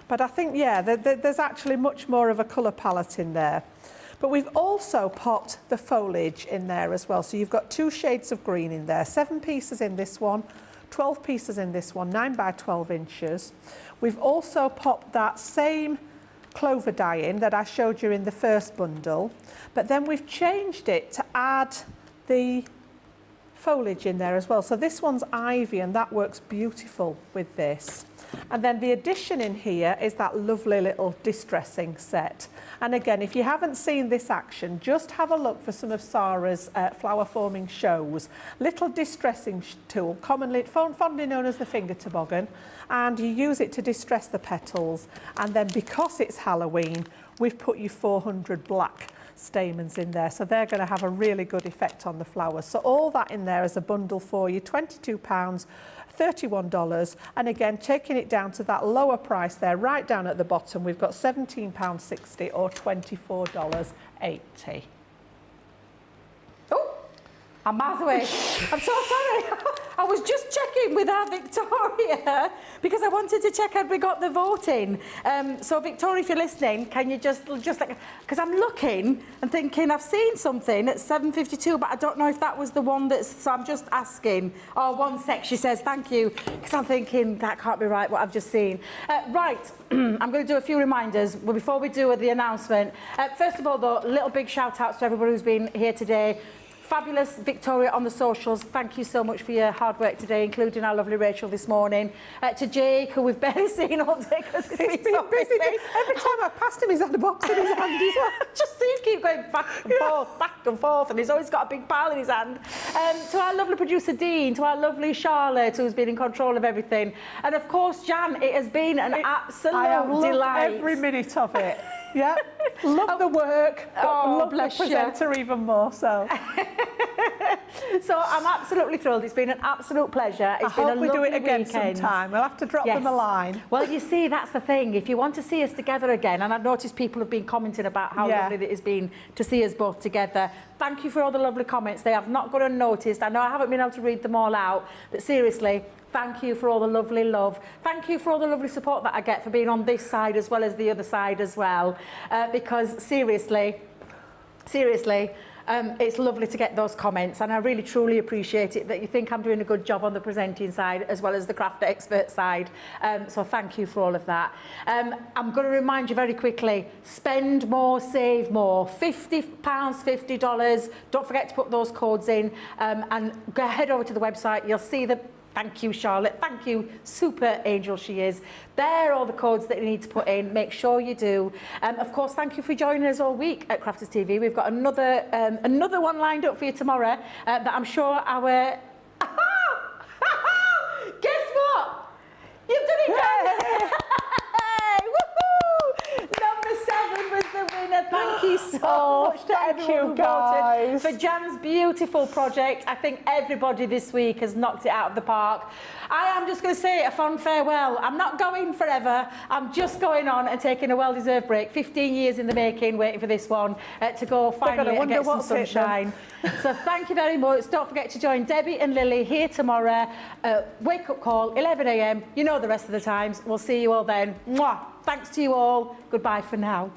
But I think, yeah, there's actually much more of a colour palette in there. But we've also popped the foliage in there as well. So you've got 2 shades of green in there, 7 pieces in this one, 12 pieces in this one, 9 by 12 inches. We've also popped that same clover dye in that I showed you in the first bundle, but then we've changed it to add the foliage in there as well. So this one's ivy, and that works beautiful with this. And then the addition in here is that lovely little distressing set. And again, if you haven't seen this action, just have a look for some of Sarah's flower forming shows. Little distressing tool, commonly fondly known as the finger toboggan, and you use it to distress the petals. And then because it's Halloween, we've put you 400 black stamens in there, so they're going to have a really good effect on the flowers. So all that in there as a bundle for you, £22, $31, and again taking it down to that lower price there, right down at the bottom, we've got £17.60 or $24.80. Oh, I'm miles away. I'm so sorry. I was just checking with our Victoria, because I wanted to check had we got the voting. So Victoria, if you're listening, can you just like, because I'm looking and thinking I've seen something at 7:52, but I don't know if that was the one that's, so I'm just asking. Oh, 1 sec, she says, thank you, because I'm thinking that can't be right, what I've just seen. Right, I'm going to do a few reminders before we do the announcement. First of all, though, little big shout outs to everybody who's been here today. Fabulous Victoria on the socials, thank you so much for your hard work today, including our lovely Rachel this morning. To Jake, who we've barely seen all day because he's been so busy. Every time I've passed him, he's had a box in his hand. Just see him keep going back and forth, and he's always got a big pile in his hand. To our lovely producer Dean, to our lovely Charlotte, who's been in control of everything. And of course, Jan, it has been an absolute delight. Every minute of it. Yeah, love the work, but love the presenter even more so. So I'm absolutely thrilled. It's been an absolute pleasure. It's been I a hope we do lovely it again weekend. sometime. We'll have to drop them a line. Well, you see, that's the thing. If you want to see us together again, and I've noticed people have been commenting about how lovely it has been to see us both together. Thank you for all the lovely comments. They have not gone unnoticed. I know I haven't been able to read them all out, but seriously, thank you for all the lovely love. Thank you for all the lovely support that I get for being on this side as well as the other side as well. Because seriously, it's lovely to get those comments, and I really truly appreciate it that you think I'm doing a good job on the presenting side as well as the craft expert side. So thank you for all of that. I'm going to remind you very quickly, spend more, save more. £50, $50. Don't forget to put those codes in, and go head over to the website. You'll see the thank you, Charlotte. Thank you. Super angel she is. There are all the codes that you need to put in. Make sure you do. Of course, thank you for joining us all week at Crafters TV. We've got another one lined up for you tomorrow that I'm sure our... Guess what? You've done it, Jan! Number 7 was the winner. Thank you so much to everyone who voted for Jan's beautiful project. I think everybody this week has knocked it out of the park. I am just going to say a fond farewell. I'm not going forever. I'm just going on and taking a well-deserved break. 15 years in the making, waiting for this one to go finally and get some sunshine. So thank you very much. Don't forget to join Debbie and Lily here tomorrow. Wake up call, 11 a.m. You know the rest of the times. We'll see you all then. Mwah. Thanks to you all. Goodbye for now.